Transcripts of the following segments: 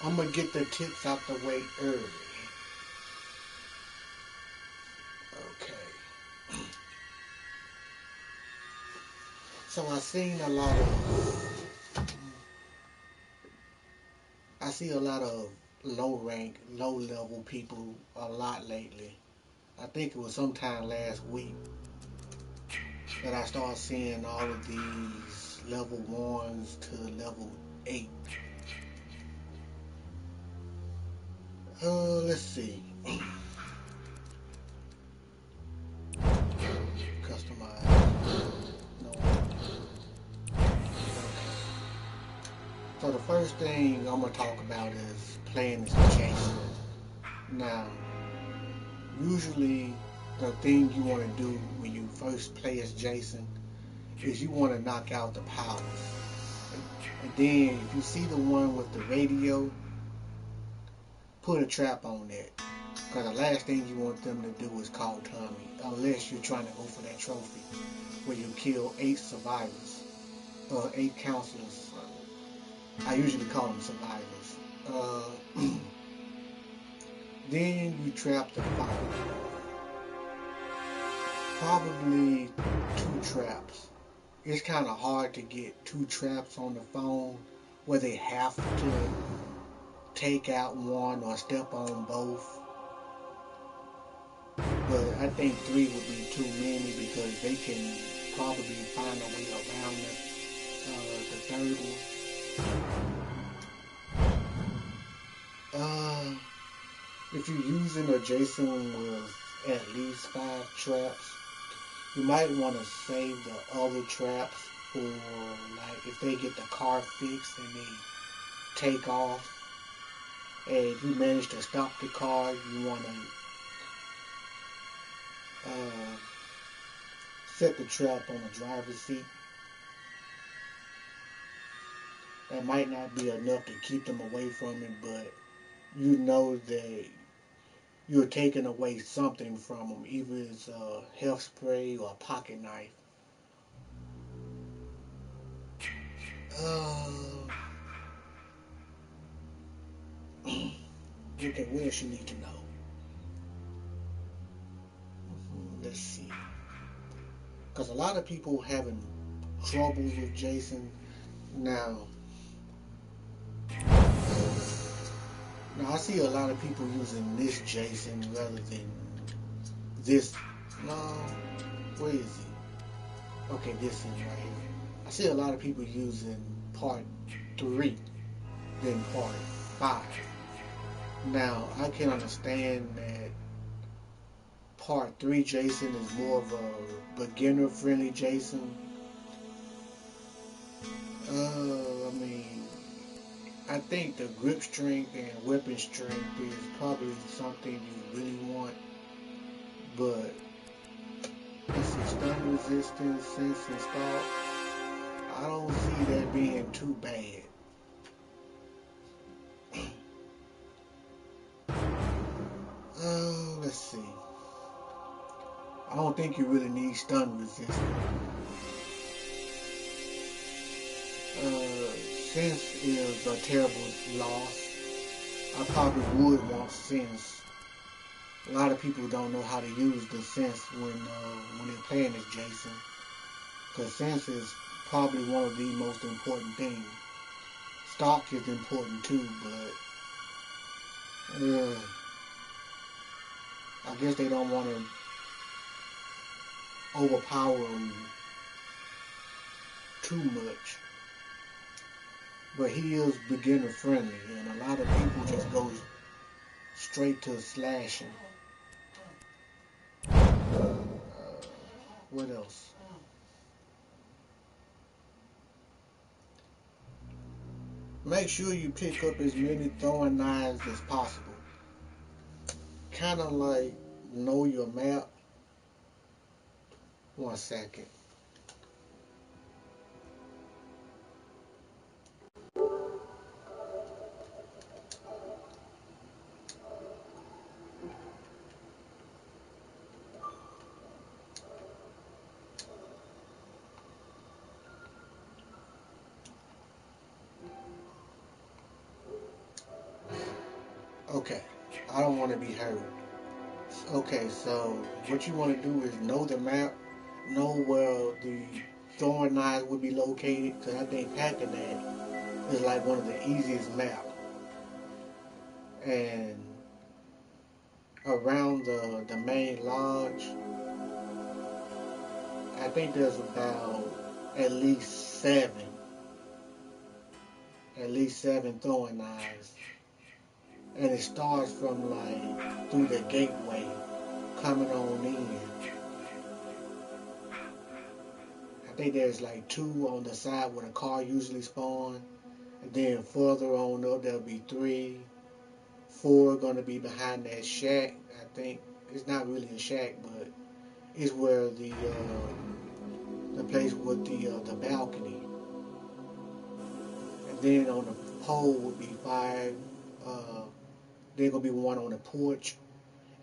I'm gonna get the tips out the way early. Okay. So I see a lot of low level people a lot lately. I think it was sometime last week that I started seeing all of these level ones to level eight. Let's see. Customize. No. Okay. So the first thing I'm gonna talk about is playing as Jason. Now, usually the thing you want to do when you first play as Jason is you want to knock out the powers. And then if you see the one with the radio, put a trap on that. Because the last thing you want them to do is call Tommy, unless you're trying to go for that trophy where you kill 8 survivors, or 8 counselors. I usually call them survivors. Then you trap the fire. Probably 2 traps. It's kind of hard to get 2 traps on the phone where they have to take out one or step on both. But I think 3 would be too many because they can probably find a way around the third one. If you're using a Jason with at least 5 traps, you might want to save the other traps for, like, if they get the car fixed and they take off, and if you manage to stop the car, you want to set the trap on the driver's seat. That might not be enough to keep them away from it, but you know that you're taking away something from them, either it's a health spray or a pocket knife. Uh, okay, what else you need to know? Let's see. Because a lot of people having troubles with Jason now. Now I see a lot of people using this Jason rather than this. No, where is he? Okay, this is right here. I see a lot of people using part 3 than part 5. Now I can understand that part 3 Jason is more of a beginner friendly Jason. I mean, I think the grip strength and weapon strength is probably something you really want, but let's see, stun resistance, sense and stalk. I don't see that being too bad. Let's see. I don't think you really need stun resistance. Sense is a terrible loss. I probably would want sense. A lot of people don't know how to use the sense when they're playing as Jason, because sense is probably one of the most important things. Stock is important too, but I guess they don't want to overpower him too much. But he is beginner friendly, and a lot of people just go straight to slashing. What else? Make sure you pick up as many throwing knives as possible. Kind of like know your map. 1 second. Okay, I don't want to be hurt. Okay, so what you want to do is know the map, know where the throwing knives would be located, because I think packing that is like one of the easiest maps. And around the main lodge, I think there's about at least seven, at least seven throwing knives, and it starts from like through the gateway coming on in. I think there's like two on the side where the car usually spawn, and then further on up there'll be three, four gonna be behind that shack. I think it's not really a shack, but it's where the place with the balcony, and then on the pole would be five. Uh, there's gonna be one on the porch,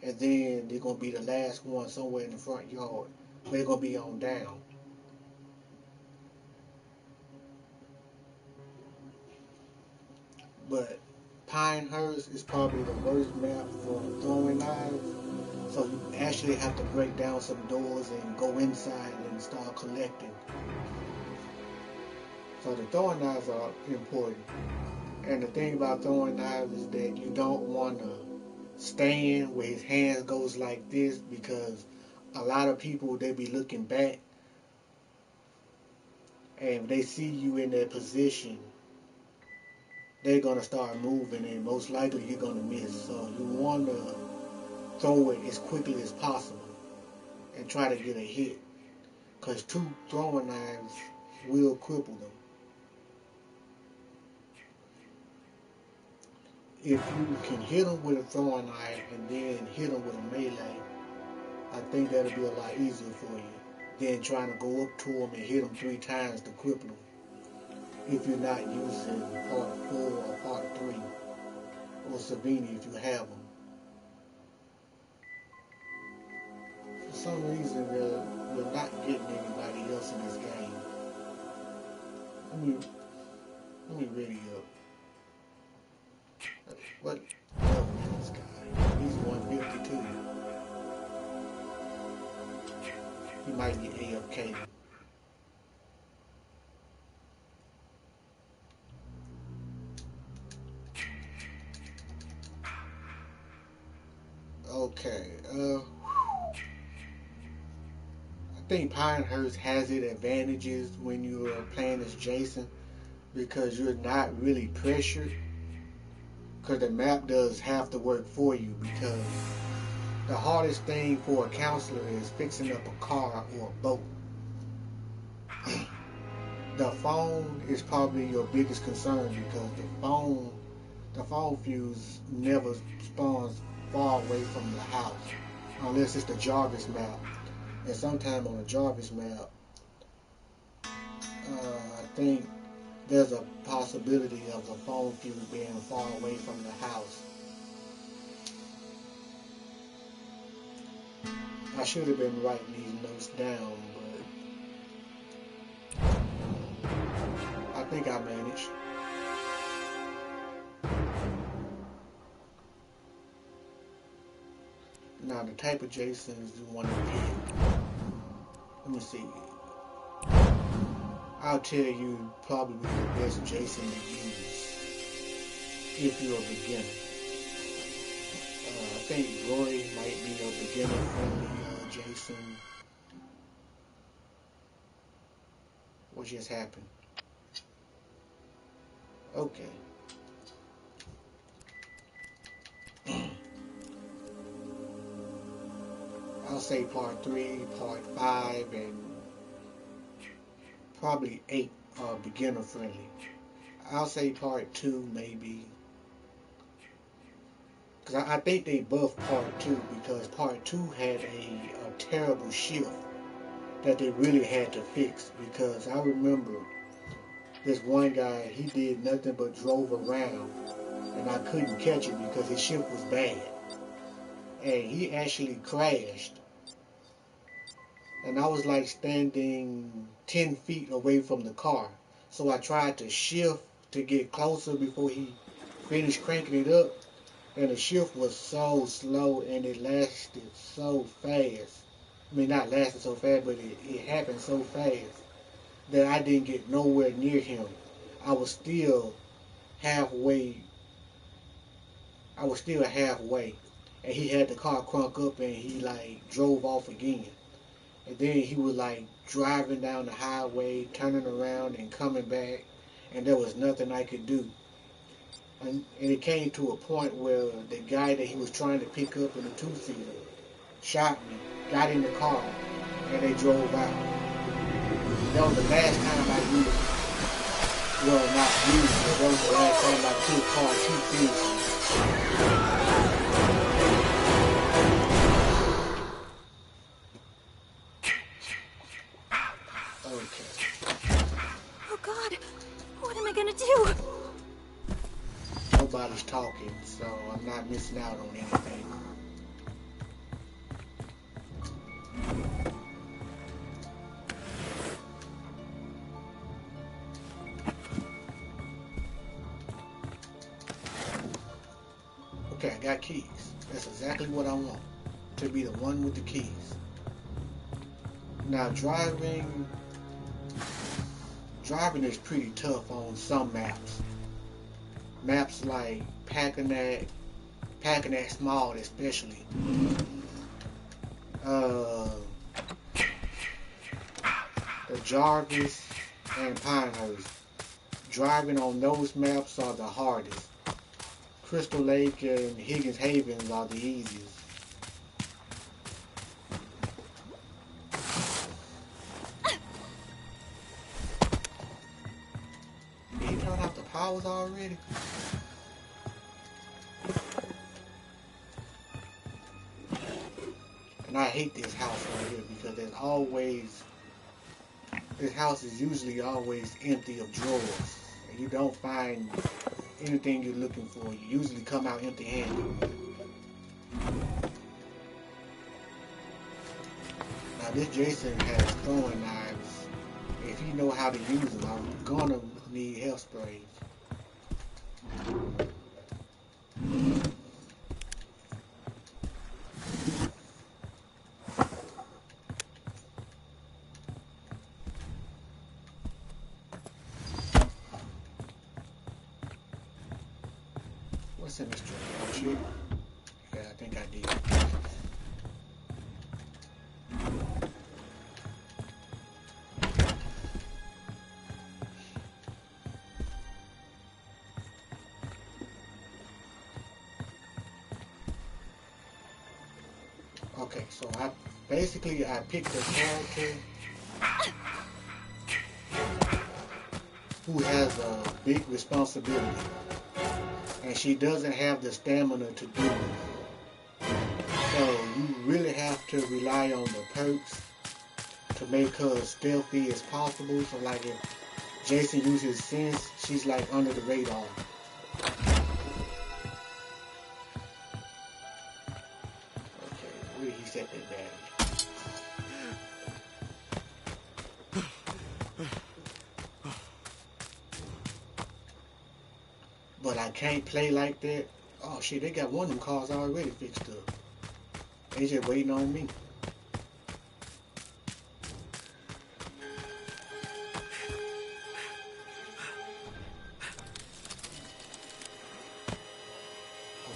and then there's gonna be the last one somewhere in the front yard. But they're gonna be on down. But Pinehurst is probably the worst map for throwing knives. So you actually have to break down some doors and go inside and start collecting. So the throwing knives are important. And the thing about throwing knives is that you don't want to stand where his hands goes like this, because a lot of people, they be looking back, and if they see you in that position, they're gonna start moving, and most likely you're gonna miss. So you want to throw it as quickly as possible and try to get a hit, because two throwing knives will cripple them. If you can hit them with a throwing knife and then hit them with a melee, I think that'll be a lot easier for you than trying to go up to them and hit them three times to cripple them. If you're not using part 4 or part 3 or Savini if you have them. For some reason, we're not getting anybody else in this game. Let me, let me ready up. What level is this guy? He's 152. He might be AFK. Okay, I think Pinehurst has its advantages when you're playing as Jason, because you're not really pressured, because the map does half the work for you, because the hardest thing for a counselor is fixing up a car or a boat. The phone is probably your biggest concern, because the phone fuse never spawns far away from the house unless it's the Jarvis map. And sometime on the Jarvis map, I think there's a possibility of the phone fuse being far away from the house. I should have been writing these notes down, but I think I managed. Now, the type of Jasons you want to pick. Let me see. I'll tell you probably the best Jason to use if you're a beginner. I think Roy might be a beginner-friendly Jason. What just happened? Okay. I'll say part 3, part 5, and probably 8 are beginner-friendly. I'll say part 2 maybe. Because I think they buffed part 2, because part 2 had a terrible shift that they really had to fix, because I remember this one guy, he did nothing but drove around and I couldn't catch it because his shift was bad. And he actually crashed. And I was like standing 10 feet away from the car. So I tried to shift to get closer before he finished cranking it up. And the shift was so slow and it lasted so fast. I mean, not lasted so fast, but it happened so fast that I didn't get nowhere near him. I was still halfway. I was still halfway. And he had the car crunk up and he like drove off again. And then he was like driving down the highway, turning around and coming back. And there was nothing I could do. And it came to a point where the guy that he was trying to pick up in the two-seater shot me, got in the car, and they drove out. That was the last time I used, well, not used, but that was the last time I took car two-seaters. Okay. Oh God, what am I gonna do? Nobody's talking, so I'm not missing out on anything. Okay, I got keys. That's exactly what I want. To be the one with the keys. Now driving is pretty tough on some maps. Maps like Packing Small especially. The Jarvis and Pinehurst. Driving on those maps are the hardest. Crystal Lake and Higgins Havens are the easiest. Did he turn off the powers already? And I hate this house right here because this house is usually always empty of drawers. And you don't find anything you're looking for. You usually come out empty-handed. Now this Jason has throwing knives. If you know how to use them, I'm gonna need health sprays. What's in this drink? Yeah, I think I did. Okay, so I picked a character who has a big responsibility. And she doesn't have the stamina to do it. So you really have to rely on the perks to make her as stealthy as possible. So like if Jason uses sense, she's like under the radar. Okay, where he set that bag? But I can't play like that. Oh shit, they got one of them cars already fixed up. They just waiting on me.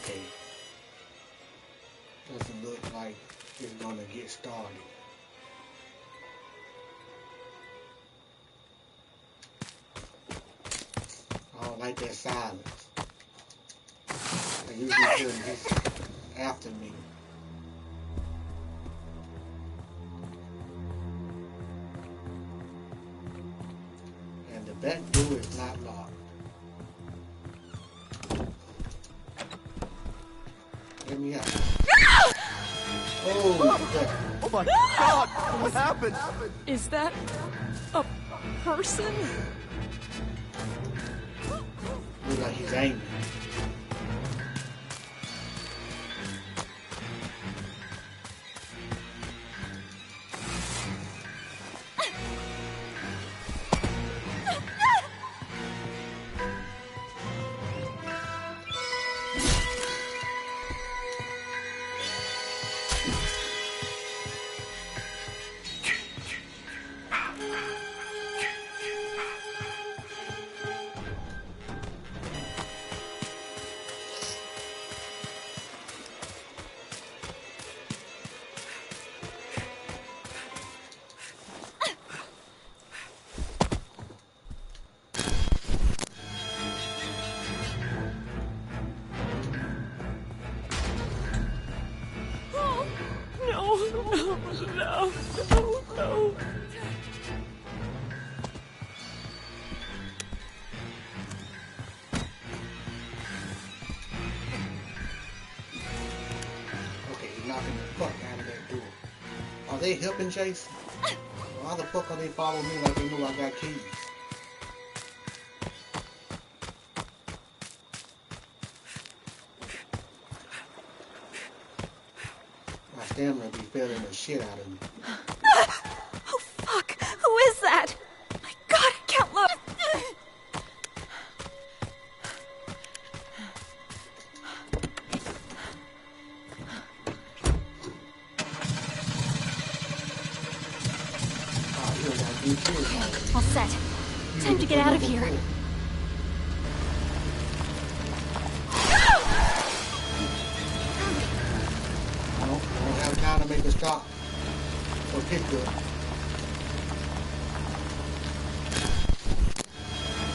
Okay. Doesn't look like it's gonna get started. I don't like that silence. I usually hear this after me. And the back door is not locked. Let me out. Oh, crap. Oh my God! What happened? Is that a person? Looks like he's angry. they helping Jason? Why the fuck are they following me like they know I got keys? My stamina be failing the shit out of me. Oh, fuck. Who is that? My God, I can't look. All set. Time to get out of here. I don't have time to make a stop or pick up.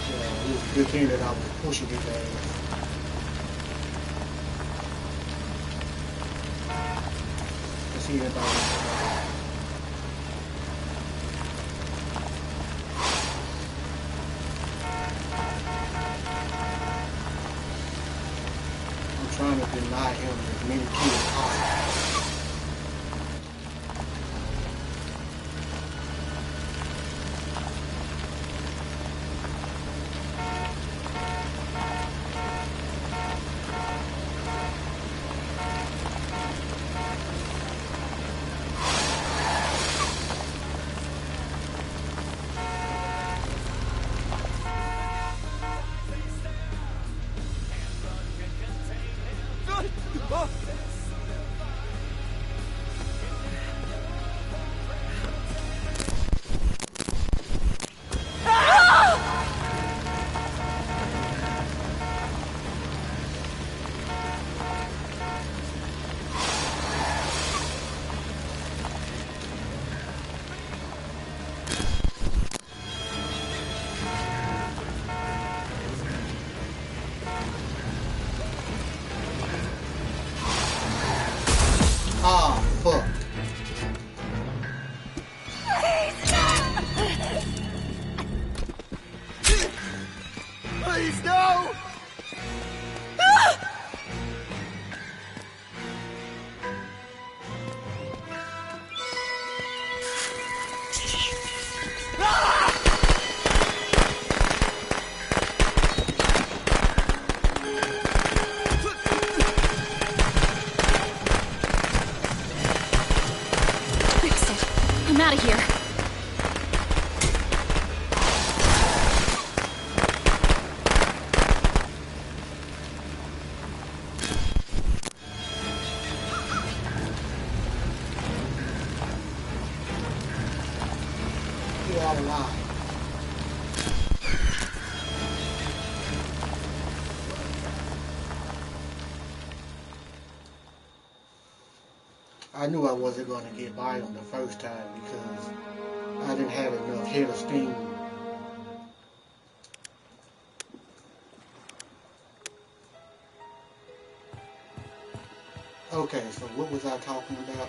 Yeah, it was a good thing that I was pushing his ass. Let's see anybody. Trying to deny him as many kills as possible. Ah, fuck. Please, no! Fix it. I'm out of here. You all alive. I knew I wasn't going to get by on the first time because I didn't have enough head of steam. Okay, so what was I talking about?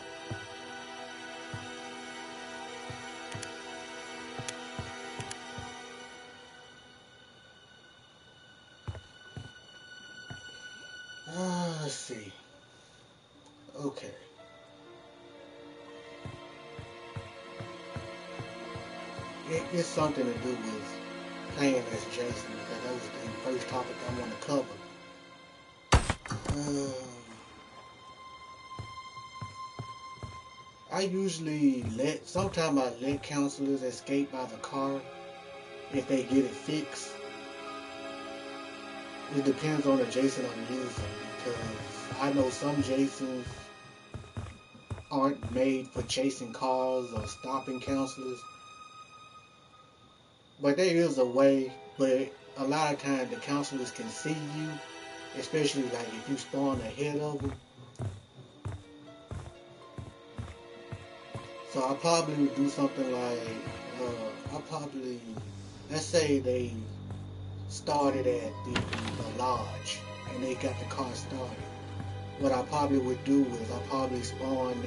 Let's see. Okay. It's something to do with playing as Jason because that was the first topic I want to cover. I usually sometimes I let counselors escape by the car if they get it fixed. It depends on the Jason I'm using because I know some Jasons aren't made for chasing cars or stopping counselors. But there is a way, but a lot of times the counselors can see you, especially like if you spawn ahead of them. So I probably would do something like, let's say they started at the lodge and they got the car started. What I probably would do is I probably spawn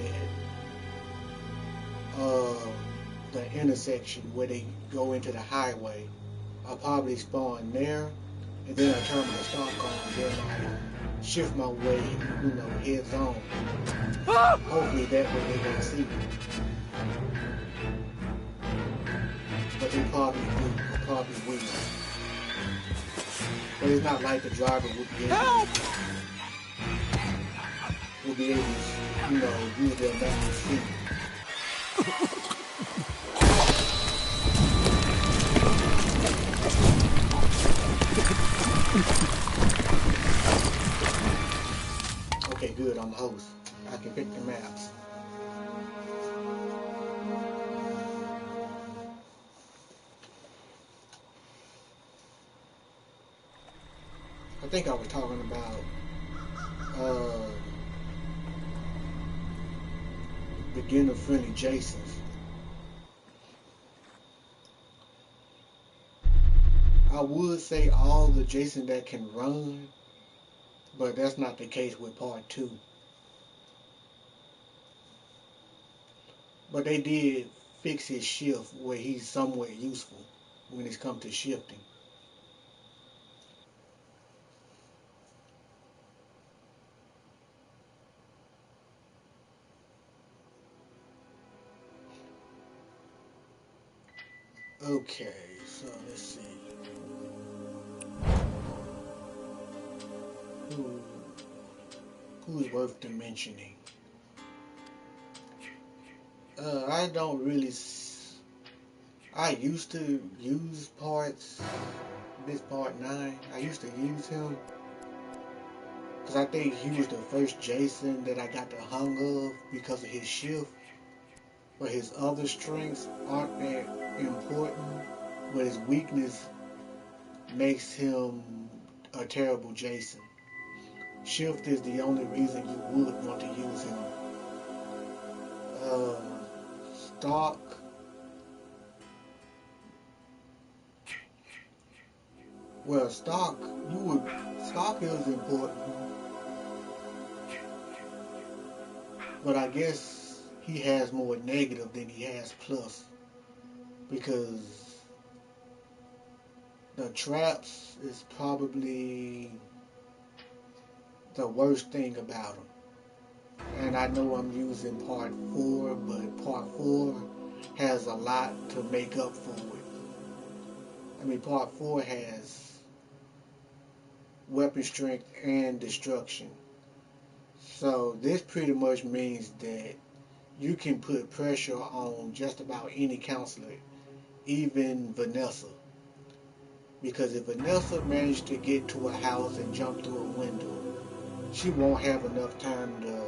at the intersection where they go into the highway. I probably spawn there and then I turn my stop car and then I shift my way, heads on. Hopefully that way they don't see me. But they probably will. But it's not like the driver would be able to, use their natural speed. Okay, good, I'm the host. I can pick the maps. I think I was talking about beginner-friendly Jasons. I would say all the Jason that can run, but that's not the case with part 2. But they did fix his shift where he's somewhat useful when it's come to shifting. Okay, so let's see. Who's worth the mentioning? I don't really. I used to use this part 9. I used to use him because I think he was the first Jason that I got the hung of because of his shift. But his other strengths aren't that important. But his weakness makes him a terrible Jason. Shift is the only reason you would want to use him. Stalk. Well, Stalk is important. But I guess he has more negative than he has plus. Because the traps is probably the worst thing about him. And I know I'm using part 4, but part 4 has a lot to make up for it. I mean, part 4 has weapon strength and destruction. So this pretty much means that you can put pressure on just about any counselor, even Vanessa. Because if Vanessa managed to get to a house and jump through a window, she won't have enough time to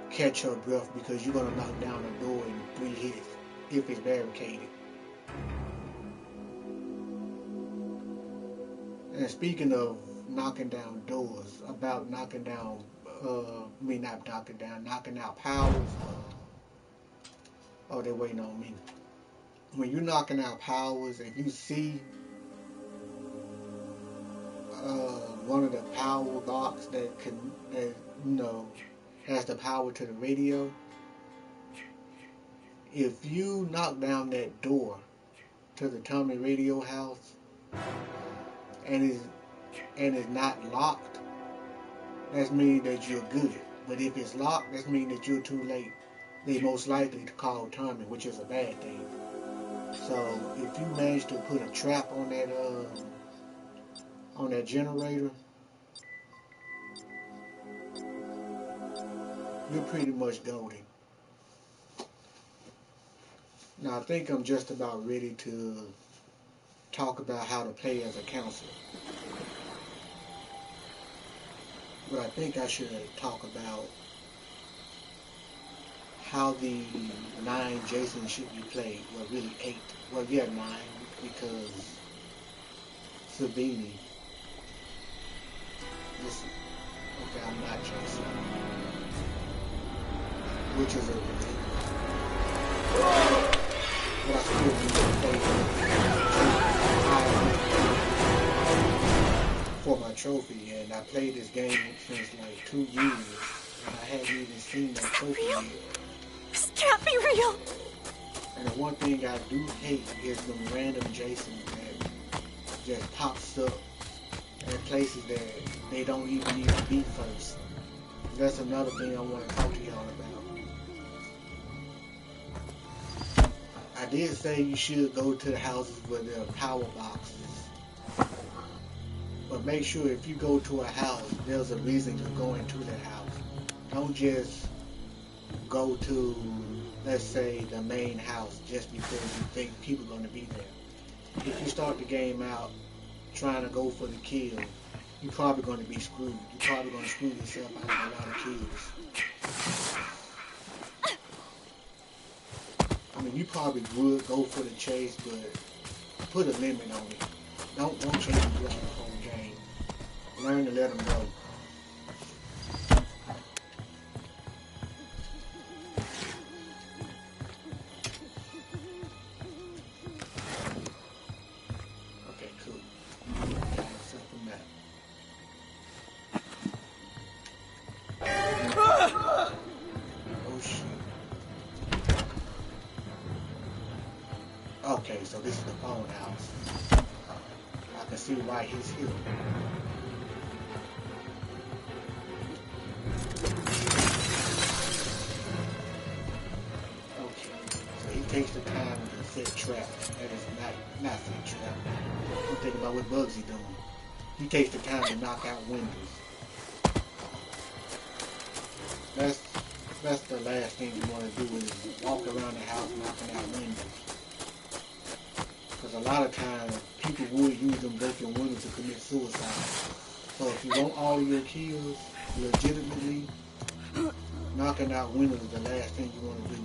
catch her breath because you're going to knock down the door in 3 hits if it's barricaded. And speaking of knocking down doors, about knocking out powers. Oh, they're waiting on me. When you're knocking out powers, if you see one of the power box that has the power to the radio, if you knock down that door to the Tommy radio house and it's not locked, that means that you're good. But if it's locked, that means that you're too late. They most likely to call Tommy, which is a bad thing. So if you manage to put a trap on that generator, you're pretty much golden. Now I think I'm just about ready to talk about how to play as a counselor. But I think I should talk about how the 9 Jasons should be played. Well, really 8. Well, yeah, 9, because Sabini. Listen, okay, I'm not Jason. Which is a relief. But I still need to play for my trophy, and I played this game since like 2 years, and I hadn't even seen that trophy yet. This can't be real. And the one thing I do hate is them random Jasons that just pops up at places that they don't even need to be first. That's another thing I want to talk to y'all about. did say you should go to the houses where there are power boxes. But make sure if you go to a house, there's a reason you're going to that house. Don't just go to, let's say, the main house just because you think people are going to be there. If you start the game out trying to go for the kill, you're probably going to be screwed. You're probably going to screw yourself out of a lot of kills. I mean, you probably would go for the chase, but put a limit on it. Don't change the whole game. Learn to let them go. Okay, cool. Got myself a map. Oh shit. Okay, so this is the phone house. I can see why he's here. Okay, so he takes the time to set traps. That is not set trap. I'm thinking about what Bugsy doing. He takes the time to knock out windows. That's the last thing you want to do is walk around the house knocking out windows. Because a lot of times people would use them broken windows to commit suicide. So if you want all of your kills legitimately, knocking out windows is the last thing you want to do.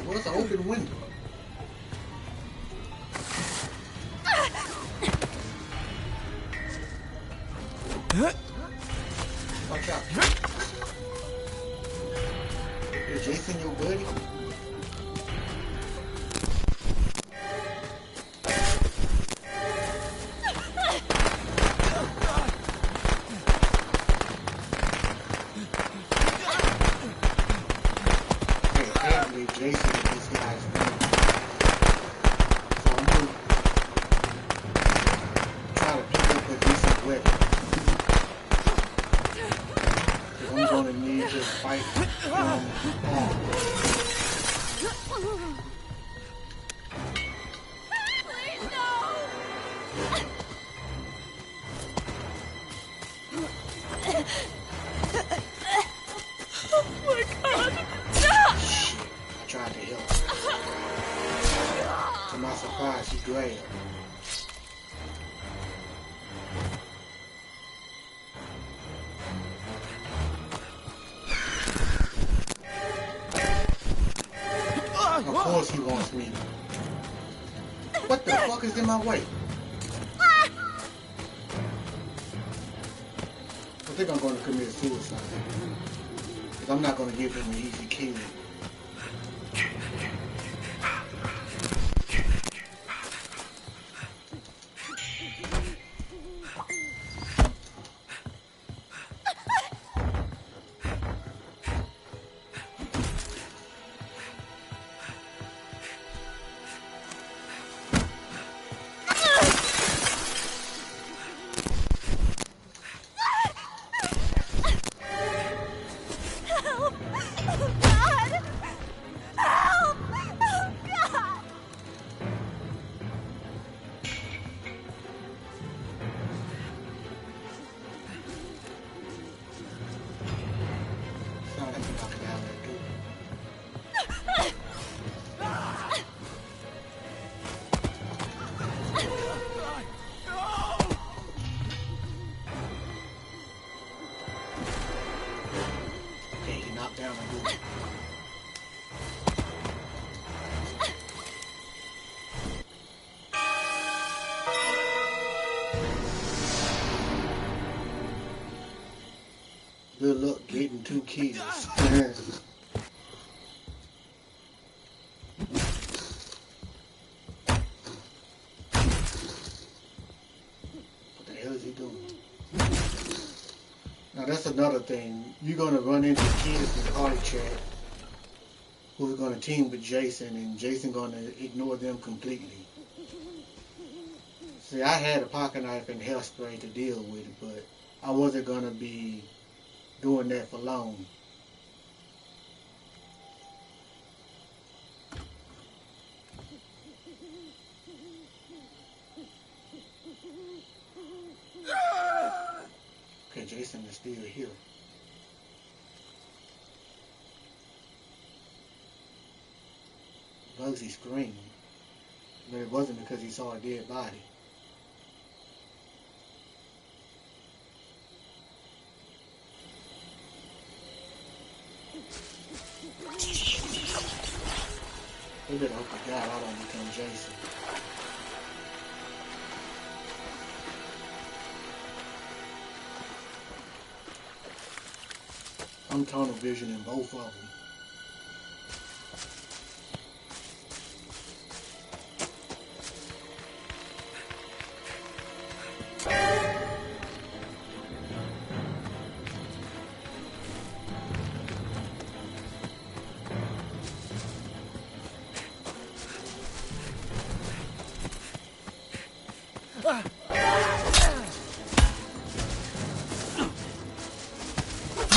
What's an open window? Watch out. Is Jason your buddy? Jason is this guy's friend. So I'm going to try to pick up a decent weapon. Because I'm going to need to fight arm. Please, no! Oh my god! I tried to help. To my surprise, she grabbed. Of course he wants me. What the fuck is in my way? I think I'm going to commit suicide. Because I'm not going to give him an easy kill. God! good luck getting 2 kills. What the hell is he doing? Now that's another thing. You're gonna run into kids in party chat who's gonna team with Jason, and Jason gonna ignore them completely. See, I had a pocket knife and hair spray to deal with it, but I wasn't gonna be doing that for long. Okay, Jason is still here. Bugsy screamed, but it wasn't because he saw a dead body. We better hope to God I don't become Jason. I'm tunnel vision in both of them.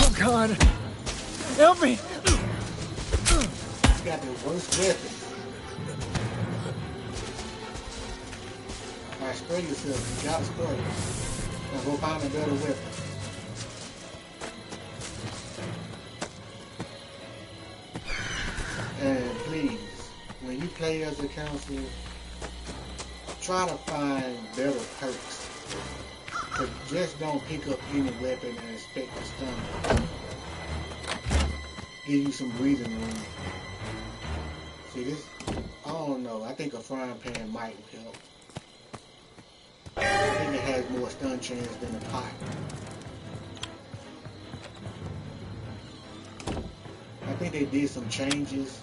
Oh God! Help me! He's got the worst weapon. Alright, spray yourself. You gotta spray. Now go find a better weapon. And please, when you play as a counselor, try to find better perks. But just don't pick up any weapon and expect to stun. Give you some breathing room. See this? I don't know. I think a frying pan might help. I think it has more stun chance than a pot. I think they did some changes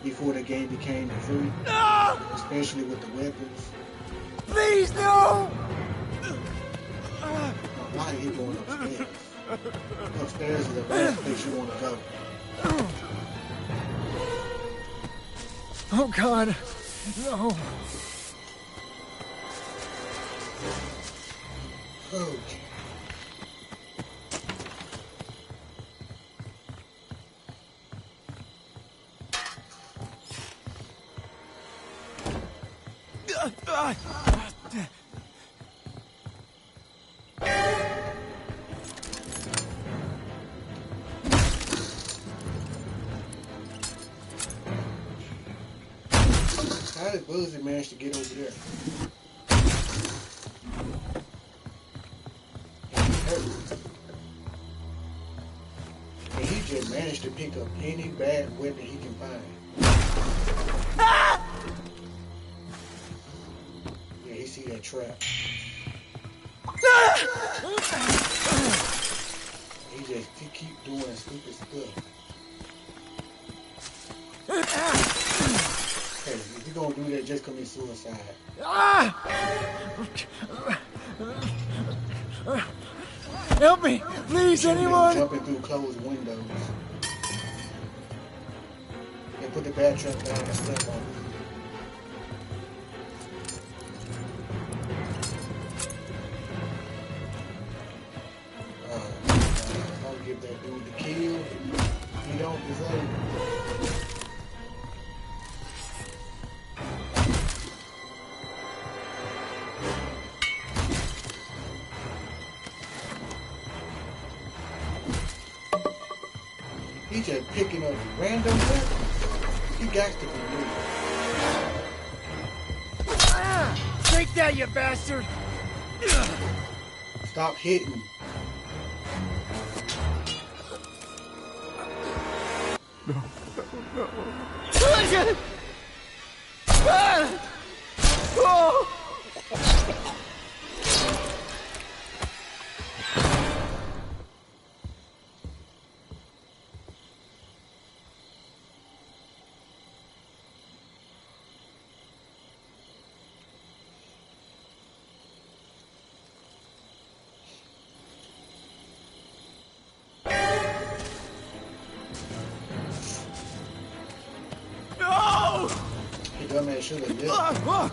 before the game became free. No! Especially with the weapons. Please, no! Why are you going upstairs? Upstairs is the last place you want to go. Oh God, no. Okay. How did Bugsy manage to get over there? And he just managed to pick up any bad weapon he can find. Yeah, he see that trap. He keep doing stupid stuff. Hey, if you're gonna do that, just commit suicide. Help me, please, anyone! Jumping through closed windows. And put the bat trap down and step on it. Don't give that dude the kill. He don't deserve it. He just picking up random weapons. He got to be new. Take that, you bastard! Stop hitting. dumbass should have left.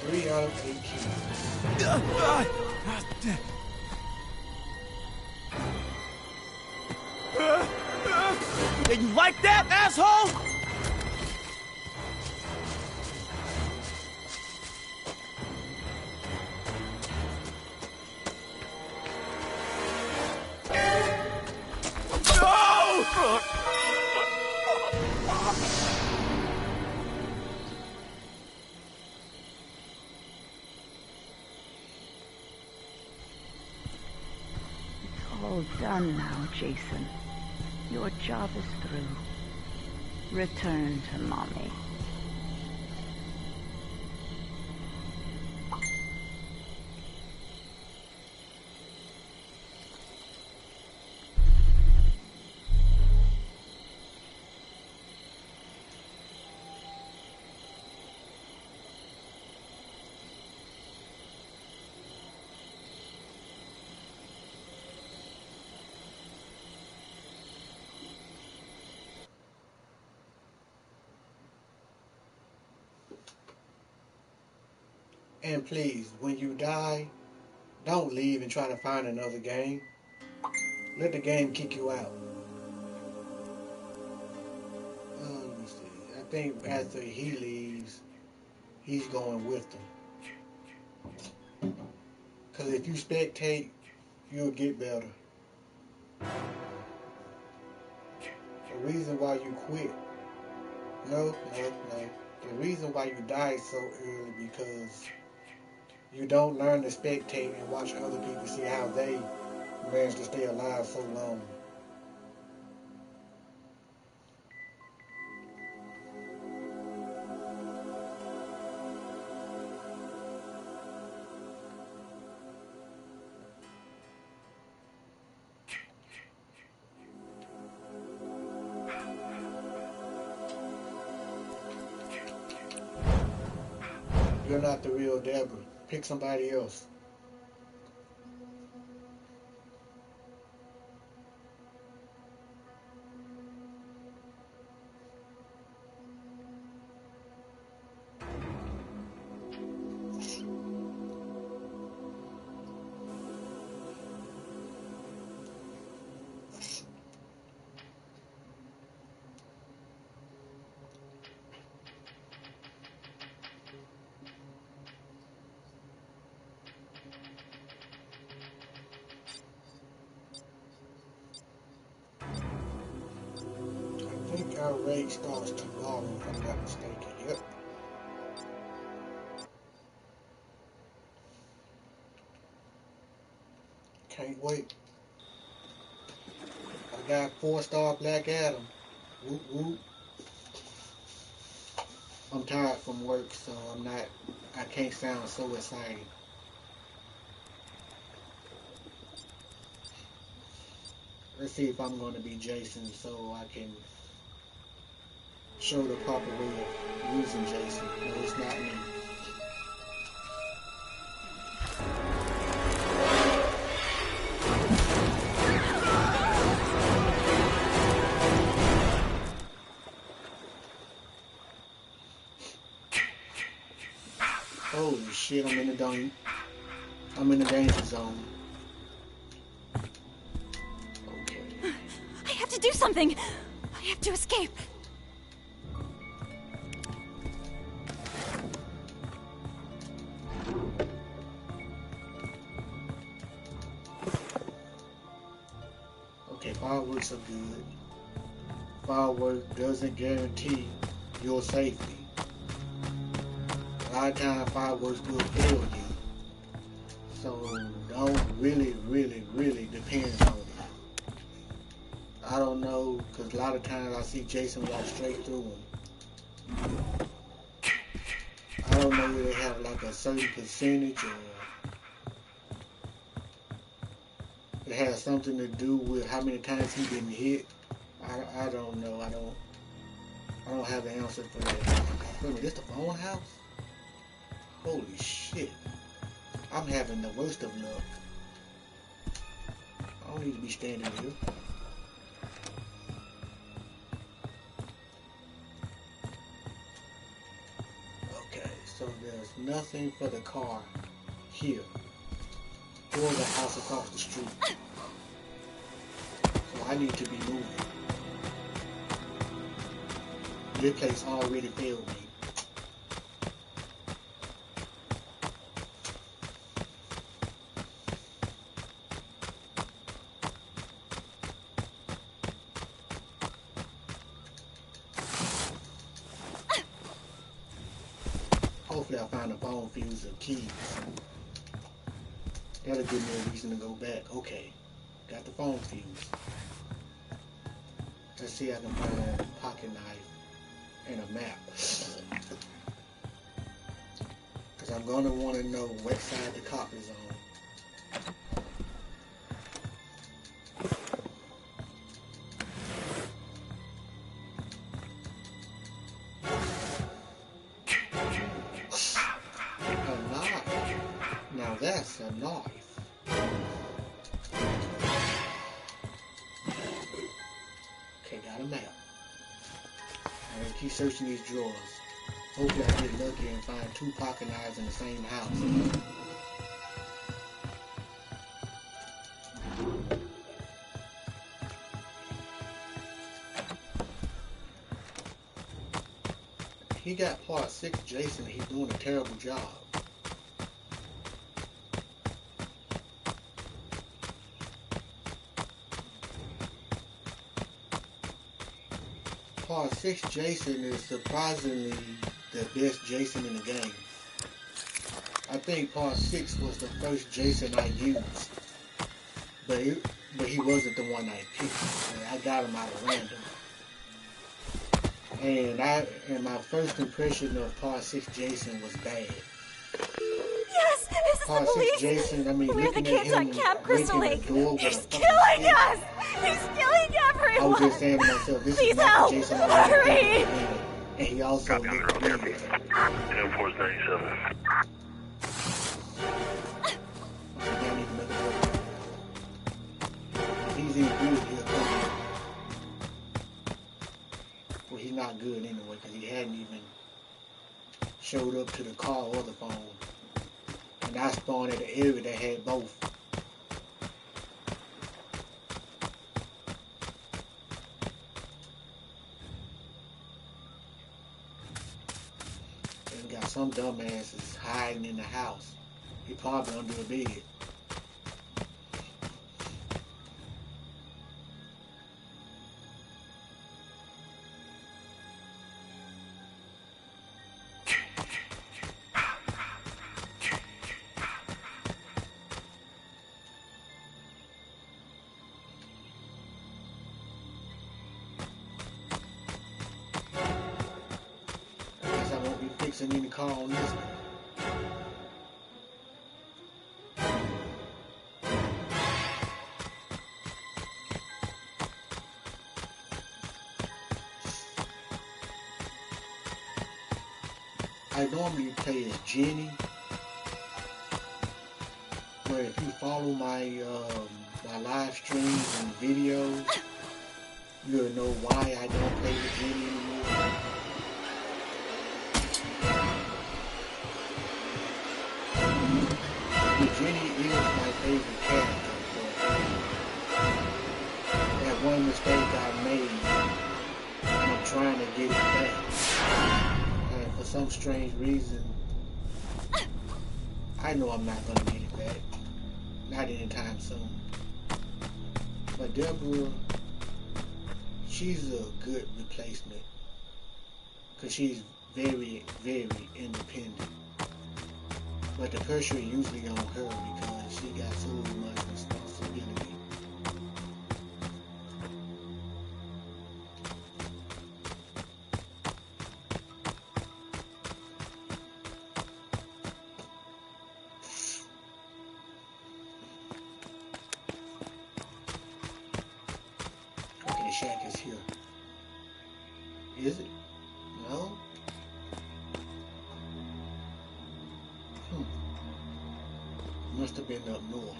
Three out of 8 Did you like that, asshole? All done now, Jason. Your job is through. Return to Mommy. And please, when you die, don't leave and try to find another game. Let the game kick you out. Let me see. I think after he leaves, he's going with them. Because if you spectate, you'll get better. The reason why you quit. No. The reason why you died so early because you don't learn to spectate and watch other people see how they manage to stay alive so long. You're not the real Deborah. Pick somebody else. I think our raid starts tomorrow, if I'm not mistaken. Yep. Can't wait. I got 4-star Black Adam. Whoop whoop. I'm tired from work, so I can't sound so excited. Let's see if I'm going to be Jason so I can show the proper way of using Jason. No, it's not me. Holy shit, I'm in the danger zone. I have to do something. I have to escape. Okay, fireworks are good. Fireworks doesn't guarantee your safety. A lot of times fireworks will fail you. So don't really depend on it. I don't know, because a lot of times I see Jason walk straight through them. I don't know if they have like a certain percentage or it has something to do with how many times he's been hit. I don't know. I don't have the answer for that. Wait a minute, this the phone house? Holy shit. I'm having the worst of luck. I don't need to be standing here. Okay, so there's nothing for the car here. Or the house across the street. So I need to be moving. This place already failed me. Hopefully I find a phone fuse or keys. That'll give me a reason to go back. Okay, got the phone fuse. Let's see if I can find a pocket knife and a map. Because I'm going to want to know what side the cop is on. A knife. Now that's a knife. Okay, got a map. I'm gonna keep searching these drawers. Hopefully I get lucky and find 2 pocket knives in the same house. He got part 6 Jason. He's doing a terrible job. Part 6 Jason is surprisingly the best Jason in the game. I think Part 6 was the first Jason I used. But he wasn't the one I picked. I got him out of random. And my first impression of Part 6 Jason was bad. Yes, this is Part the 6 police. Jason, I mean, We're the looking at kids on him Camp Crystal breaking Lake. the door with He's a fucking killing stick. us. He's killing everyone. I was just saying to myself, this Please is not help. the Jason I Hurry. And he also Copy on the looked road, weird. 10-4-37. If he's in good, he'll come. Well, he's not good anyway, because he hadn't even showed up to the car or the phone. And I spawned at an area that had both. And got some dumbasses hiding in the house. He probably under a bed. Fixing any car on this one. I normally play as Jenny, but if you follow my my live streams and videos, you'll know why I don't play with Jenny anymore. Jenny is my favorite character, but that one mistake I made, and I'm trying to get it back. And for some strange reason, I know I'm not going to get it back. Not anytime soon. But Deborah, she's a good replacement. Because she's very, very independent. But the pressure is usually on her because she got so much responsibility. Okay, the shack is here. Is it? No? Must have been up north.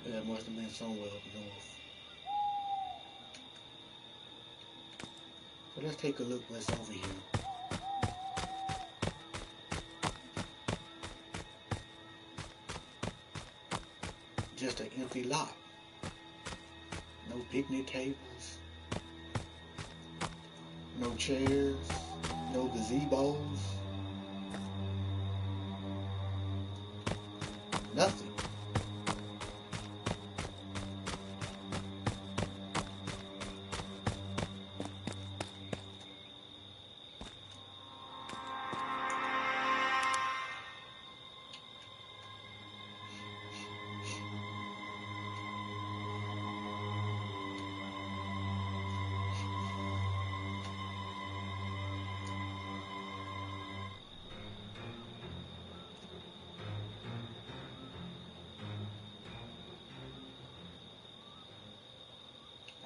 Yeah, it must have been somewhere up north. So let's take a look what's over here. Just an empty lot. No picnic tables. No chairs. No gazebos. Nothing.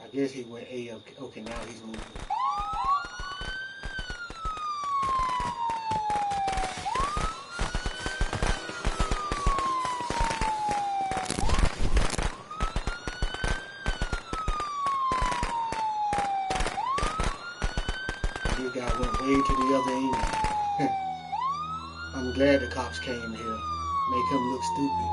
I guess he went AFK. Okay, now he's moving. This guy went way to the other end. I'm glad the cops came here. Make him look stupid.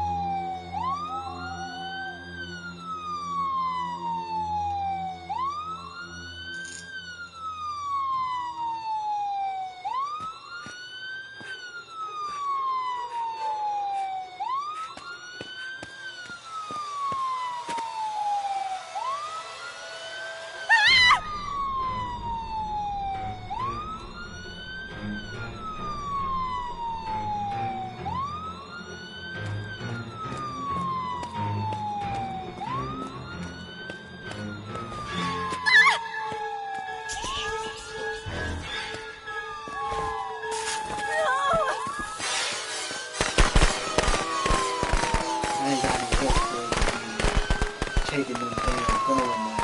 Taking them damn going now.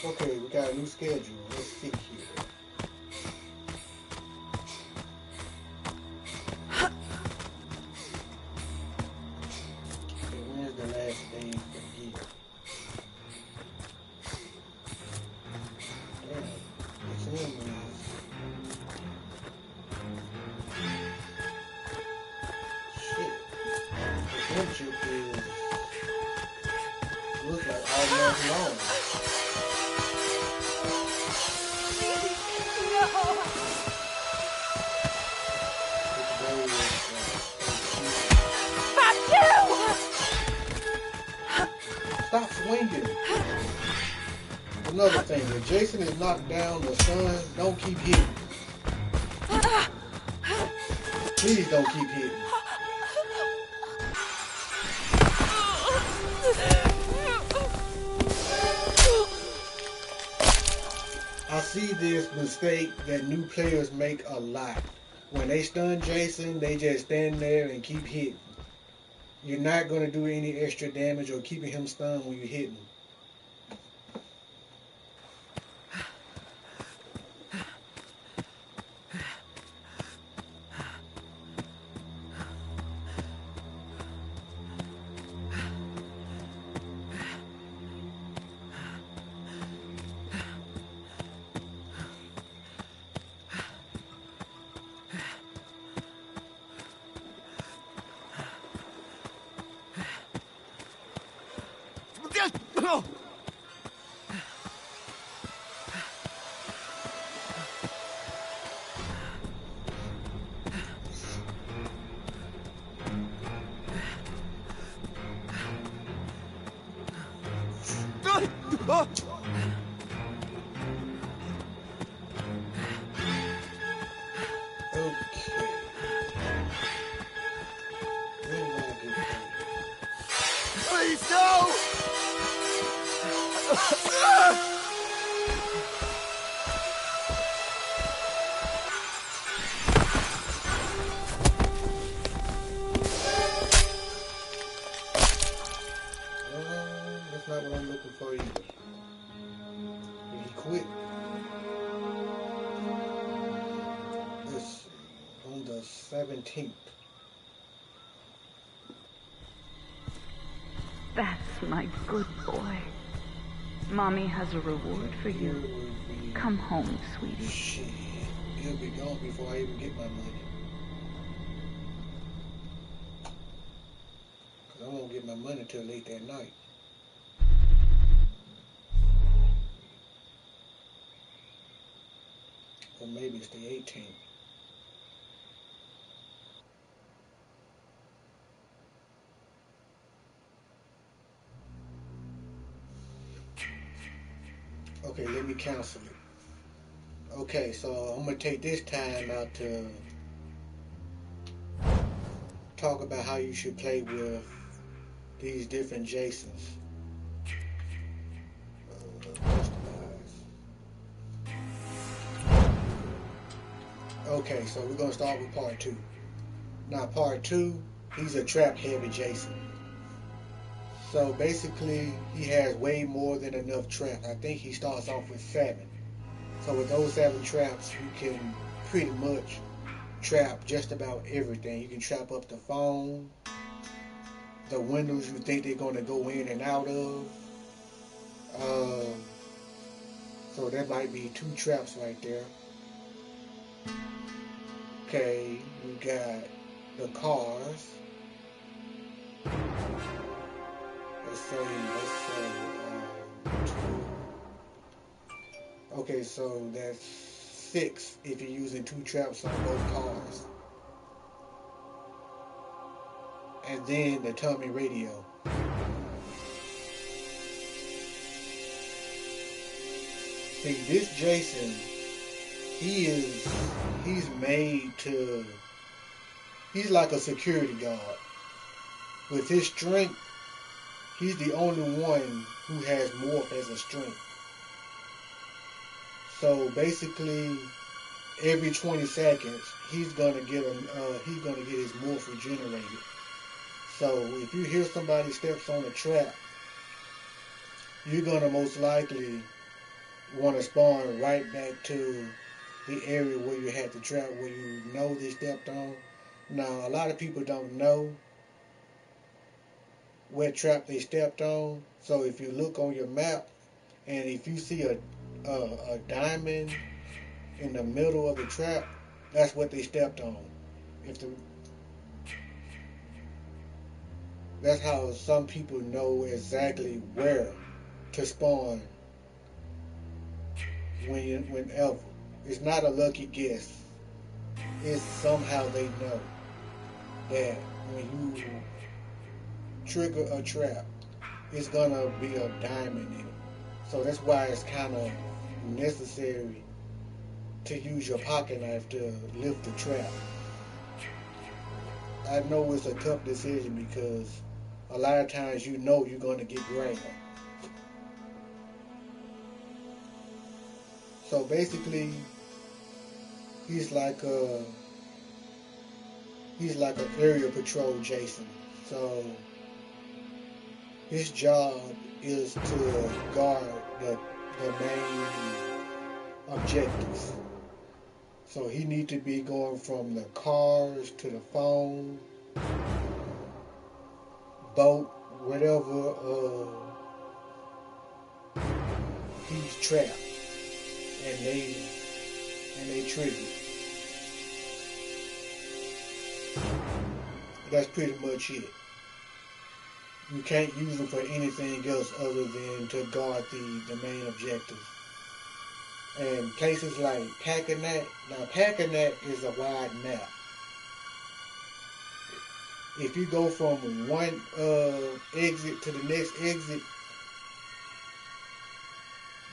Okay, we got a new schedule. Let's see here. Okay, when's the last day for the year? Damn, December is... Shit. December is... looks like all month long. Stop swinging. Another thing, if Jason is knocked down, the sun, don't keep hitting. Please don't keep hitting. I see this mistake that new players make a lot. When they stun Jason, they just stand there and keep hitting. You're not going to do any extra damage or keeping him stunned when you hit him. No! Okay. When do I get paid? Please, no! That's not what I'm looking for either. Did he quit? Let's see. On the 17th. That's my good boy. Mommy has a reward for you. Come home, sweetie. Shit. He'll be gone before I even get my money. Because I won't get my money till late that night. Or maybe it's the 18th. Okay, let me cancel it. Okay, so I'm going to take this time out to talk about how you should play with these different Jasons. Customize. Okay, so we're going to start with part 2. Now, part 2, he's a trap-heavy Jason. So basically, he has way more than enough traps. I think he starts off with 7. So with those 7 traps, you can pretty much trap just about everything. You can trap up the phone, the windows you think they're going to go in and out of. So that might be 2 traps right there. Okay, we got the cars. Let's say 2. Okay, so that's 6 if you're using 2 traps on both cars. And then the Tommy radio. See, this Jason, he's made to, he's like a security guard. With his strength, he's the only one who has morph as a strength. So basically, every 20 seconds, he's gonna get his morph regenerated. So if you hear somebody steps on a trap, you're gonna most likely want to spawn right back to the area where you had the trap, where you know they stepped on. Now, a lot of people don't know what trap they stepped on. So if you look on your map, and if you see a diamond in the middle of the trap, that's what they stepped on. That's how some people know exactly where to spawn whenever. It's not a lucky guess. It's somehow they know that when you trigger a trap, it's gonna be a diamond in it. So that's why it's kind of necessary to use your pocket knife to lift the trap. I know it's a tough decision because a lot of times you know you're going to get grabbed. So basically, he's like an area patrol Jason. So his job is to guard the main objectives. So he need to be going from the cars to the phone, boat, whatever he's trapped, and they trigger. That's pretty much it. You can't use them for anything else other than to guard the main objectives. And places like Packernet, now Packernet is a wide map. If you go from one exit to the next exit,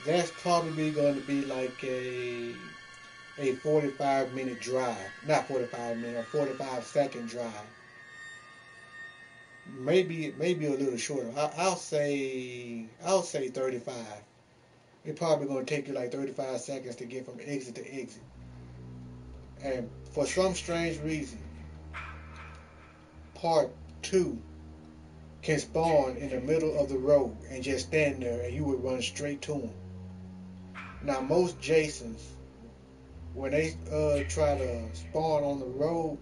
that's probably going to be like a 45-minute drive. Not 45 minute, a 45-second drive. Maybe a little shorter. I'll say 35. It's probably going to take you like 35 seconds to get from exit to exit. And for some strange reason, part 2 can spawn in the middle of the road and just stand there and you would run straight to him. Now most Jasons, when they try to spawn on the road,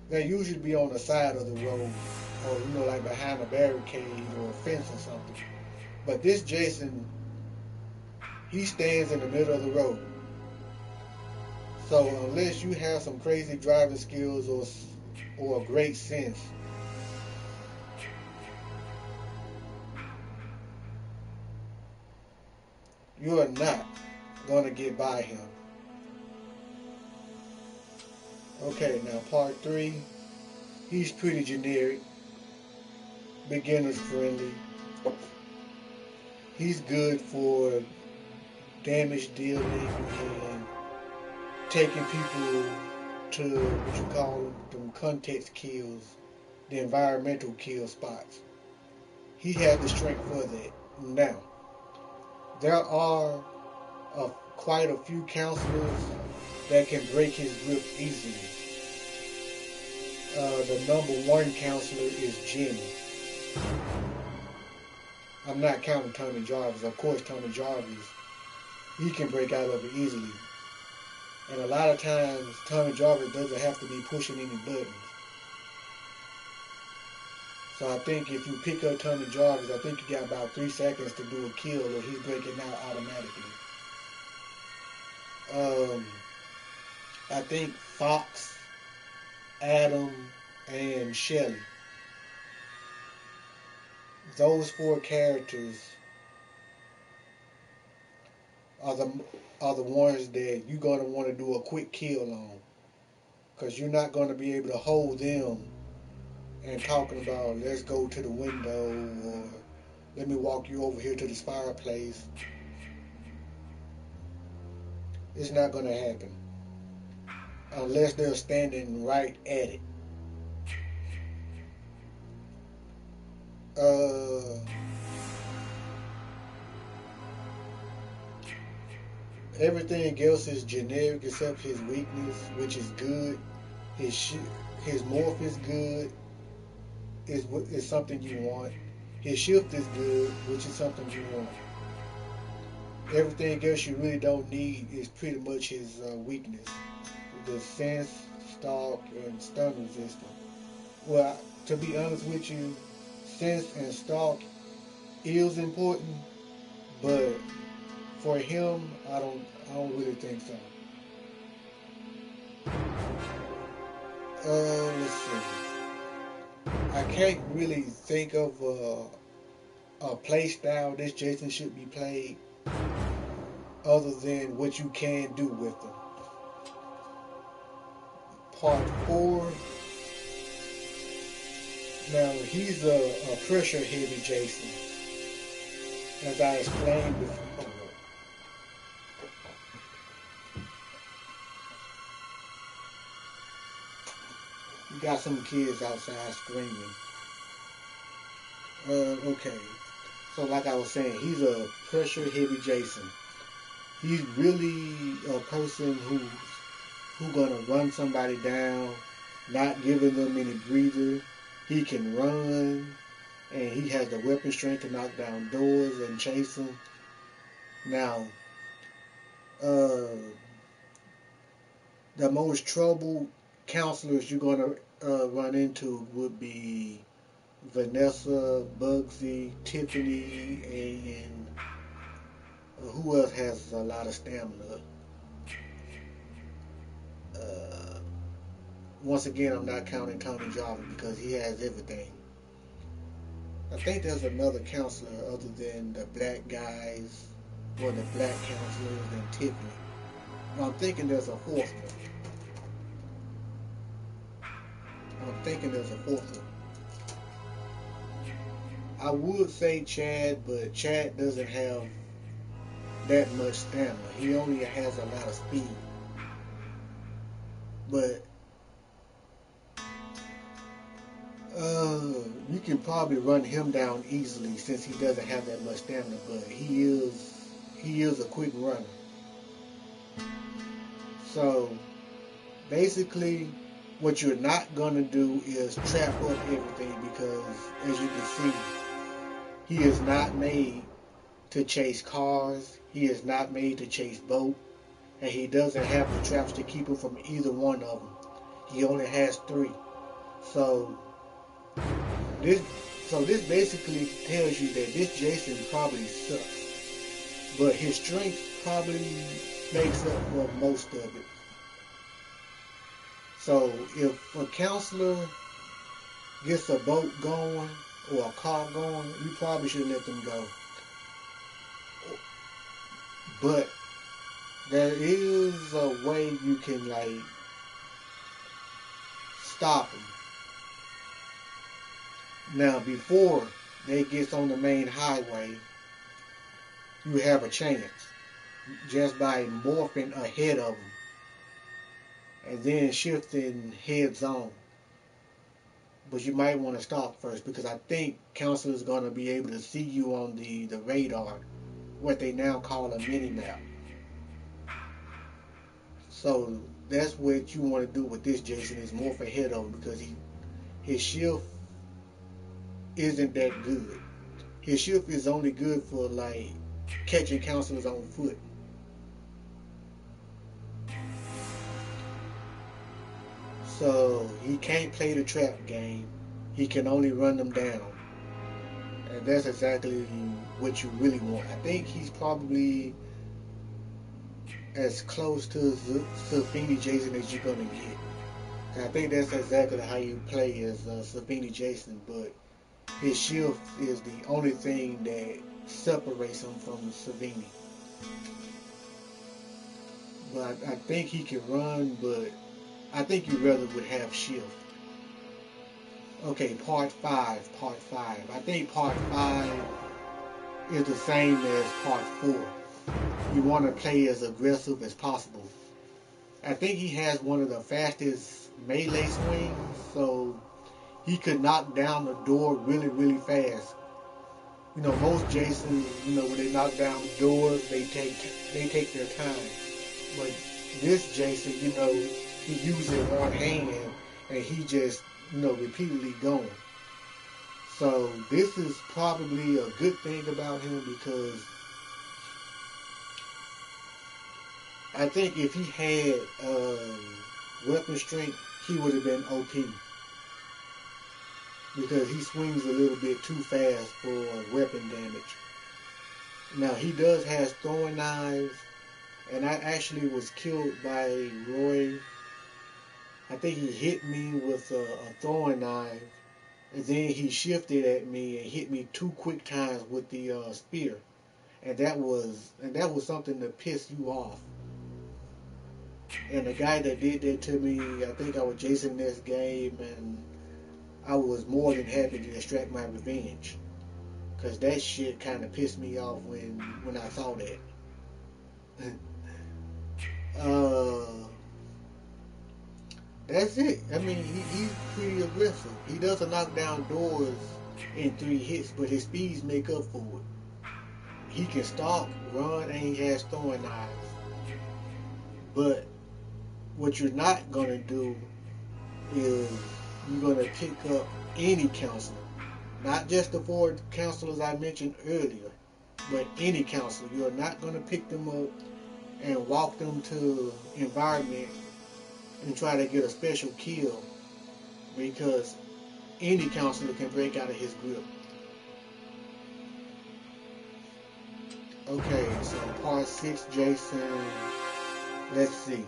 they usually be on the side of the road, or like behind a barricade or a fence or something. But this Jason, he stands in the middle of the road. So unless you have some crazy driving skills or a great sense, you are not gonna get by him. Okay, now part 3, he's pretty generic, beginner's friendly. He's good for damage dealing and taking people to what you call them context kills, the environmental kill spots. He has the strength for that. Now, there are quite a few counselors that can break his grip easily. The number 1 counselor is Jimmy. I'm not counting Tommy Jarvis. Of course, Tommy Jarvis, he can break out of it easily. And a lot of times, Tommy Jarvis doesn't have to be pushing any buttons. So I think if you pick up Tommy Jarvis, I think you got about 3 seconds to do a kill, or he's breaking out automatically. I think Fox, Adam, and Shelly, those 4 characters are the ones that you're going to want to do a quick kill on, because you're not going to be able to hold them and talking about let's go to the window or let me walk you over here to this fireplace. It's not going to happen unless they're standing right at it. Everything else is generic except his weakness, which is good. His morph is good. Is something you want. His shift is good, which is something you want. Everything else you really don't need is pretty much his weakness. The sense, stalk, and stun resistance. Well, to be honest with you, sense and stalk is important, but for him, I don't really think so. Let's see. I can't really think of a play style this Jason should be played other than what you can do with them. Part 4. Now, he's a pressure heavy Jason, as I explained before. You got some kids outside screaming. Okay. So like I was saying, he's a pressure heavy Jason. He's really a person who's gonna run somebody down, not giving them any breather. He can run, and he has the weapon strength to knock down doors and chase them. Now, the most troubled counselors you're gonna run into would be Vanessa, Bugsy, Tiffany, and who else has a lot of stamina? Once again, I'm not counting Tommy Jarvis because he has everything. I think there's another counselor other than the black guys or the black counselors and Tiffany. I'm thinking there's a fourth one. I would say Chad, but Chad doesn't have that much stamina. He only has a lot of speed. But you can probably run him down easily since he doesn't have that much stamina. But he is a quick runner. So basically, what you're not gonna do is trap up everything because, as you can see, he is not made to chase cars. He is not made to chase boat, and he doesn't have the traps to keep him from either one of them. He only has 3. So this basically tells you that this Jason probably sucks, but his strength probably makes up for most of it. So if a counselor gets a boat going or a car going, you probably should let them go. But there is a way you can like stop them. Now before they get on the main highway, you have a chance just by morphing ahead of them and then shifting heads on. But you might want to stop first because I think counselor's going to be able to see you on the radar, what they now call a mini-map. So that's what you want to do with this Jason is morph ahead of him because his shift isn't that good. His shift is only good for like catching counselors on foot. So he can't play the trap game. He can only run them down. And that's exactly what you really want. I think he's probably as close to Safini Jason as you're going to get. And I think that's exactly how you play as Safini Jason, but his shift is the only thing that separates him from Savini. But I think he can run, but I think you rather would have shift. Okay, part 5. I think part 5 is the same as part 4. You want to play as aggressive as possible. I think he has one of the fastest melee swings, so he could knock down the door really, really fast. You know, most Jasons, when they knock down doors, they take their time. But this Jason, he uses one hand and he just, repeatedly going. So this is probably a good thing about him because I think if he had weapon strength, he would have been OP. Because he swings a little bit too fast for weapon damage. Now he does have throwing knives, and I actually was killed by Roy. I think he hit me with a throwing knife, and then he shifted at me and hit me 2 quick times with the spear, and that was something to piss you off. And the guy that did that to me, I think I was Jason this game, and I was more than happy to extract my revenge, cause that shit kind of pissed me off when I saw that. That's it. I mean, he's pretty aggressive. He doesn't knock down doors in 3 hits, but his speeds make up for it. He can stalk, run, and he has throwing knives. But what you're not gonna do is you're gonna pick up any counselor, not just the 4 counselors I mentioned earlier, but any counselor. You're not gonna pick them up and walk them to environment and try to get a special kill, because any counselor can break out of his grip. Okay, so part 6 Jason, let's see.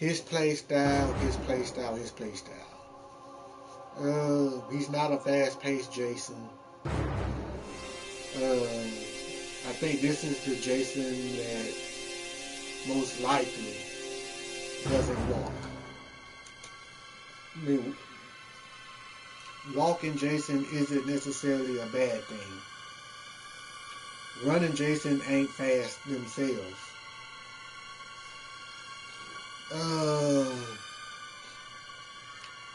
his play style. He's not a fast-paced Jason. I think this is the Jason that most likely doesn't walk. I mean, walking Jason isn't necessarily a bad thing. Running Jason ain't fast themselves.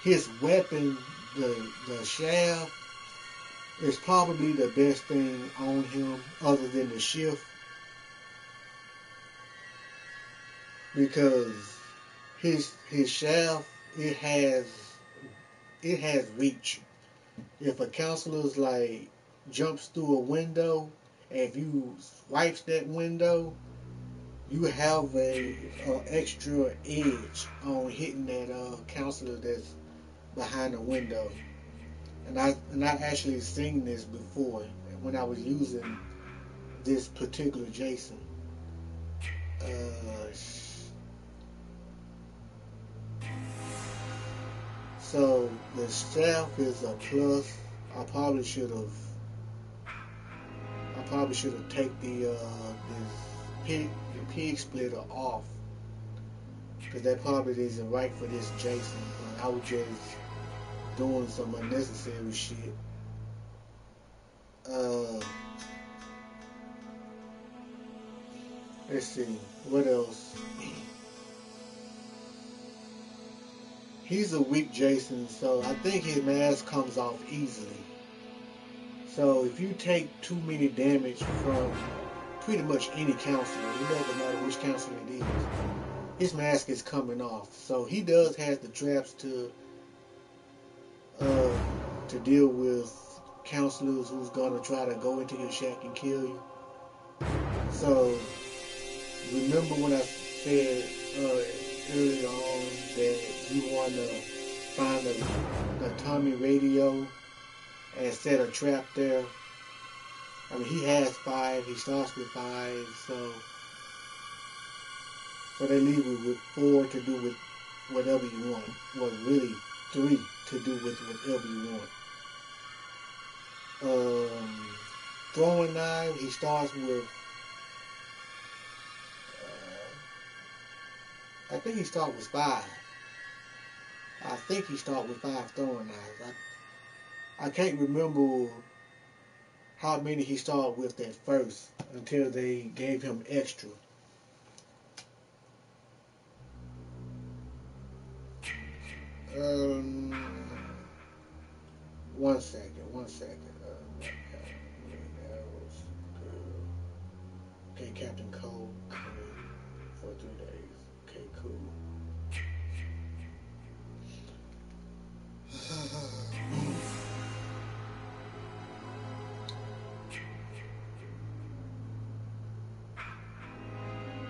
His weapon, the shaft, is probably the best thing on him other than the shift, because his shaft, it has reach. If a counselor's like jumps through a window, and if you swipes that window, you have a extra edge on hitting that counselor that's behind the window. And I actually seen this before when I was using this particular Jason. So the staff is a plus. I probably should have take the pig splitter off, because that probably isn't right for this Jason. I was just doing some unnecessary shit. Let's see, what else? He's a weak Jason, so I think his mask comes off easily. So if you take too many damage from pretty much any counselor, it doesn't matter which counselor it is, his mask is coming off. So he does have the traps to deal with counselors who's gonna try to go into your shack and kill you. So remember when I said earlier on that you want to find a Tommy radio and set a trap there? I mean, he has 5. He starts with 5, so they leave you with 4 to do with whatever you want. Well, really 3 to do with whatever you want. Throwing knife, he starts with. I think he starts with 5. I think he starts with 5 throwing knives. I can't remember how many he started with at first until they gave him extra. One second. Okay, Captain Cole. For 3 days. Okay, cool.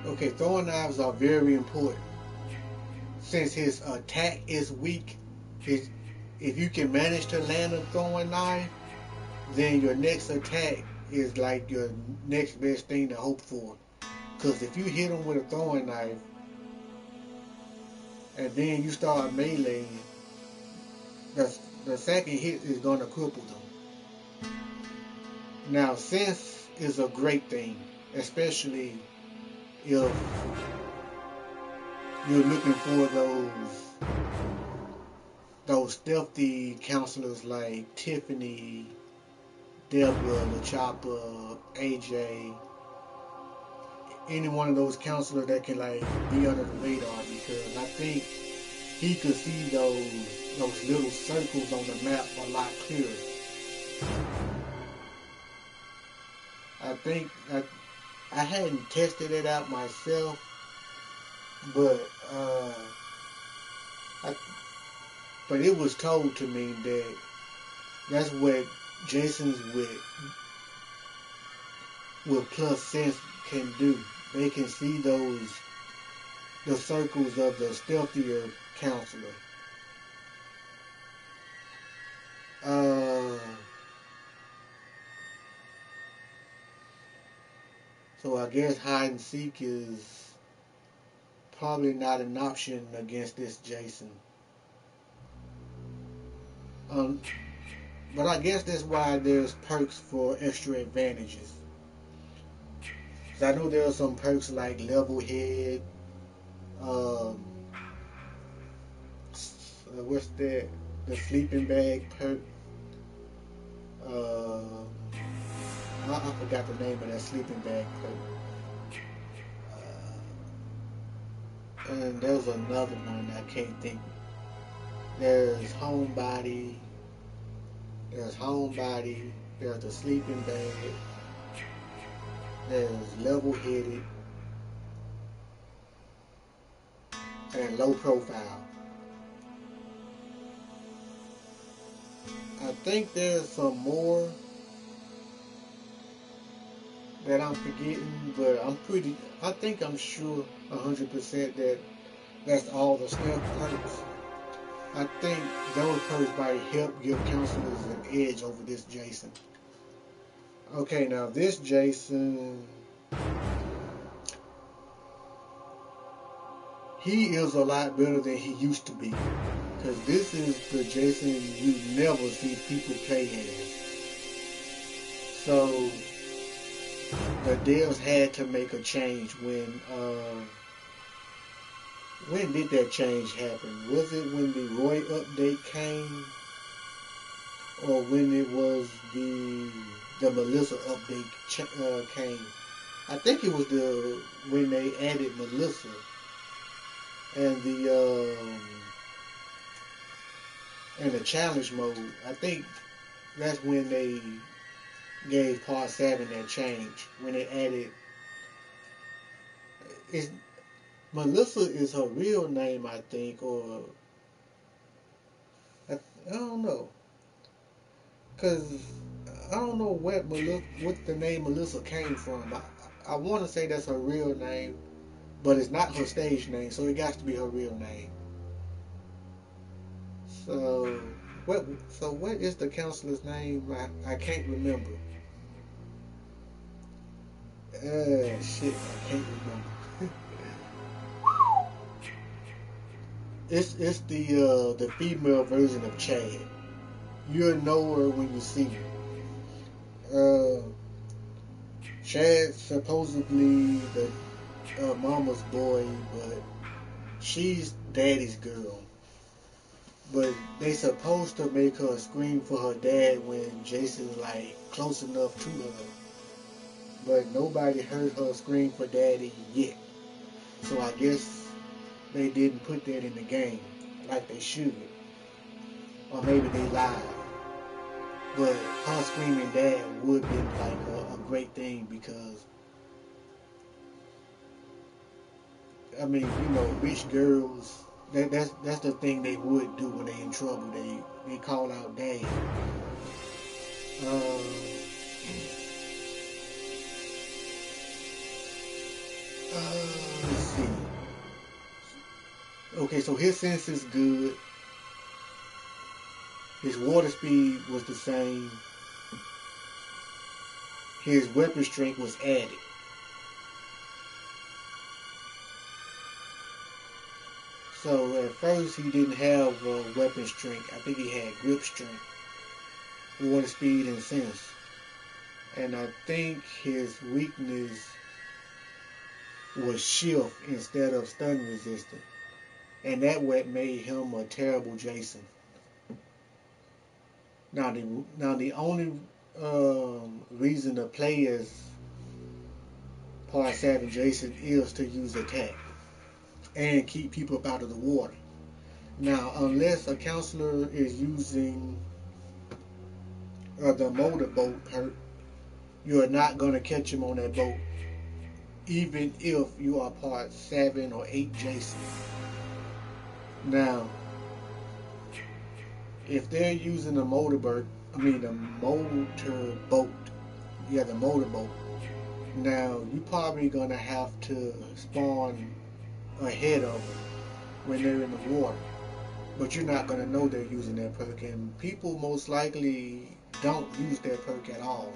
Okay, throwing knives are very important. Since his attack is weak, if you can manage to land a throwing knife, then your next attack is like your next best thing to hope for. Because if you hit him with a throwing knife, and then you start meleeing, the second hit is going to cripple them. Now, sense is a great thing, especially if you're looking for those stealthy counselors like Tiffany, Deborah, LaChoppa, AJ, any one of those counselors that can like be under the radar, because I think he could see those little circles on the map a lot clearer. I think I hadn't tested it out myself, but it was told to me that that's what Jasons with plus sense can do. They can see the circles of the stealthier counselor. So I guess hide and seek is probably not an option against this Jason. Um, but I guess that's why there's perks for extra advantages. 'Cause I know there are some perks like level head. Um, what's that? The sleeping bag perk. Uh, I forgot the name of that sleeping bag perk. And there's another one I can't think. There's homebody. There's homebody. There's the sleeping bag. There's level-headed and low profile. I think there's some more that I'm forgetting, but I think I'm sure 100% that that's all the snap perks. I think those perks might help give counselors an edge over this Jason. Okay, now this Jason, he is a lot better than he used to be. Because this is the Jason you never see people play as. So the devs had to make a change when did that change happen? Was it when the Roy update came? Or when it was the Melissa update came? I think it was when they added Melissa and the challenge mode. I think that's when they gave Part 7 that change. When they added, Melissa is her real name, I think, or I don't know, cause I don't know what the name Melissa came from. I want to say that's her real name, but it's not her stage name, so it got to be her real name. So what is the counselor's name? I can't remember. Shit, I can't remember. It's the female version of Chad. You'll know her when you see her. Chad's supposedly the mama's boy, but she's daddy's girl. But they supposed to make her scream for her dad when Jason's like close enough to her. But nobody heard her scream for daddy yet. So I guess they didn't put that in the game like they should. Or maybe they lied. But her screaming dad would be like a great thing because, I mean, you know, rich girls, that's the thing they would do when they in trouble. They call out dad. Let's see. Okay, so his sense is good. His water speed was the same. His weapon strength was added. So at first he didn't have weapon strength. I think he had grip strength, water speed, and sense. And I think his weakness was shift instead of stun resistant. And that what made him a terrible Jason. Now the only reason to play as Part 7 Jason is to use attack and keep people up out of the water. Now, unless a counselor is using the motorboat perk, you are not going to catch him on that boat, even if you are Part 7 or 8 Jason. Now, if they're using the motorboat, now you're probably gonna have to spawn ahead of them when they're in the water, but you're not gonna know they're using that perk, and people most likely don't use that perk at all.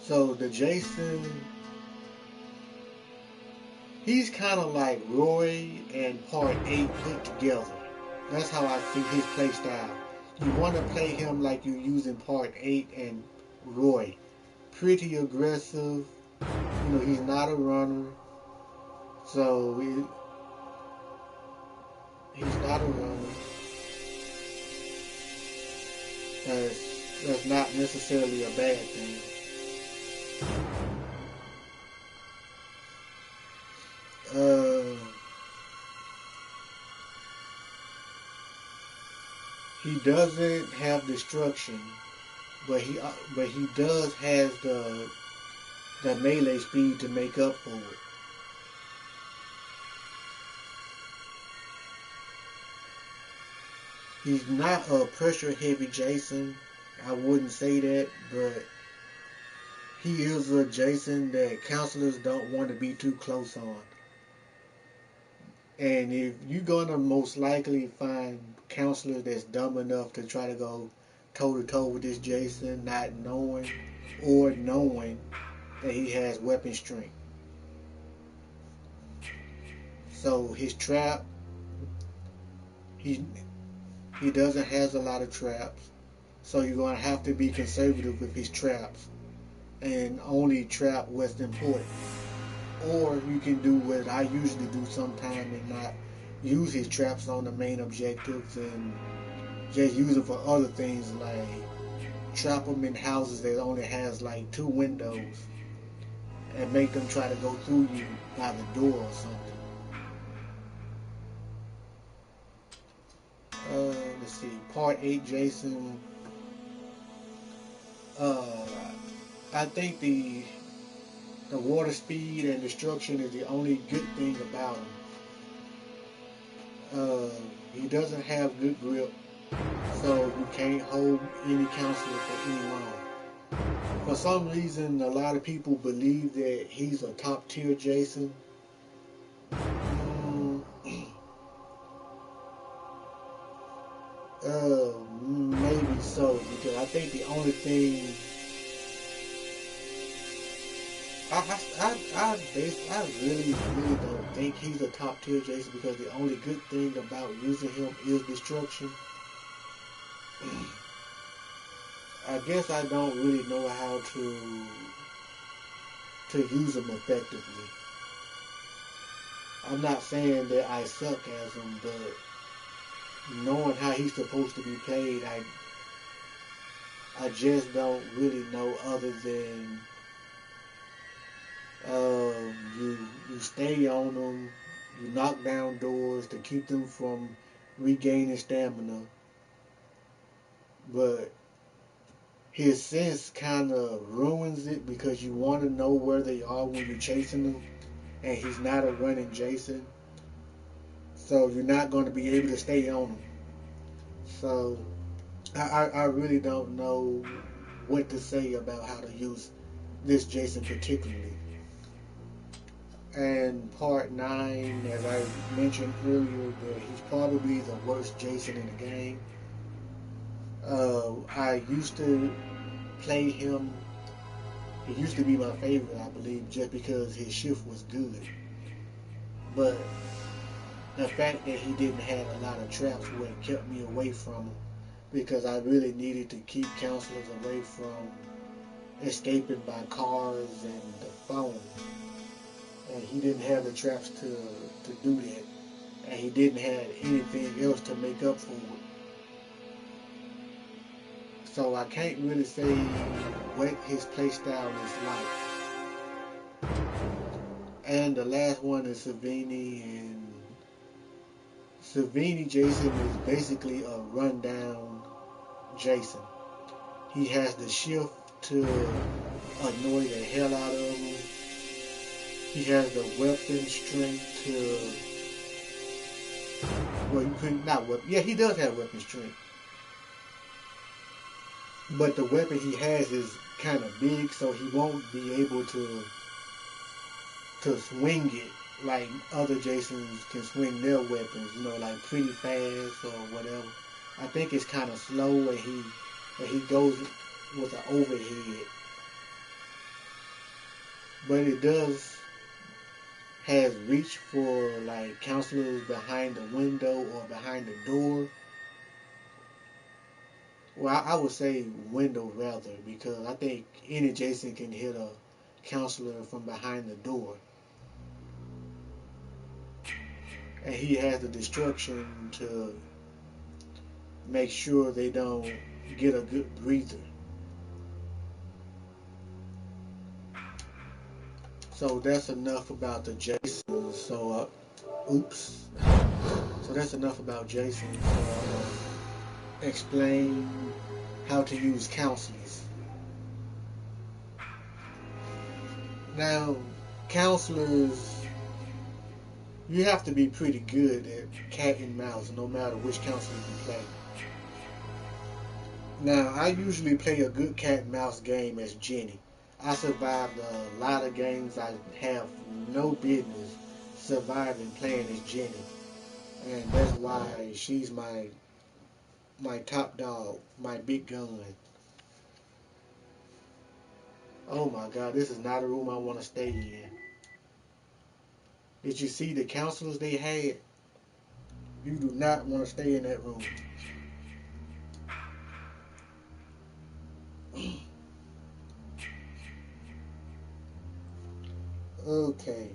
So the Jason, he's kind of like Roy and Part 8 put together. That's how I see his play style. You want to play him like you using Part 8 and Roy. Pretty aggressive. You know, he's not a runner. So he's not a runner. That's not necessarily a bad thing. He doesn't have destruction, but he does has the melee speed to make up for it. He's not a pressure heavy Jason. I wouldn't say that, but he is a Jason that counselors don't want to be too close on. And if you're gonna most likely find counselors that's dumb enough to try to go toe to toe with this Jason, not knowing or knowing that he has weapon strength. So his trap, he doesn't has a lot of traps. So you're gonna have to be conservative with his traps and only trap what's important. Or you can do what I usually do sometimes and not use his traps on the main objectives and just use them for other things, like trap them in houses that only has like 2 windows and make them try to go through you by the door or something. Let's see, Part 8 Jason. I think the water speed and destruction is the only good thing about him. He doesn't have good grip, so you can't hold any counselor for any long. For some reason, a lot of people believe that he's a top tier Jason. Maybe so, because I think the only thing I really don't think he's a top tier Jason, because the only good thing about using him is destruction. I guess I don't really know how to use him effectively. I'm not saying that I suck as him, but knowing how he's supposed to be played, I just don't really know, other than you stay on them, you knock down doors to keep them from regaining stamina, but his sense kind of ruins it, because you want to know where they are when you're chasing them, and he's not a running Jason, so you're not going to be able to stay on him. So I really don't know what to say about how to use this Jason particularly. And Part 9, as I mentioned earlier, that he's probably the worst Jason in the game. I used to play him. He used to be my favorite, I believe, just because his shift was good. But the fact that he didn't have a lot of traps what kept me away from him, because I really needed to keep counselors away from escaping by cars and the phone. And he didn't have the traps to do that. And he didn't have anything else to make up for it. So I can't really say what his playstyle is like. And the last one is Savini, and Savini Jason is basically a rundown Jason. He has the shift to annoy the hell out of him. He has the weapon strength to, well, you couldn't, not weapon, yeah, he does have weapon strength. But the weapon he has is kind of big, so he won't be able to swing it like other Jasons can swing their weapons, you know, like pretty fast or whatever. I think it's kind of slow, and he goes with an overhead. but it does has reach for like counselors behind the window or behind the door. Well, I would say window rather, because I think any Jason can hit a counselor from behind the door, and he has the destruction to make sure they don't get a good breather. So that's enough about the Jason. Oops. So that's enough about Jason. Explain how to use counselors. Now, counselors, you have to be pretty good at cat and mouse, no matter which counselor you play. Now, I usually play a good cat and mouse game as Jenny. I survived a lot of games I have no business surviving playing as Jenny, and that's why she's my top dog, my big gun. Oh my God, this is not a room I want to stay in. Did you see the counselors they had? You do not want to stay in that room. Okay.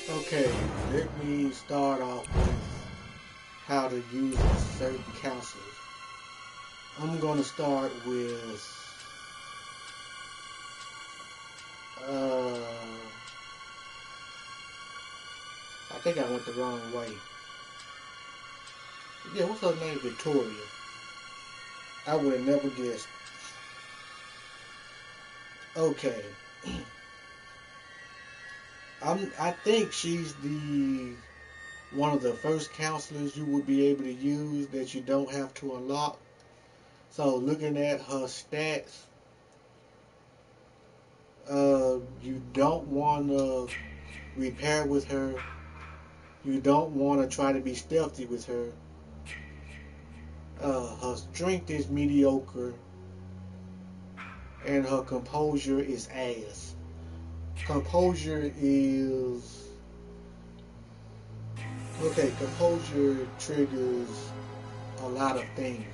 Okay, let me start off with how to use certain counselors. I'm going to start with uh, I think I went the wrong way. Yeah, what's her name? Victoria. I would have never guessed. Okay. I think she's the one of the first counselors you would be able to use that you don't have to unlock. So looking at her stats, you don't want to repair with her. You don't want to try to be stealthy with her. Her strength is mediocre, and her composure is ass. Composure is okay. Composure triggers a lot of things.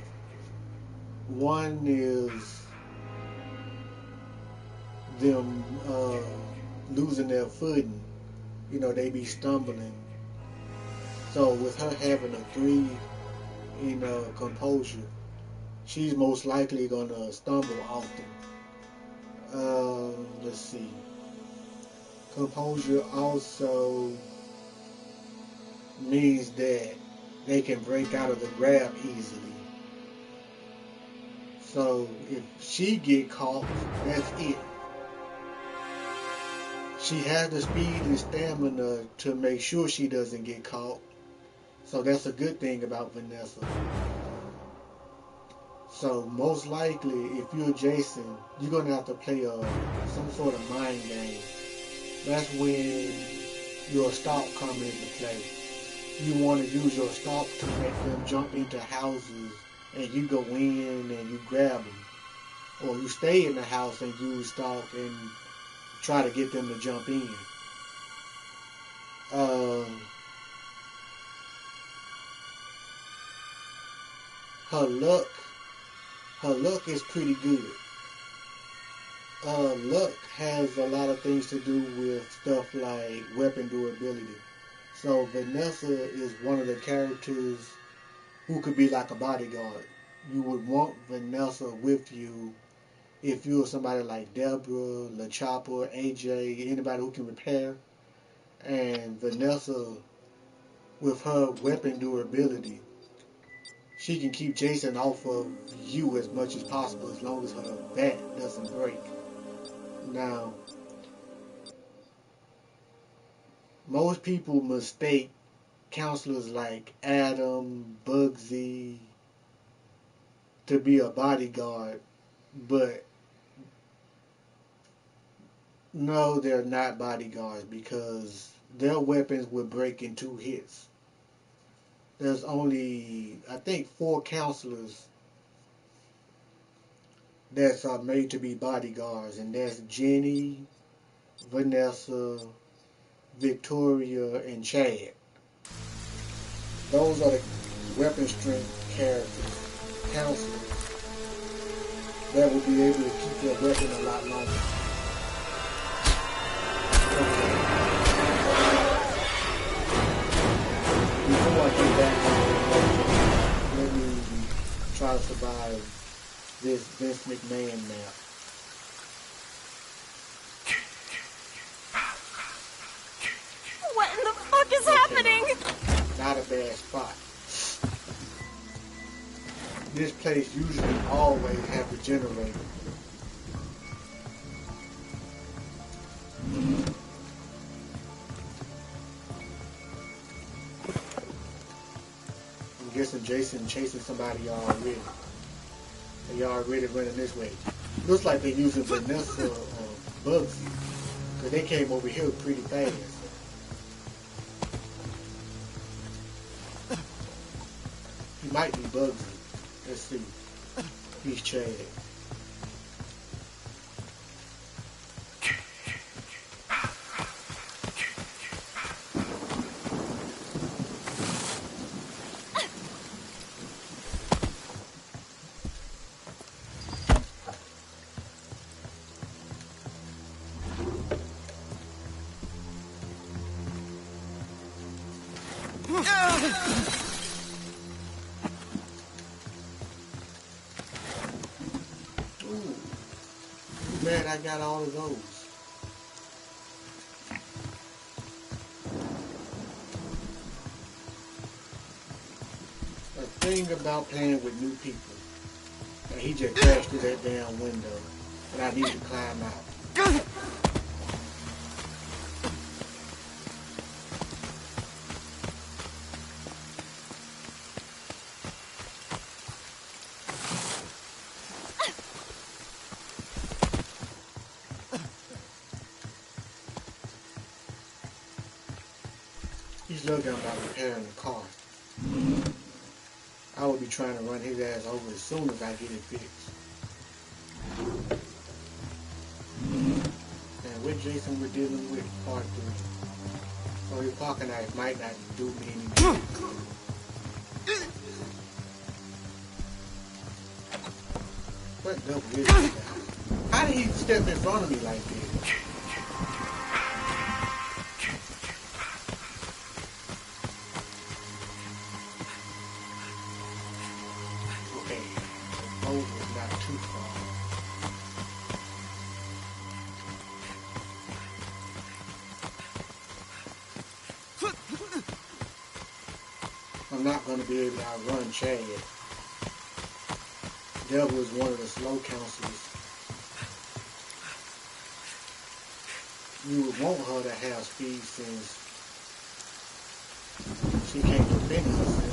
One is them losing their footing. You know, they be stumbling. So with her having a 3 in composure, she's most likely gonna stumble often. Let's see. Composure also means that they can break out of the grab easily. So if she get caught, that's it. She has the speed and stamina to make sure she doesn't get caught. So that's a good thing about Vanessa. So most likely, if you're Jason, you're gonna have to play some sort of mind game. That's when your stalk comes into play. You want to use your stalk to make them jump into houses, and you go in and you grab them, or you stay in the house and use stalk and try to get them to jump in. her luck, her luck is pretty good. Luck has a lot of things to do with stuff like weapon durability. So Vanessa is one of the characters who could be like a bodyguard. You would want Vanessa with you if you were somebody like Deborah, La Chopper, AJ, anybody who can repair. And Vanessa, with her weapon durability, she can keep Jason off of you as much as possible as long as her bat doesn't break. Now, most people mistake counselors like Adam, Bugsy to be a bodyguard, but no, they're not bodyguards because their weapons would break in 2 hits. There's only, I think, 4 counselors that are made to be bodyguards, and that's Jenny, Vanessa, Victoria, and Chad. Those are the weapon strength characters, counselors, that will be able to keep their weapon a lot longer. Okay. Before I get back to the let me try to survive this Vince McMahon map. What in the fuck is happening? Not a bad spot. This place usually always have the generator. I'm guessing Jason chasing somebody already. They already running this way. Looks like they're using Vanessa or Bugsy, because they came over here pretty fast. He might be Bugsy. Let's see. He's Chad. Glad I got all of those. The thing about playing with new people, and he just crashed through that damn window, and I need to climb out. He's looking about repairing the car. I would be trying to run his ass over as soon as I get it fixed. And with Jason we're dealing with part 3. So your pocket knife might not do me any good. What the is this guy? How did he step in front of me like this? I'm not going to be able to outrun Chad. Devil is one of the slow counselors. You would want her to have speed since she can't defend herself.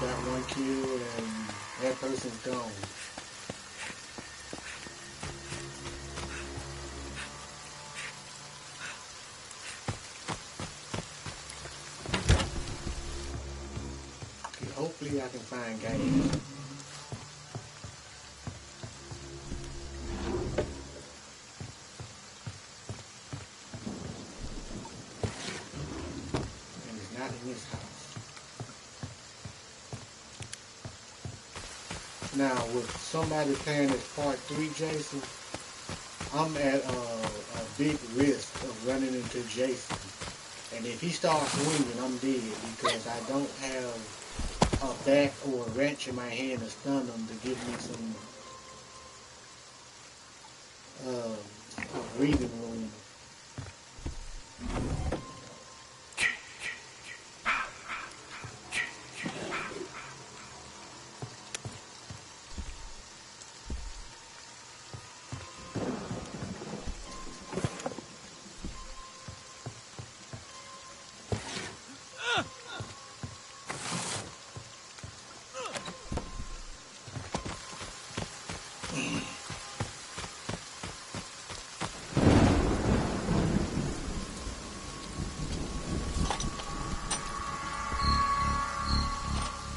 Got one kill and that person's gone. see if I can find games. And it's not in this house. Now, with somebody playing this part 3, Jason, I'm at a big risk of running into Jason. And if he starts swinging, I'm dead because I don't have a bat or a wrench in my hand to stun him to give me some breathing room.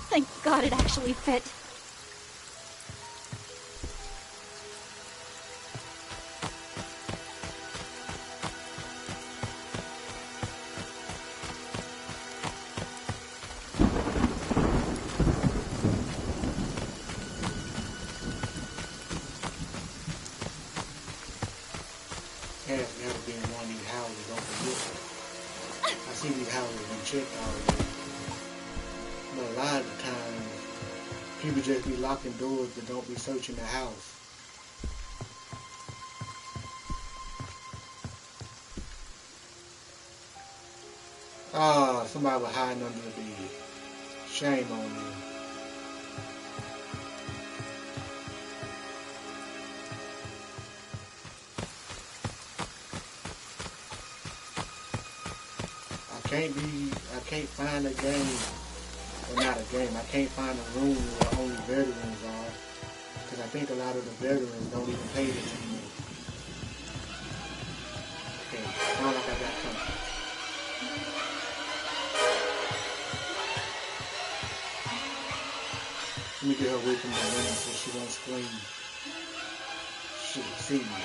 Thank God it actually fit. Has never been in one of these houses, don't forget. I see these houses been checked already. But a lot of the times, people just be locking doors but don't be searching the house. Ah, somebody was hiding under the bed. Shame on them. I can't find a game, or not a game, I can't find a room where only veterans are, because I think a lot of the veterans don't even pay this anymore. Okay, sound like I got something. Let me get her away from the window so she won't scream. She'll see me.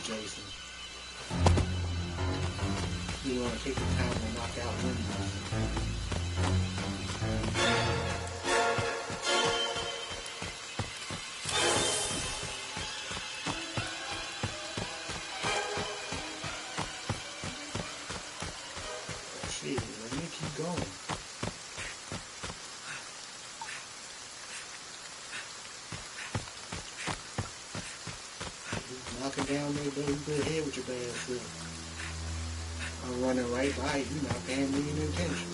Jason. You want to take the time to knock out windows. Shit, let me keep going. Knocking down there, though, you go ahead with your bad self. I'm running right by you, not paying me any attention.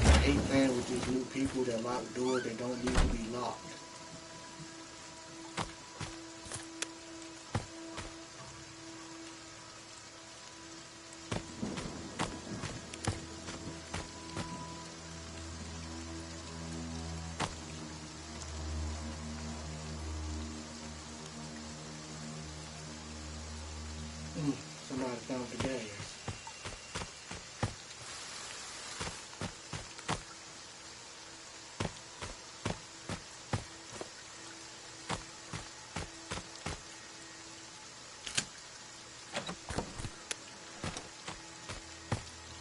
I hate playing with these new people that lock doors that don't need to be locked. Somebody found the gas.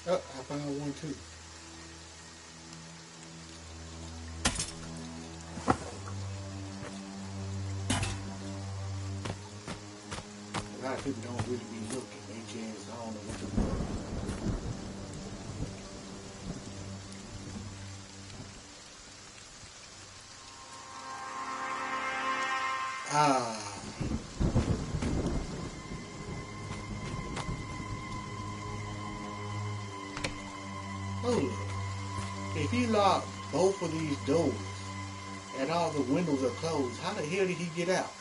Oh, I found one too. A lot of people don't really be looking. They just, I don't know what to do. Hold up. If he locked both of these doors and all the windows are closed, how the hell did he get out?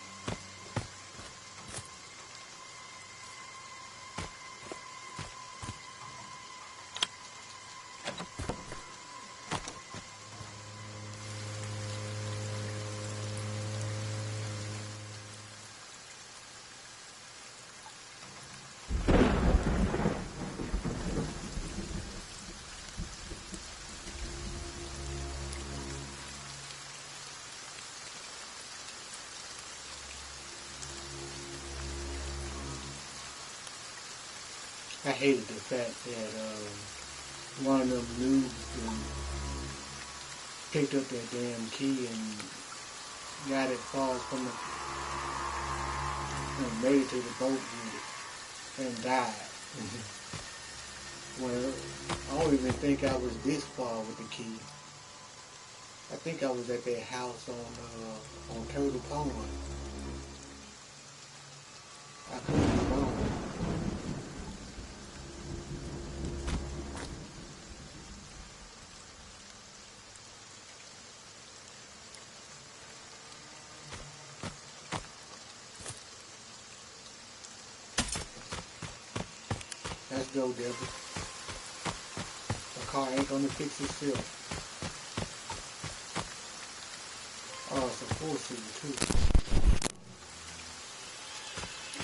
I hated the fact that one of them noobs picked up that damn key and got it far from the and made it to the boat with it and died. Well, I don't even think I was this far with the key. I think I was at that house on Turtle Pond. I could be wrong. Let's go, Deborah. The car ain't gonna fix itself. Oh, it's a four-seater too.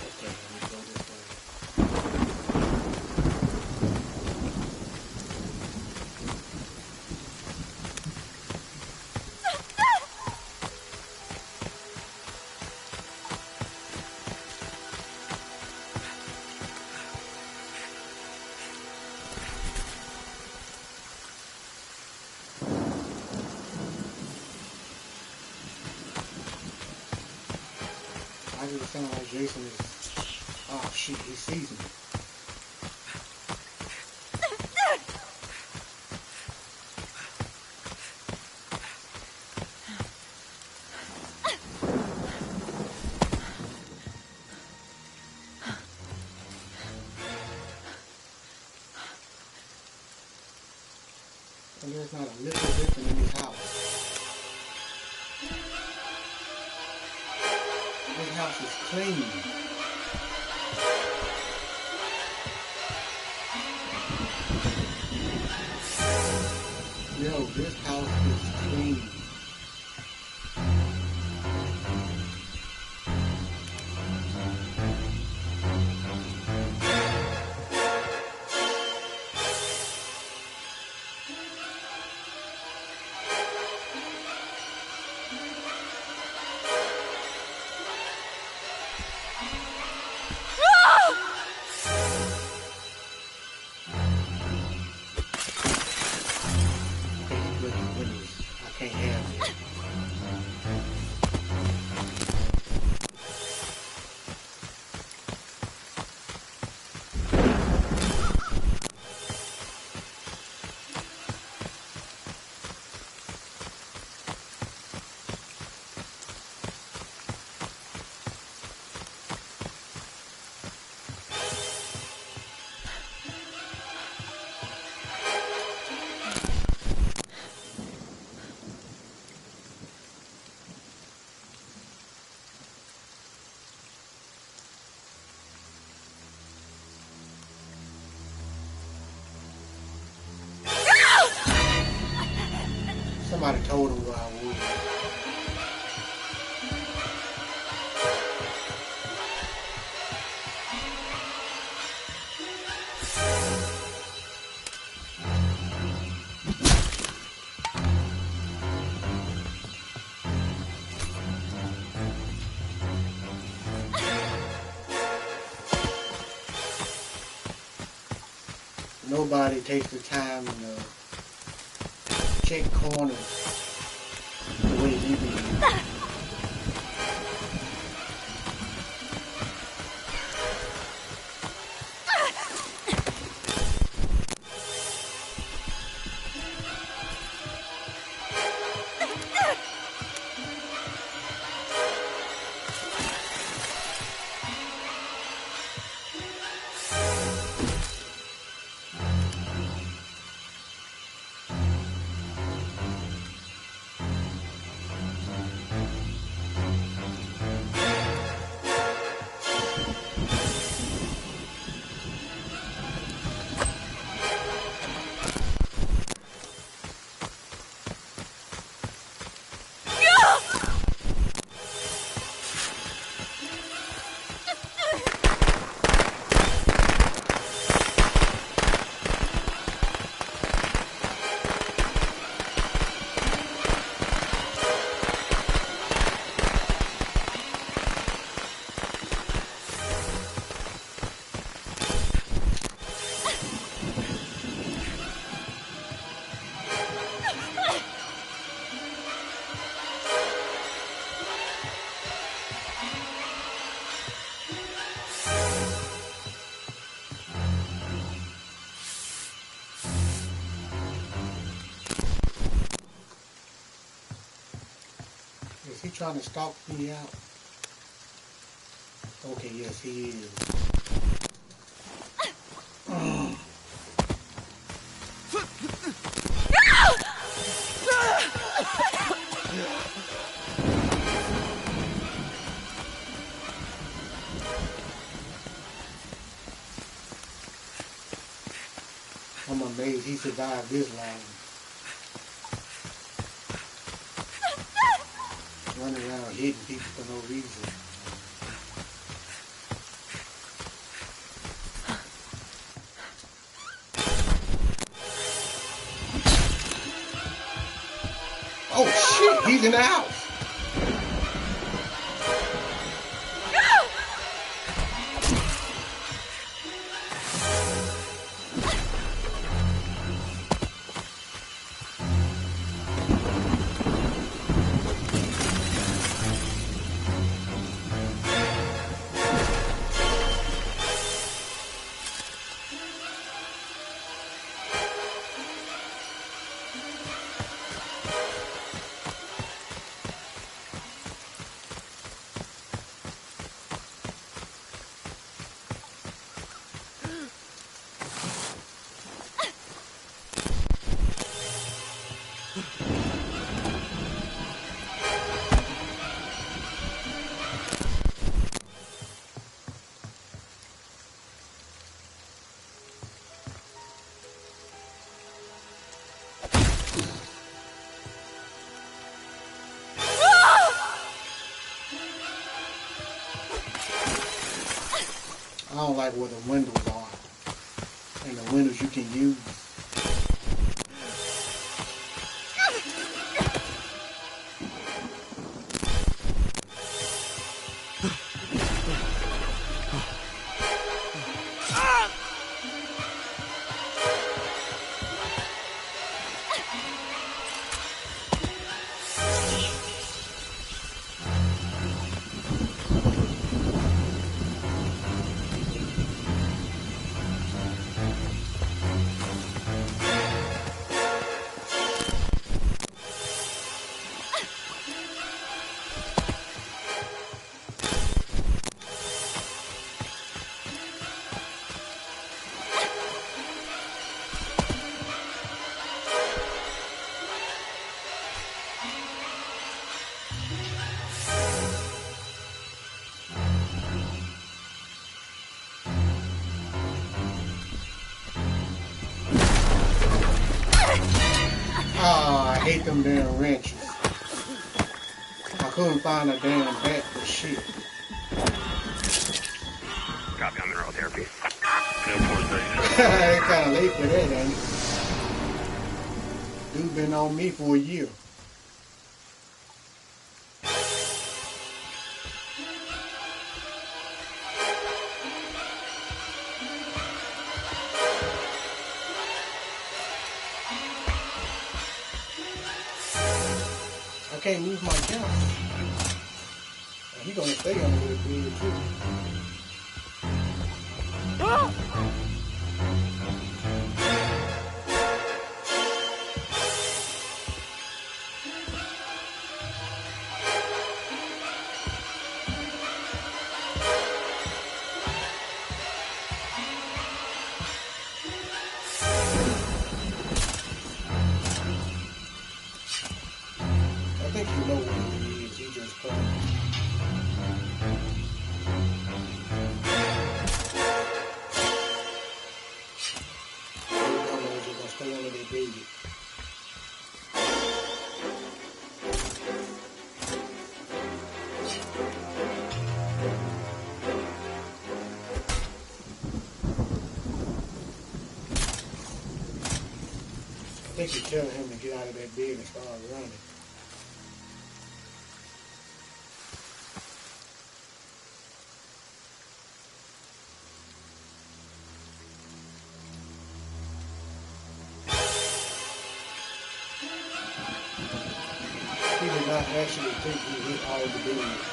Okay, let me go this way. Why does it sound like Jason is... Oh shit, he sees me. And there's not a little different in this house. This house is clean. Yo, this house is clean. I can't have it. Somebody told him where I was. Nobody takes the time to check corners the way he did. he trying to stalk me out? Okay, yes, he is. I'm amazed he survived this long. Running around hitting people for no reason. Oh shit, he's in the house. I don't like where the windows are. And the windows you can use. Oh, I hate them damn wrenches. I couldn't find a damn bat for shit. Copy on mineral therapy. Airport 97. It's kind of late for that, ain't it? Dude been on me for a year. I can't move my camera. He's gonna stay on the bed too. I think you know what he is. He just playing. Just gonna stay under their baby. I think you tell him to get out of that bed and start running. He did not actually think he hit all the beds.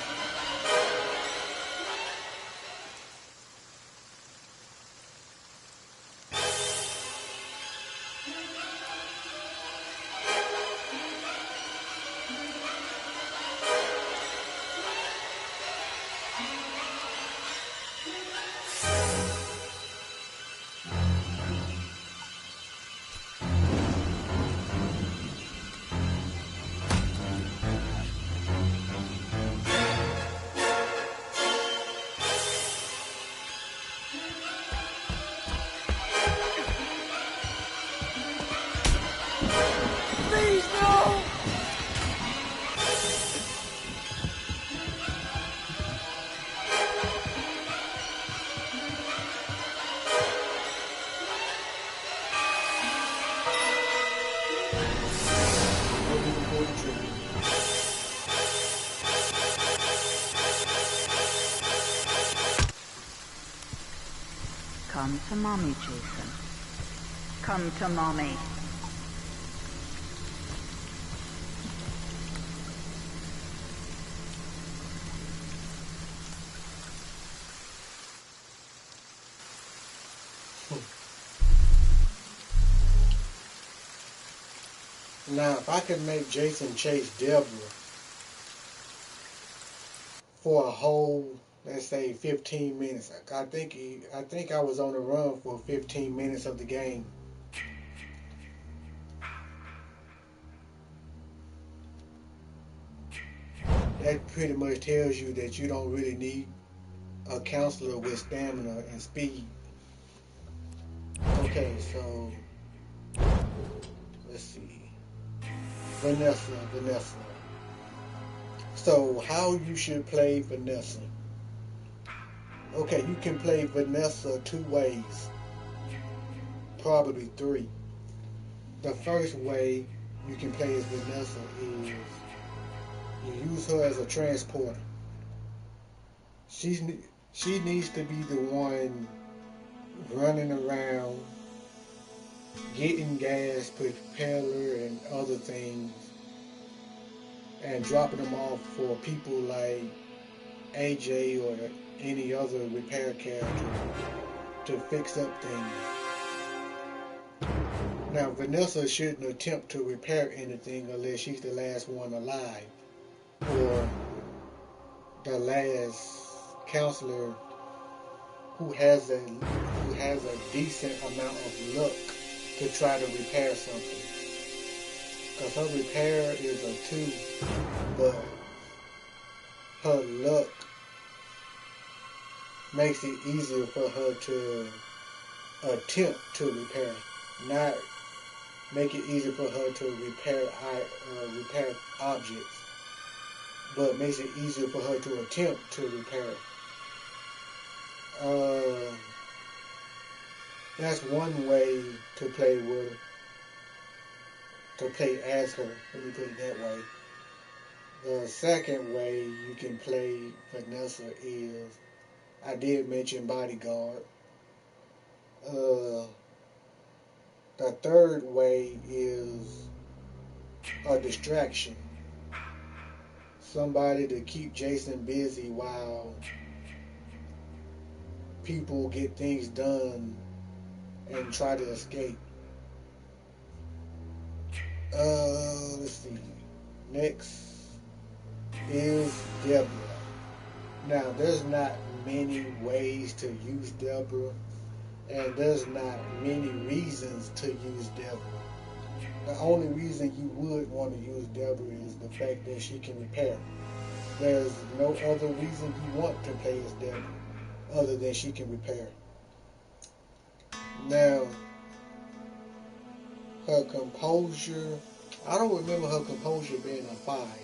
Come to mommy, Jason. Come to mommy. Now, if I could make Jason chase Deborah for a whole, let's say, 15 minutes, I think I was on the run for 15 minutes of the game. That pretty much tells you that you don't really need a counselor with stamina and speed. Okay, so let's see. Vanessa. So how you should play Vanessa? Okay, you can play Vanessa two ways, probably three. The first way you can play as Vanessa is you use her as a transporter. She needs to be the one running around, getting gas, propeller, and other things, and dropping them off for people like AJ or any other repair character to fix up things. Now, Vanessa shouldn't attempt to repair anything unless she's the last one alive, or the last counselor who has a decent amount of luck to try to repair something. Because her repair is a 2, but her luck makes it easier for her to attempt to repair, not make it easier for her to repair objects, but makes it easier for her to attempt to repair. That's one way to play with her, to play as her, let me put it that way. The second way you can play Vanessa is, I did mention bodyguard. The third way is a distraction. Somebody to keep Jason busy while people get things done and try to escape. Let's see. Next is Deborah. Now, there's not many ways to use Deborah, and there's not many reasons to use Deborah. The only reason you would want to use Deborah is the fact that she can repair. There's no other reason you want to play as Deborah other than she can repair. Now, her composure, I don't remember her composure being a 5.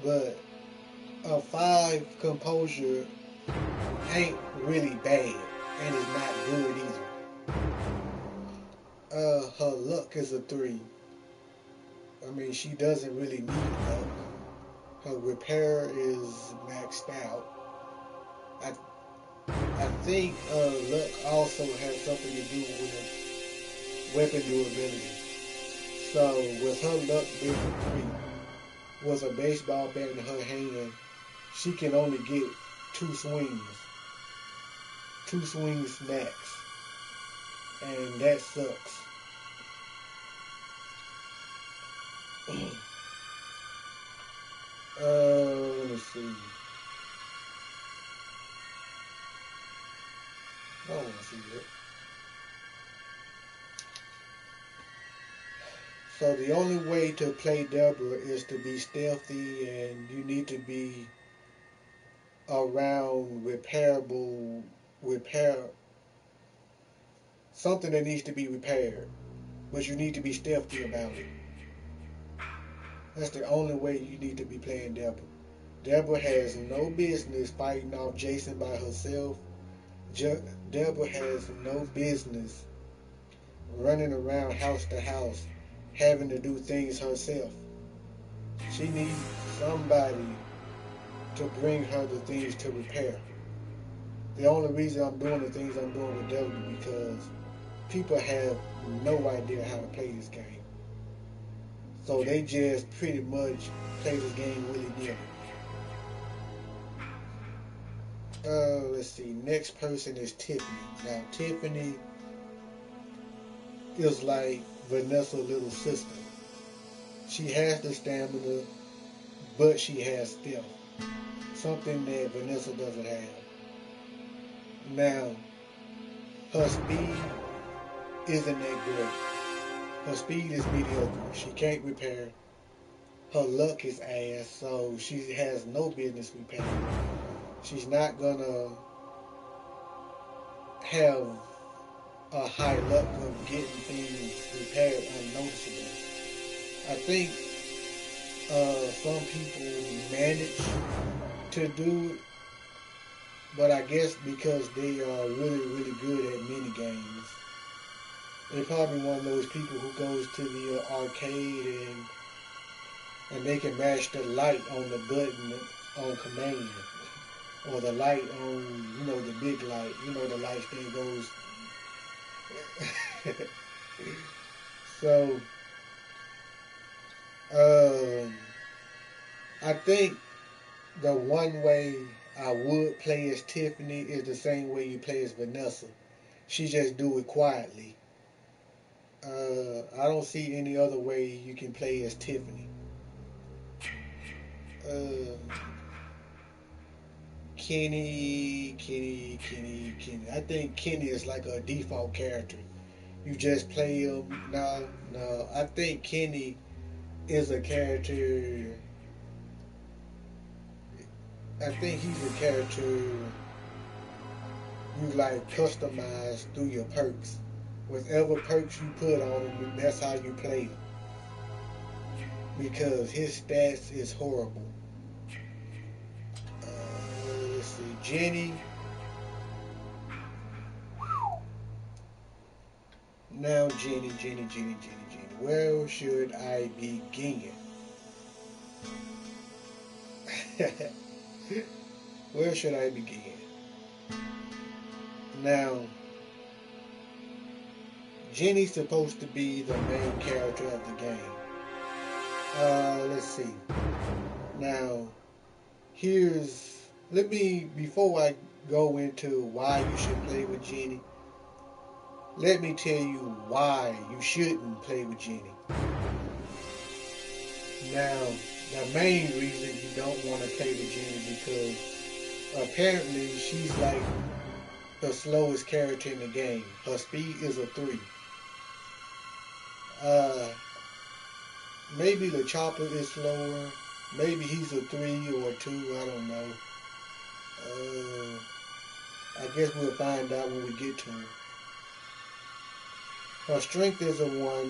But a 5 composure ain't really bad, and it's not good either. Her luck is a 3. I mean, she doesn't really need luck. Her repair is maxed out. I think luck also has something to do with weapon durability. So with her luck being a 3, with a baseball bat in her hand, she can only get 2 swings. 2 swings max. And that sucks. Let me see. I don't want to see it. So the only way to play Deborah is to be stealthy, and you need to be around something that needs to be repaired, but you need to be stealthy about it. That's the only way you need to be playing Deborah. Deborah has no business fighting off Jason by herself. Deborah has no business running around house to house having to do things herself. She needs somebody to bring her the things to repair. The only reason I'm doing the things I'm doing with W because people have no idea how to play this game. So they just pretty much play this game willy-nilly. Let's see. Next person is Tiffany. Now, Tiffany is like Vanessa's little sister. She has the stamina, but she has stealth. Something that Vanessa doesn't have. Now, her speed isn't that great. Her speed is mediocre. She can't repair. Her luck is ass, so she has no business repairing. She's not gonna have a high luck of getting things repaired unnoticeable. I think some people manage to do it, but I guess because they are really, really good at mini games, they're probably one of those people who goes to the arcade and they can mash the light on the button on command, or the light on, the big light, the light that goes. So, I think the one way I would play as Tiffany is the same way you play as Vanessa. She just do it quietly. I don't see any other way you can play as Tiffany. Kenny. I think Kenny is like a default character. You just play him. No. I think Kenny is a character. I think he's a character you like customize through your perks. Whatever perks you put on him, that's how you play him. Because his stats is horrible. Let's see, Jenny. Now Jenny. Where should I begin? Where should I begin? Now, Jenny's supposed to be the main character of the game. Let's see. Now, before I go into why you should play with Jenny, let me tell you why you shouldn't play with Jenny. Now, the main reason you don't want to play with Jenny because apparently she's like the slowest character in the game. Her speed is a 3. Maybe the chopper is slower. Maybe he's a 3 or a 2. I don't know. I guess we'll find out when we get to her. Her strength is a 1. I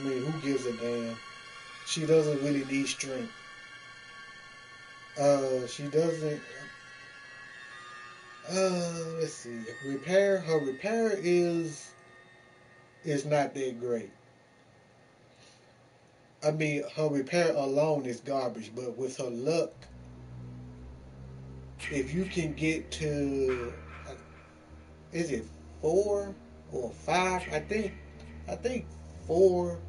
mean, who gives a damn? She doesn't really need strength. She doesn't. Let's see. Her repair is not that great. I mean, her repair alone is garbage, but with her luck, if you can get to, is it 4 or 5? I think 4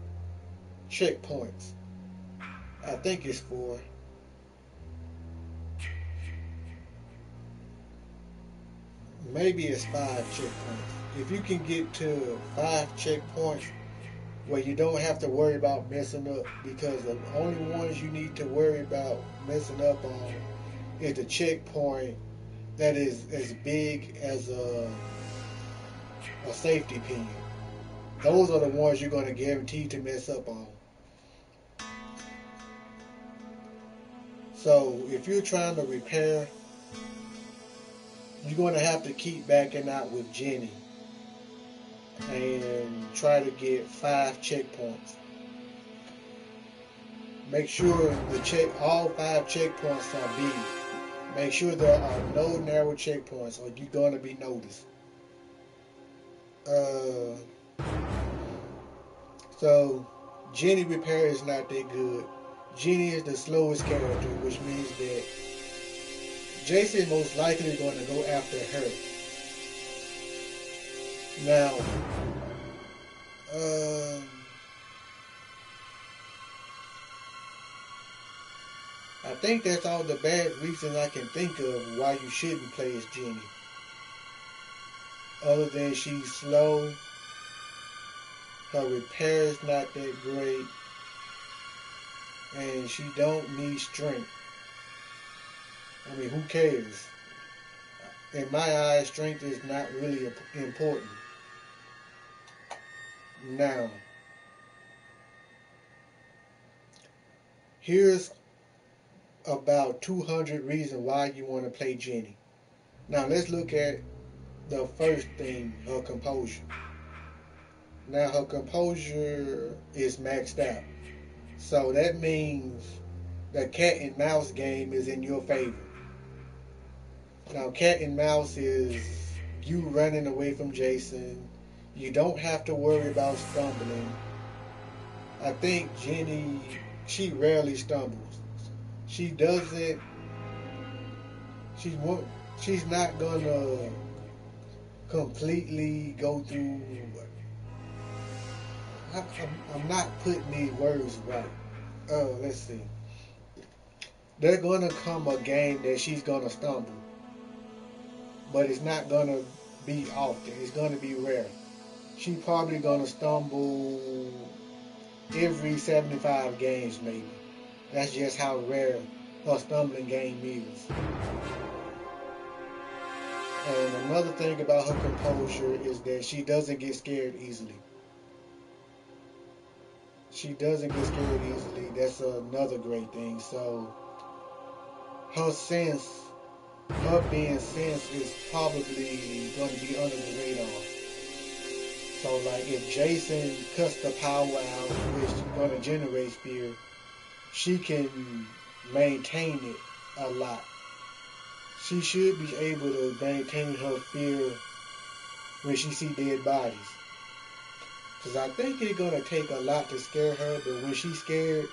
checkpoints. I think it's 4. Maybe it's 5 checkpoints. If you can get to 5 checkpoints where you don't have to worry about messing up, because the only ones you need to worry about messing up on is the checkpoint that is as big as a safety pin. Those are the ones you're going to guarantee to mess up on. So if you're trying to repair, you're going to have to keep backing out with Jenny and try to get 5 checkpoints. Make sure all 5 checkpoints are big. Make sure there are no narrow checkpoints or you're going to be noticed. So Jenny repair is not that good. Jenny is the slowest character, which means that Jason most likely going to go after her. Now, I think that's all the bad reasons I can think of why you shouldn't play as Jenny. Other than she's slow, her repair is not that great, and she don't need strength. I mean, who cares? In my eyes, strength is not really important. Now, here's about 200 reasons why you want to play Jenny. Now, let's look at the first thing, her composure. Now, her composure is maxed out. So that means the cat and mouse game is in your favor. Now, cat and mouse is you running away from Jason. You don't have to worry about stumbling. I think Jenny, she rarely stumbles. She doesn't. She's not gonna completely go through. I'm not putting these words right. Let's see. There's gonna come a game that she's gonna stumble, but it's not gonna be often. It's gonna be rare. She probably gonna stumble every 75 games, maybe. That's just how rare her stumbling game is. And another thing about her composure is that she doesn't get scared easily. She doesn't get scared easily. That's another great thing. So her sense, her being sense is probably going to be under the radar. So like if Jason cuts the power out, which is going to generate fear, she can maintain it a lot. She should be able to maintain her fear when she see dead bodies. Because I think it's going to take a lot to scare her, but when she's scared,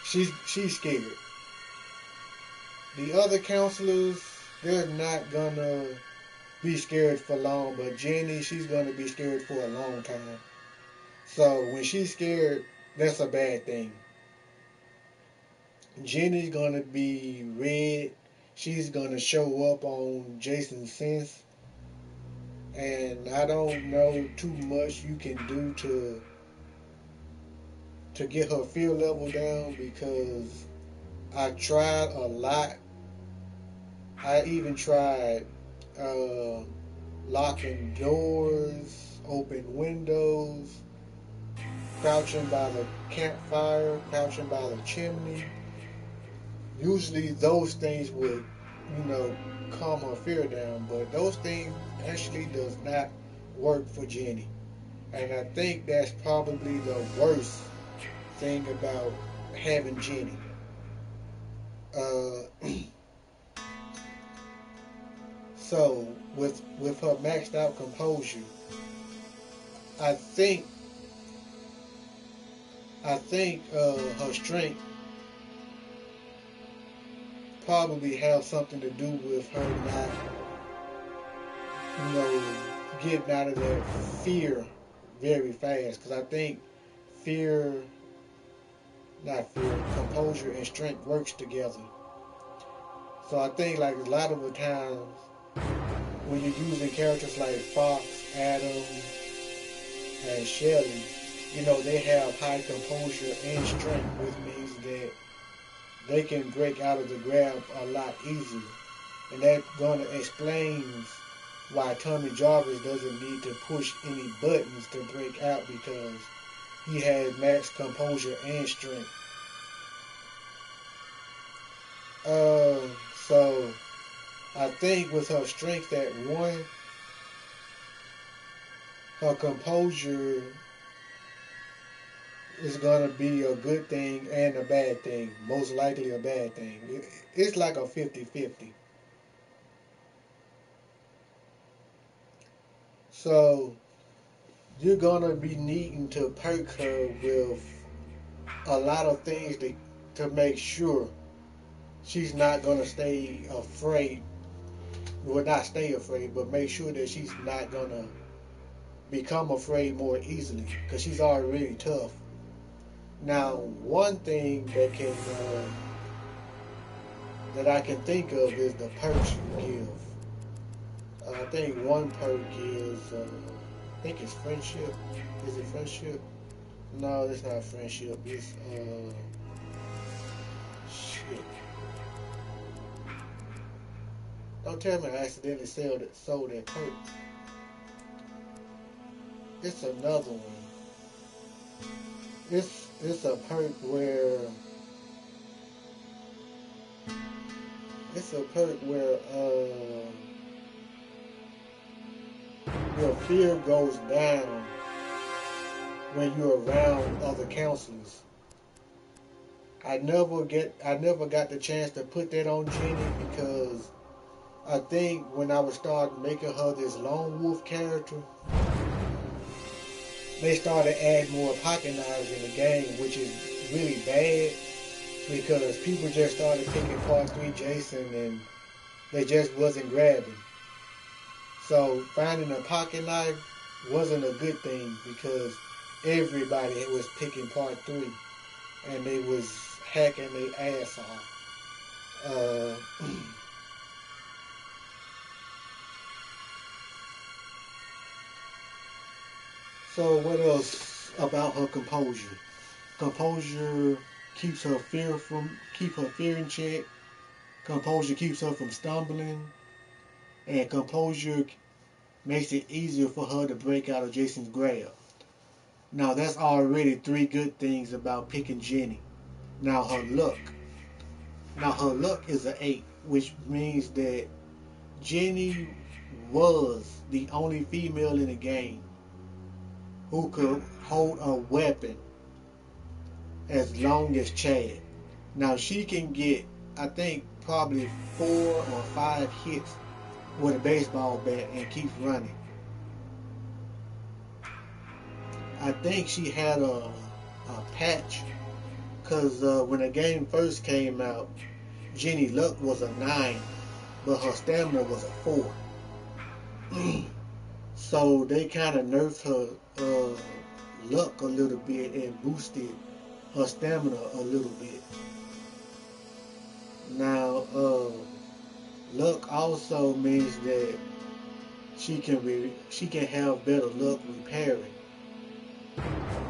she's scared. The other counselors, they're not going to be scared for long, but Jenny, she's going to be scared for a long time. So when she's scared, that's a bad thing. Jenny's going to be red. She's going to show up on Jason's sense. And I don't know too much you can do to get her fear level down, because I tried a lot. I even tried locking doors, open windows, crouching by the campfire, crouching by the chimney. Usually those things would, calm her fear down, but those things actually does not work for Jenny. And I think that's probably the worst thing about having Jenny. So with her maxed out composure, I think her strength probably have something to do with her not, getting out of that fear very fast. Because I think composure and strength works together. So I think like a lot of the times when you're using characters like Fox, Adam, and Shelley, they have high composure and strength, which means that they can break out of the grab a lot easier. And that's going to explain why Tommy Jarvis doesn't need to push any buttons to break out, because he has max composure and strength. So I think with her strength at 1, her composure is going to be a good thing and a bad thing. Most likely a bad thing. It's like a 50-50. So you're going to be needing to perk her with a lot of things to make sure she's not gonna stay afraid. Well, not stay afraid, but make sure that she's not gonna become afraid more easily, because she's already tough. Now, one thing that I can think of is the perks you give. I think one perk is, I think it's friendship. Is it friendship? No, it's not friendship. It's, shit. Don't tell me I accidentally sold that perk. It's another one. It's a perk where your fear goes down when you're around other counselors. I never got the chance to put that on Jenny, because I think when I would start making her this lone wolf character, they started adding more pocket knives in the game, which is really bad, because people just started picking Part 3 Jason and they just wasn't grabbing. So finding a pocket knife wasn't a good thing, because everybody was picking Part 3 and they was hacking their ass off. So what else about her composure? Composure keeps her fear in check. Composure keeps her from stumbling, and composure makes it easier for her to break out of Jason's grab. Now that's already 3 good things about picking Jenny. Now her luck. Now her luck is an 8, which means that Jenny was the only female in the game who could hold a weapon as long as Chad. Now she can get, I think, probably 4 or 5 hits with a baseball bat and keep running. I think she had a patch, because when the game first came out, Jenny luck was a 9, but her stamina was a 4. So they kind of nerfed her luck a little bit and boosted her stamina a little bit. Now, luck also means that she can have better luck repairing.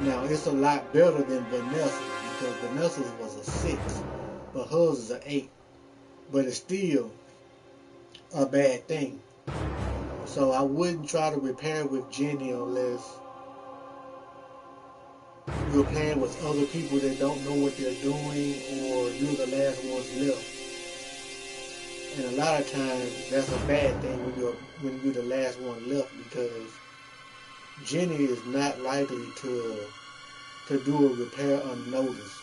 Now, it's a lot better than Vanessa's, because Vanessa's was a 6, but hers is an 8. But it's still a bad thing. So I wouldn't try to repair with Jenny unless you're playing with other people that don't know what they're doing, or you're the last ones left. And a lot of times that's a bad thing when you're the last one left, because Jenny is not likely to do a repair unnoticed.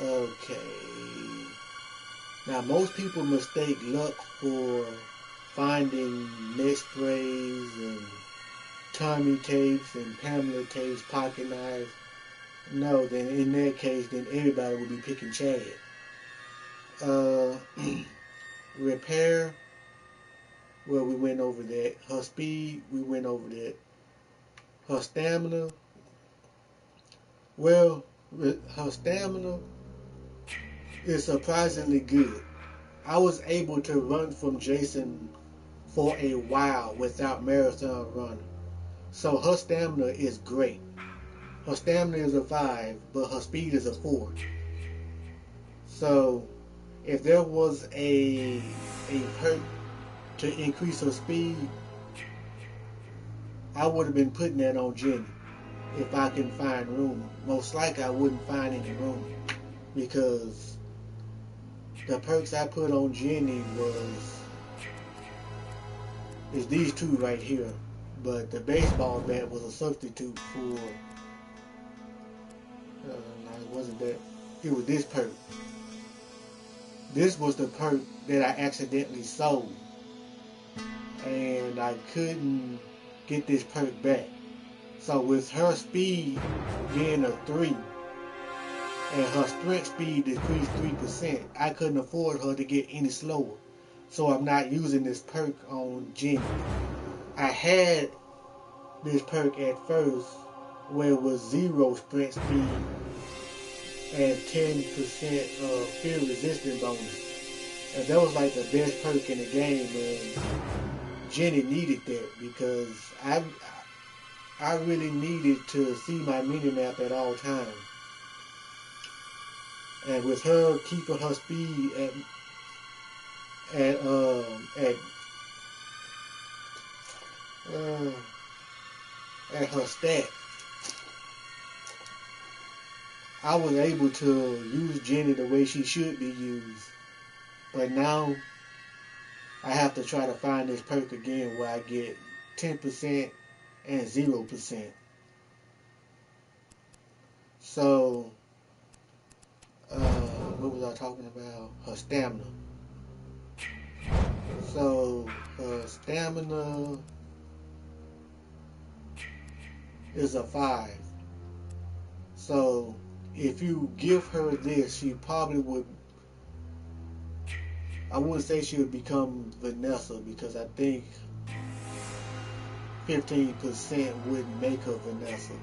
Okay. Now, most people mistake luck for finding neck sprays and Tommy tapes and Pamela tapes, pocket knives. No, then in that case, then everybody would be picking Chad. Repair, well, we went over that. Her speed, we went over that. Her stamina, well, her stamina is surprisingly good. I was able to run from Jason for a while without marathon running. So her stamina is great. Her stamina is a 5, but her speed is a 4. So if there was a perk to increase her speed, I would have been putting that on Jenny if I can find room. Most likely I wouldn't find any room, because the perks I put on Jenny is these 2 right here. But the baseball bat was a substitute for, no, it wasn't that. It was this perk. This was the perk that I accidentally sold, and I couldn't get this perk back. So with her speed being a 3, and her sprint speed decreased 3%. I couldn't afford her to get any slower, so I'm not using this perk on Jenny. I had this perk at first where it was 0 sprint speed and 10% fear resistance bonus. And that was like the best perk in the game, and Jenny needed that because I really needed to see my minimap at all times. And with her keeping her speed at her stat, I was able to use Jenny the way she should be used. But now I have to try to find this perk again where I get 10% and 0%. So, what was I talking about? Her stamina. So, her stamina is a 5. So, if you give her this, she probably would, I wouldn't say she would become Vanessa because I think 15% wouldn't make her Vanessa.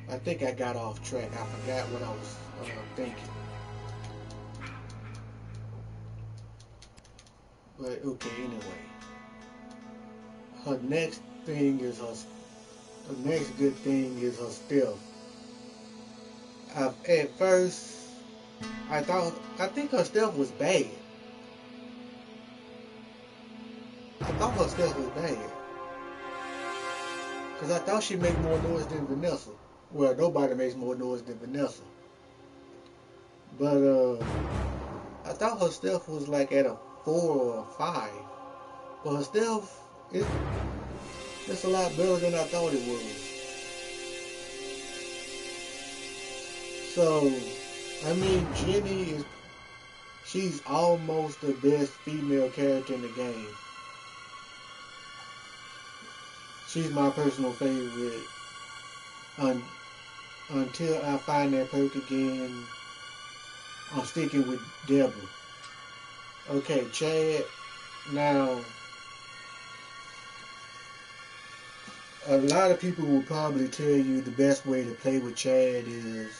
I think I got off track. I forgot what I was thinking. But okay, anyway. Her next thing is the next good thing is her stealth. At first, I think her stealth was bad. I thought her stealth was bad. Because I thought she made more noise than Vanessa. Well, nobody makes more noise than Vanessa. But I thought her stealth was like at a 4 or a 5. But her stealth, it's a lot better than I thought it was. So, I mean, Jenny she's almost the best female character in the game. She's my personal favorite. Until I find that perk again, I'm sticking with Deborah. Okay, Chad. Now, a lot of people will probably tell you the best way to play with Chad is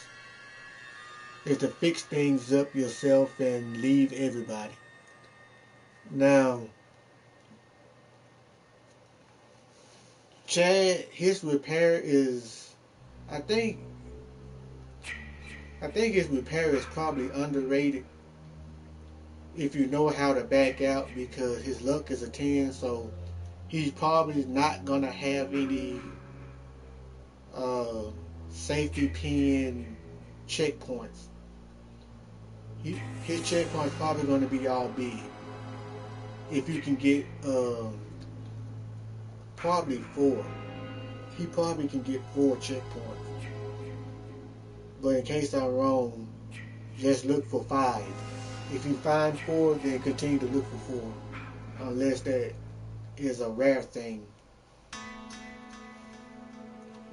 to fix things up yourself and leave everybody. Now, Chad, his repair is, I think his repair is probably underrated if you know how to back out, because his luck is a 10, so he's probably not gonna have any safety pin checkpoints. His checkpoint's probably gonna be all big. If you can get probably 4. He probably can get 4 checkpoints. But in case I'm wrong, just look for 5. If you find 4, then continue to look for 4. Unless that is a rare thing.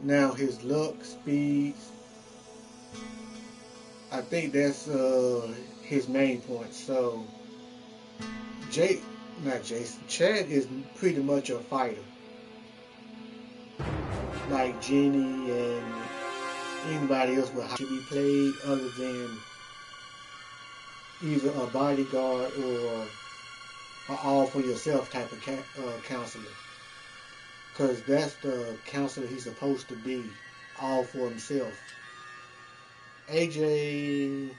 Now his luck, speed, I think that's his main point. So Chad is pretty much a fighter. Like Jenny and anybody else will have to be played other than either a bodyguard or an all for yourself type of counselor. Because that's the counselor he's supposed to be, all for himself. AJ,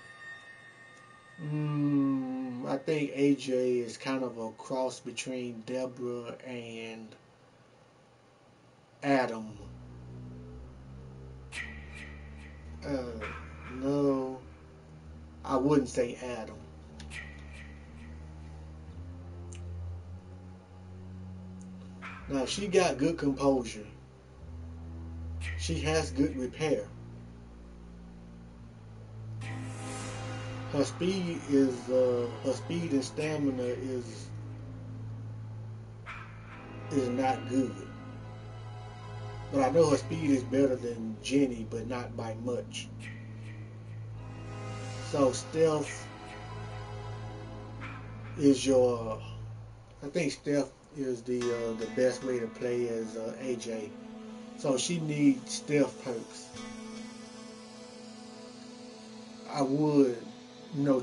I think AJ is kind of a cross between Deborah and Adam. No, I wouldn't say Adam. Now, she got good composure. She has good repair. Her speed and stamina is not good. But I know her speed is better than Jenny, but not by much. So stealth is your. I think stealth is the best way to play as AJ. So she needs stealth perks. I would,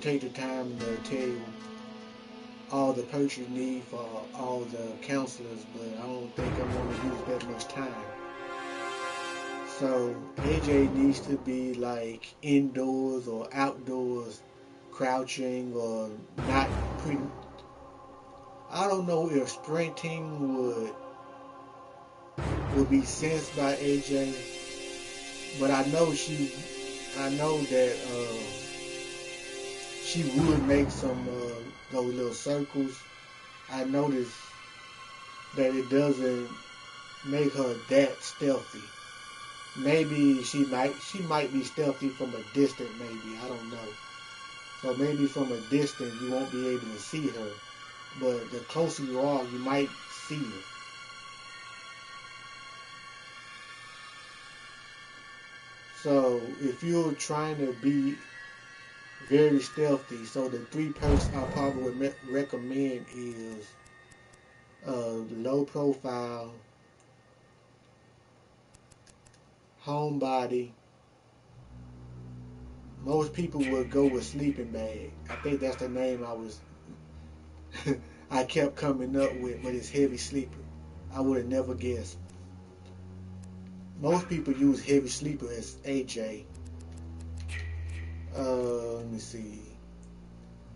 take the time to tell you all the perks you need for all the counselors, but I don't think I'm going to use that much time. So AJ needs to be like indoors or outdoors, crouching or not pretty. I don't know if sprinting would be sensed by AJ, but I know that she would make some those little circles. I noticed that it doesn't make her that stealthy. Maybe she might be stealthy from a distance, maybe, I don't know. So maybe from a distance you won't be able to see her, but the closer you are, you might see her. So if you're trying to be very stealthy, so the 3 perks I probably would recommend is low profile, homebody. Most people would go with sleeping bag. I think that's the name I kept coming up with, but it's heavy sleeper. I would have never guessed. Most people use heavy sleeper as AJ. Let me see.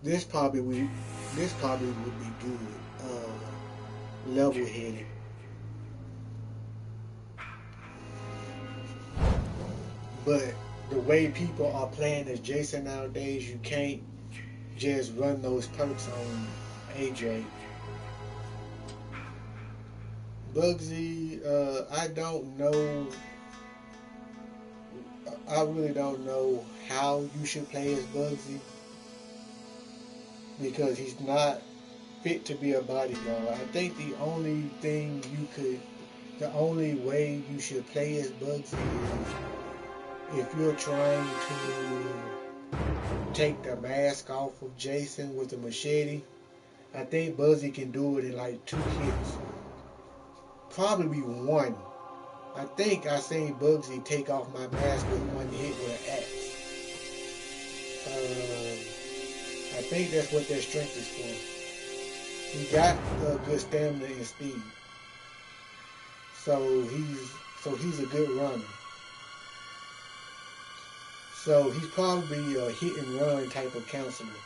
This probably would be good. Level headed. But the way people are playing as Jason nowadays, you can't just run those perks on AJ. Bugsy, I don't know. I really don't know how you should play as Bugsy, because he's not fit to be a bodyguard. I think the only way you should play as Bugsy is if you're trying to take the mask off of Jason with a machete. I think Bugsy can do it in like 2 hits. Probably 1. I think I seen Bugsy take off my mask with 1 hit with an axe. I think that's what their strength is for. He got good stamina and speed. So he's a good runner. So he's probably a hit and run type of counselor.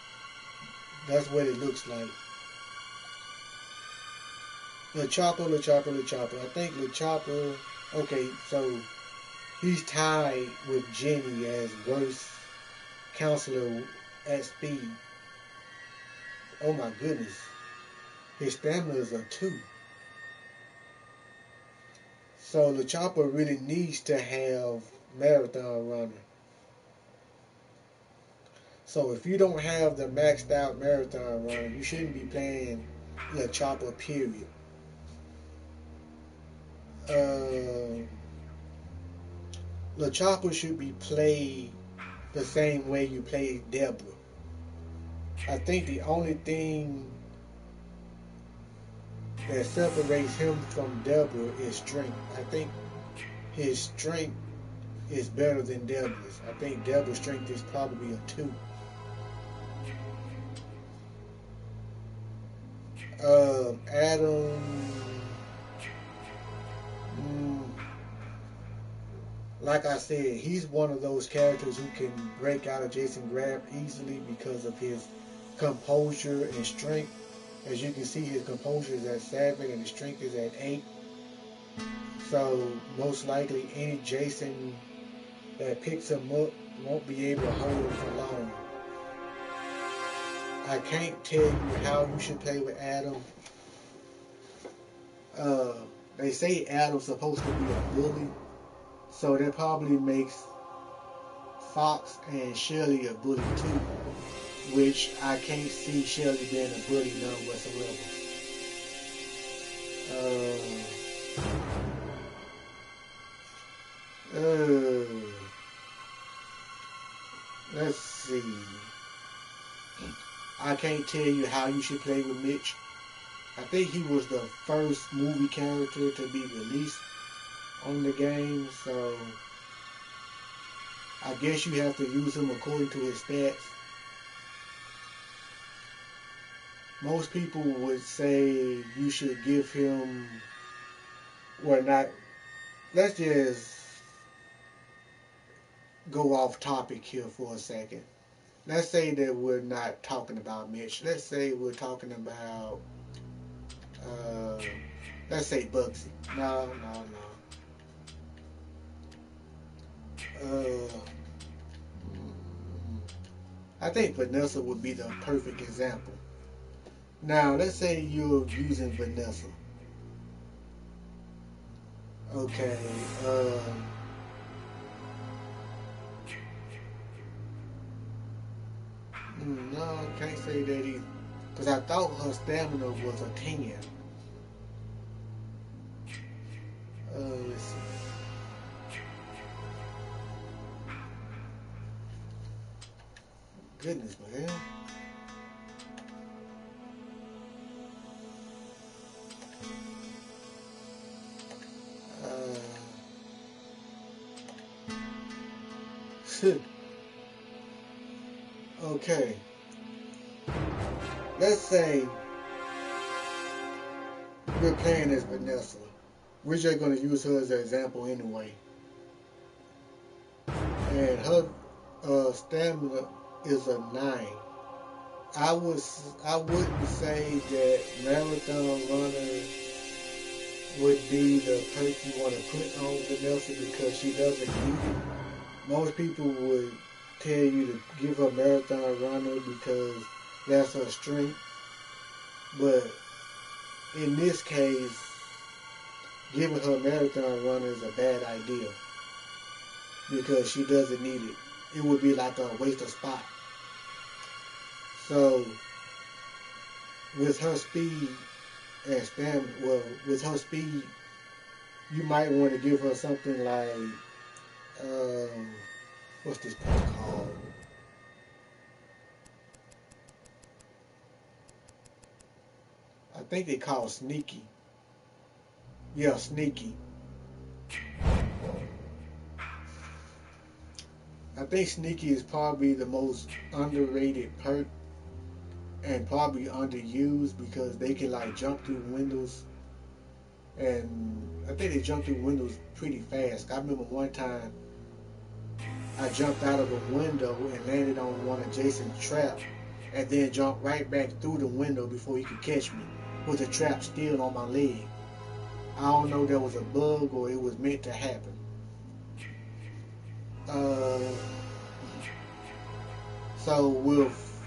That's what it looks like. LeChopper. I think LeChopper. Okay, so he's tied with Jenny as worst counselor at speed. Oh my goodness. His stamina is a 2. So LeChopper really needs to have marathon runner. So if you don't have the maxed out marathon runner, you shouldn't be playing LeChopper, period. LeChopper should be played the same way you play Deborah. I think the only thing that separates him from Deborah is strength. I think his strength is better than Deborah's. I think Deborah's strength is probably a 2. Adam, like I said, he's one of those characters who can break out of Jason grab easily because of his composure and strength. As you can see, his composure is at 7 and his strength is at 8. So most likely any Jason that picks him up won't be able to hold him for long. I can't tell you how you should play with Adam. They say Adam's supposed to be a bully, so that probably makes Fox and Shirley a bully too, which I can't see Shirley being a bully none whatsoever. Uh, let's see. I can't tell you how you should play with Mitch. I think he was the first movie character to be released on the game, so I guess you have to use him according to his stats. Most people would say you should give him, well, not, let's just go off topic here for a second. Let's say that we're not talking about Mitch. Let's say we're talking about, uh, let's say Bugsy. No. I think Vanessa would be the perfect example. Now, let's say you're using Vanessa. Okay, no, I can't say that either. Because I thought her stamina was a 10. Let's see. Goodness, man. Okay. Let's say we're playing as Vanessa. We're just going to use her as an example anyway. And her stamina is a 9. I wouldn't say that marathon runner would be the person you want to put on Vanessa because she doesn't need it. Most people would tell you to give her marathon runner because that's her strength. But in this case, giving her marathon runner is a bad idea because she doesn't need it. It would be like a waste of spot. So with her speed and stamina, well, with her speed, you might want to give her something like, what's this perk called? I think they call it Sneaky. Yeah, Sneaky. I think Sneaky is probably the most underrated perk and probably underused because they can like jump through windows, and I think they jump through windows pretty fast. I remember one time I jumped out of a window and landed on one of Jason's traps and then jumped right back through the window before he could catch me with the trap still on my leg. I don't know if that was a bug or it was meant to happen. So with,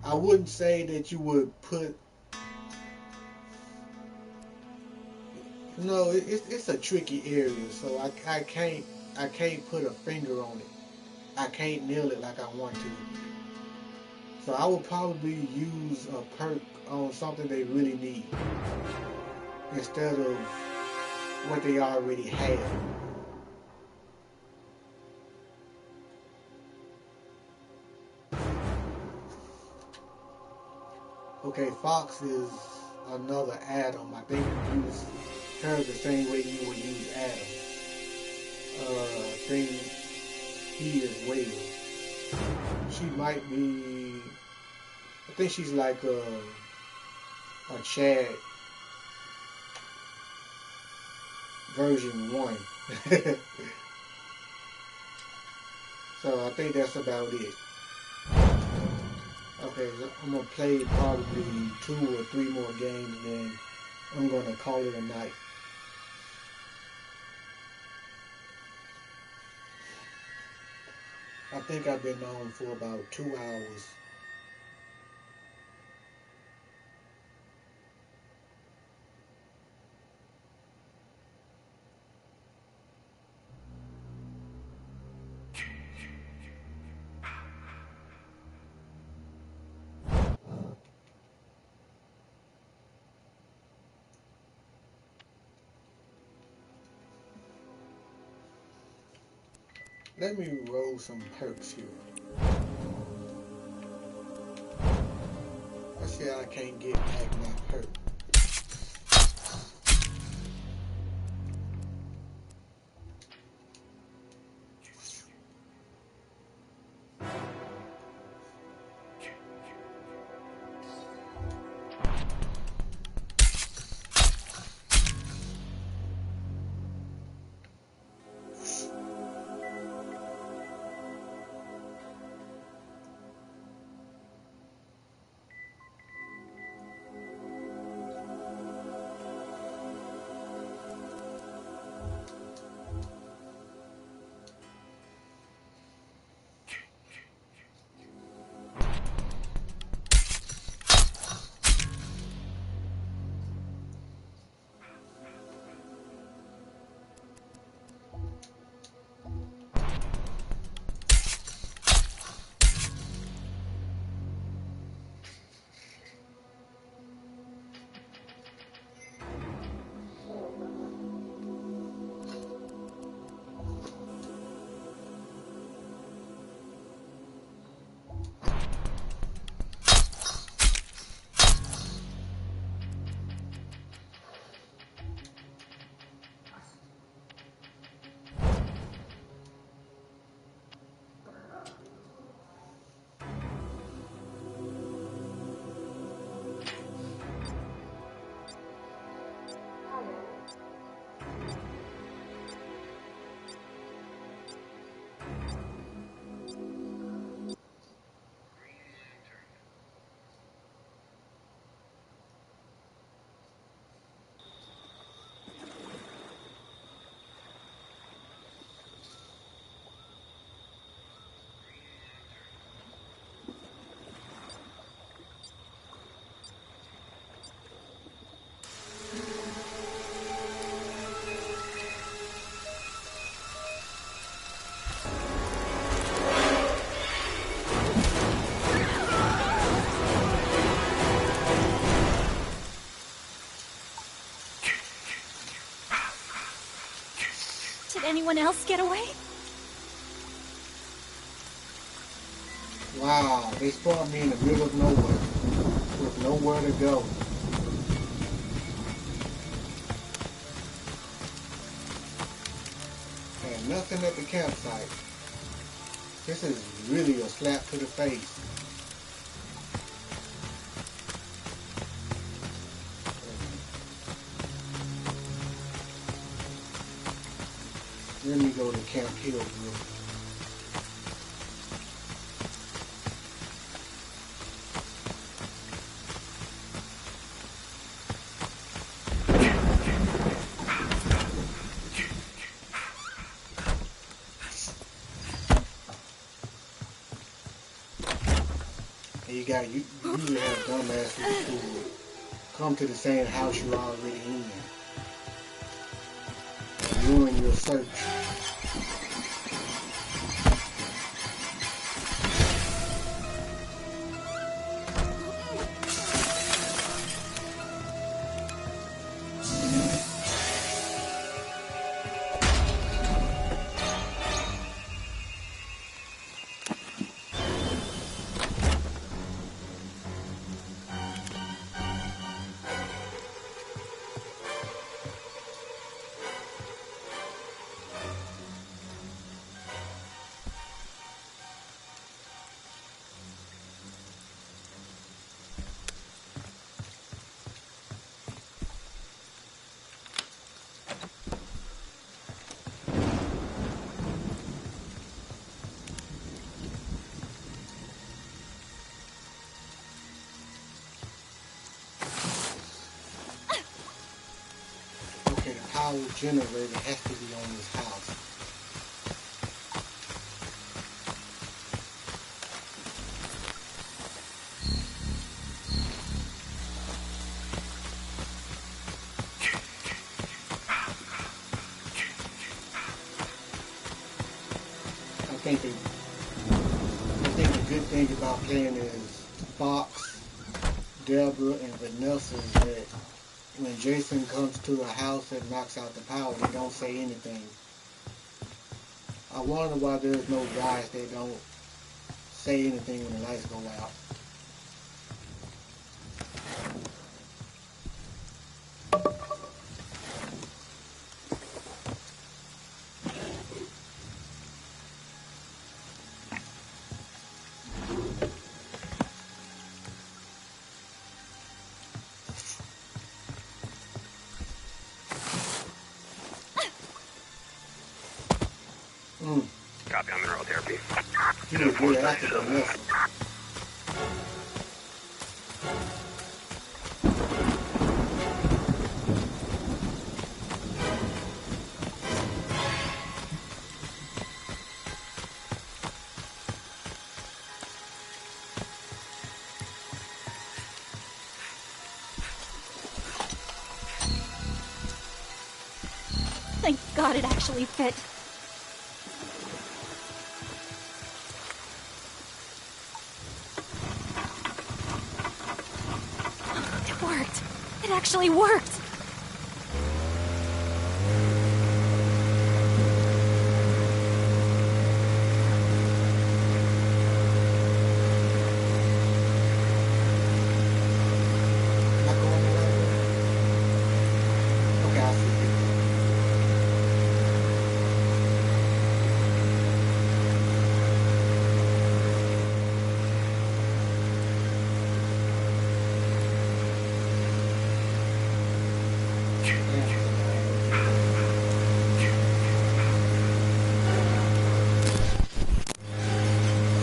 I wouldn't say that you would put, no, it's a tricky area, so I can't put a finger on it. I can't nail it like I want to. So I would probably use a perk on something they really need instead of what they already have. Okay, Fox is another Adam. I think you use her the same way you would use Adam. I think he is Whale. She might be, I think she's like a Chad version 1. So I think that's about it. Okay, so I'm going to play probably 2 or 3 more games, and then I'm going to call it a night. I think I've been on for about 2 hours. Let me roll some perks here. I see I can't get back my perk. Did anyone else get away? Wow, they spawned me in the middle of nowhere with nowhere to go. And nothing at the campsite. This is really a slap to the face. Let me go to Camp Hillbrook. You usually have dumbasses who come to the same house you're already in and ruin your search. Power generator has to be on this house. I think the good thing about playing is Fox, Deborah, and Vanessa is that when Jason comes to a house and knocks out the power, they don't say anything. I wonder why there's no guys that don't say anything when the lights go out. Copy on mineral therapy. He was good at it, but listen. Thank God it actually fit. It worked. It actually worked. Not going the right way? Okay, I see it.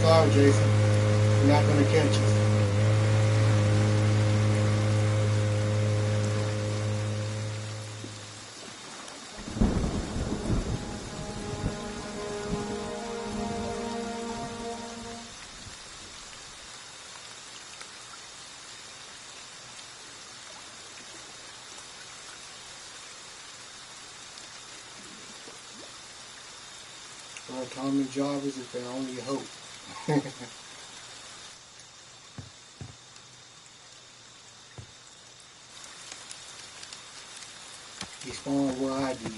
Sorry, Jason. You're not gonna catch us. Well, Tommy Jarvis is their only hope. He spawned where I did.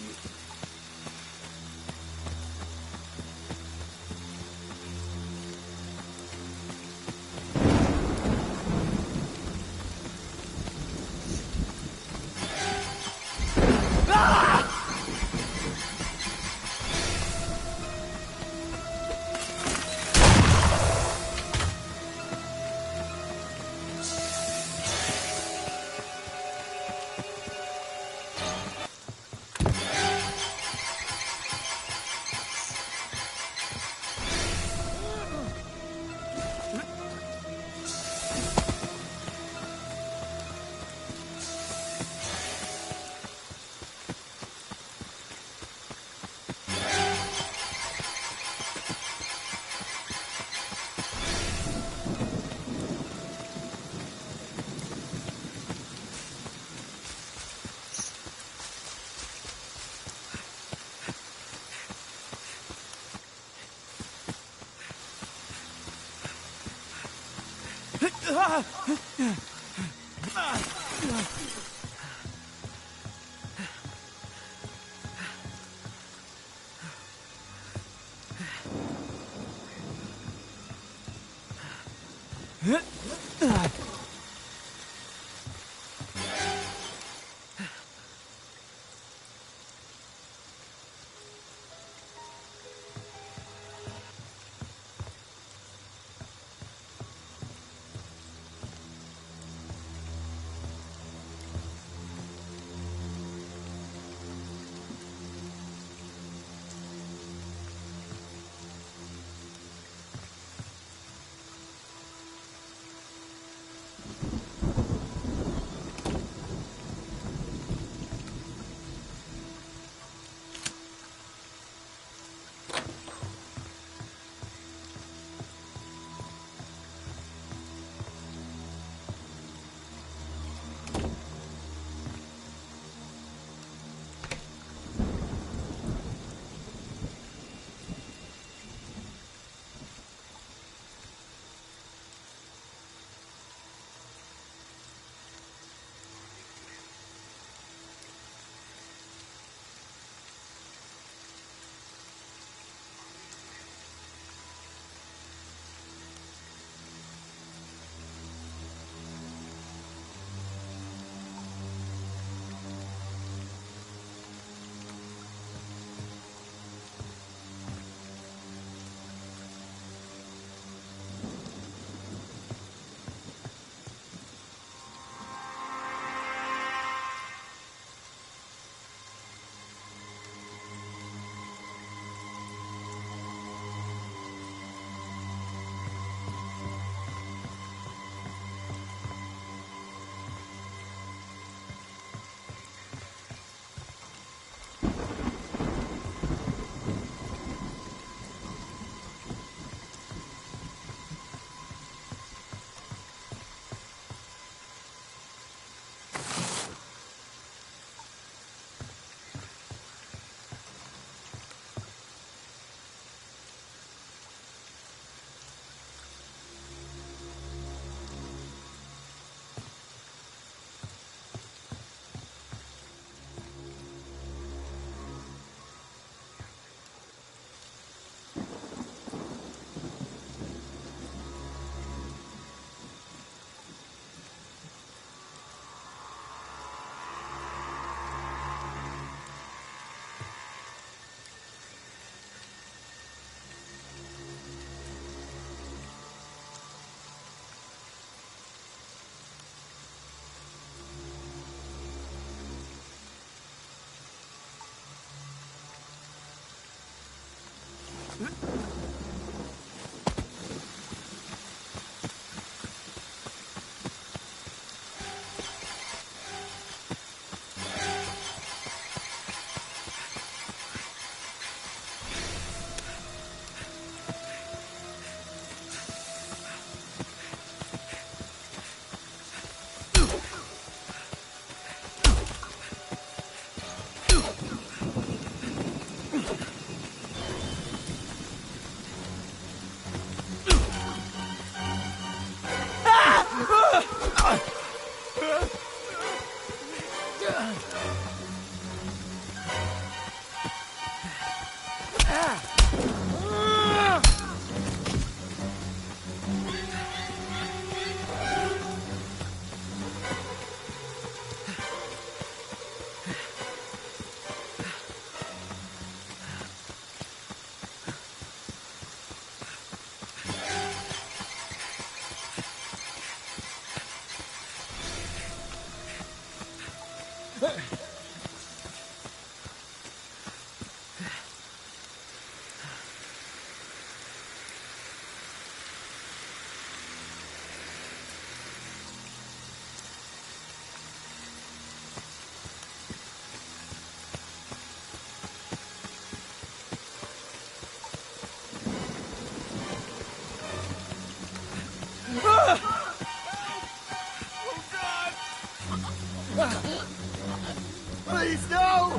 Please, no!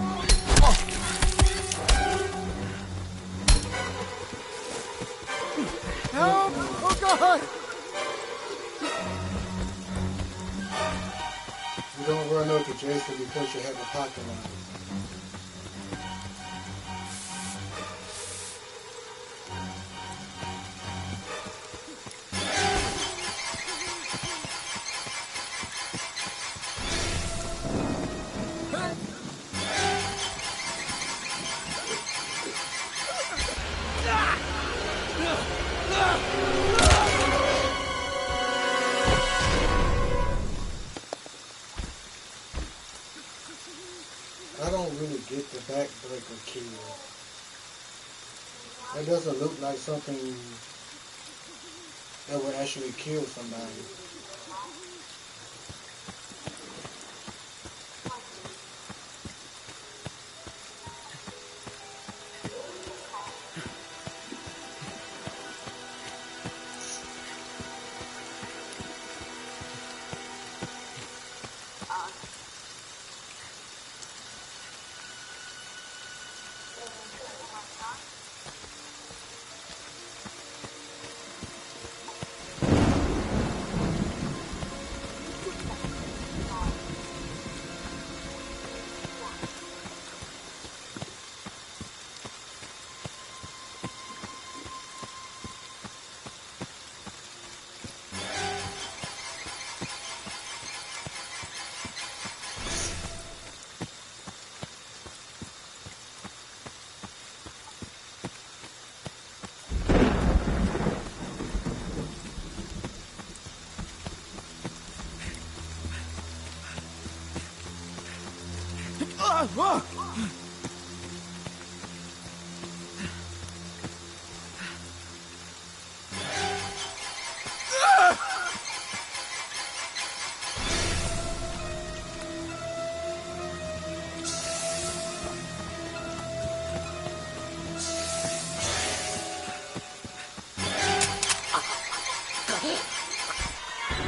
Help! Oh, God! You don't run up to Jason because you have a pocket knife. I don't really get the backbreaker kill. That doesn't look like something that would actually kill somebody.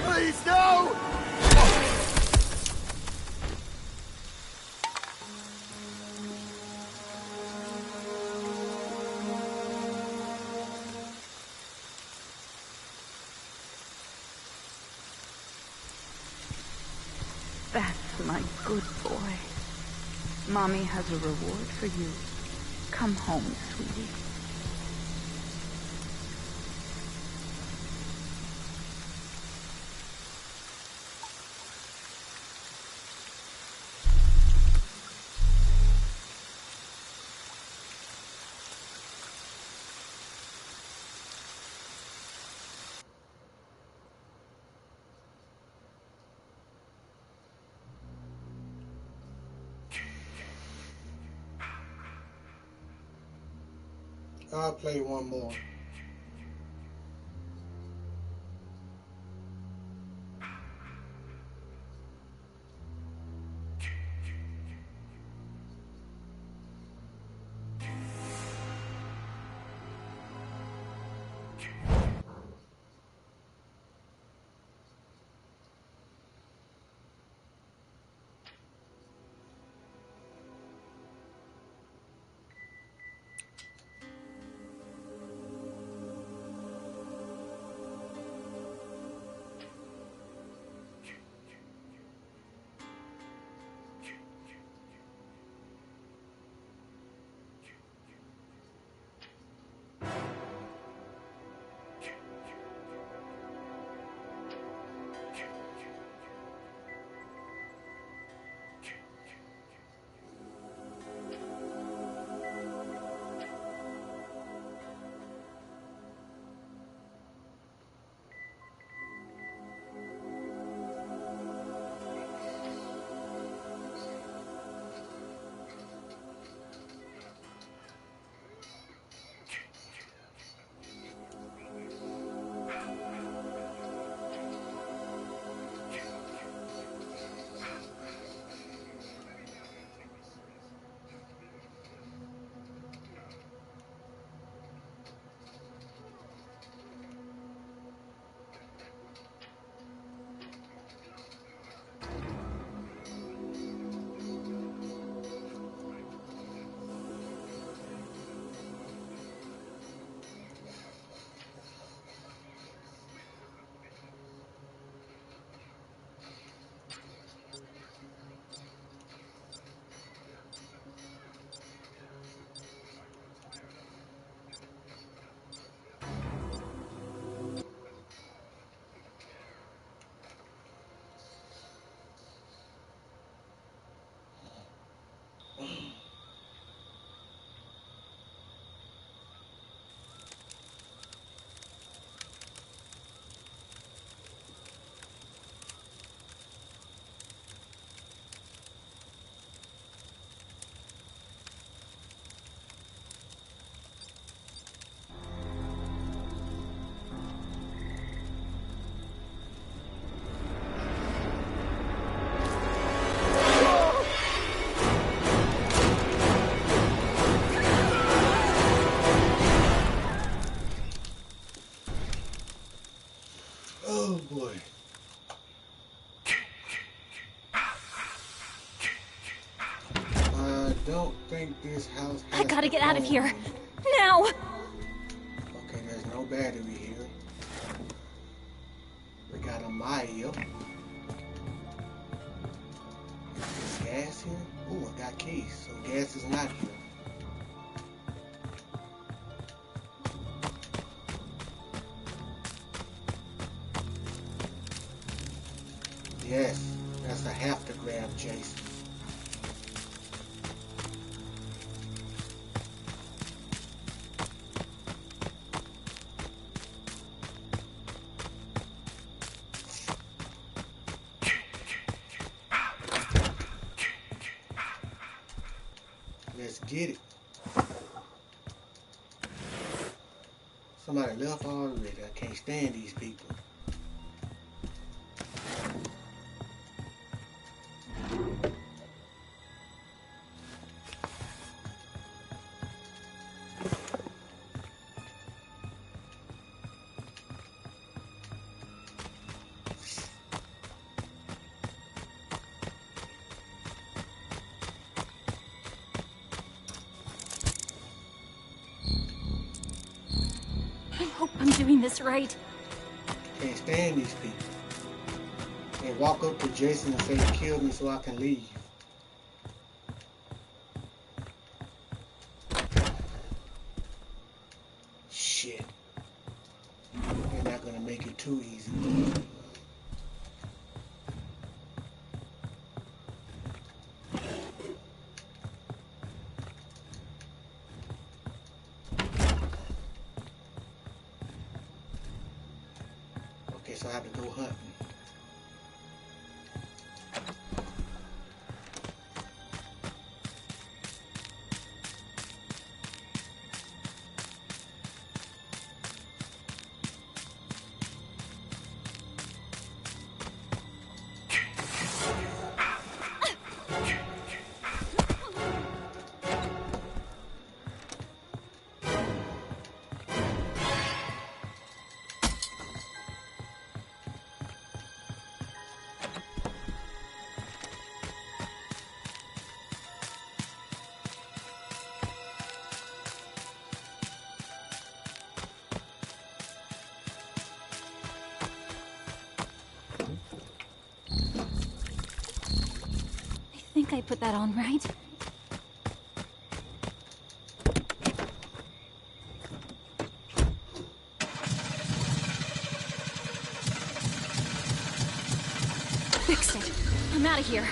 Please, no! That's my good boy. Mommy has a reward for you. Come home, sweetie. I'll play one more. Oh boy. I don't think this house has I gotta the get out of phone here. on it. Now! Okay, there's no battery here. We got a mile. Is gas here? Ooh, I got keys, so gas is not here. Yes, that's a have to grab, Jason. Let's get it. Somebody left already. I can't stand these people. I hope I'm doing this right. Can't stand these people. They walk up to Jason and say, kill me so I can leave. Shit. They're not gonna make it too easy. Okay, so I have to go hunting. think I put that on right. Fixed it. I'm out of here.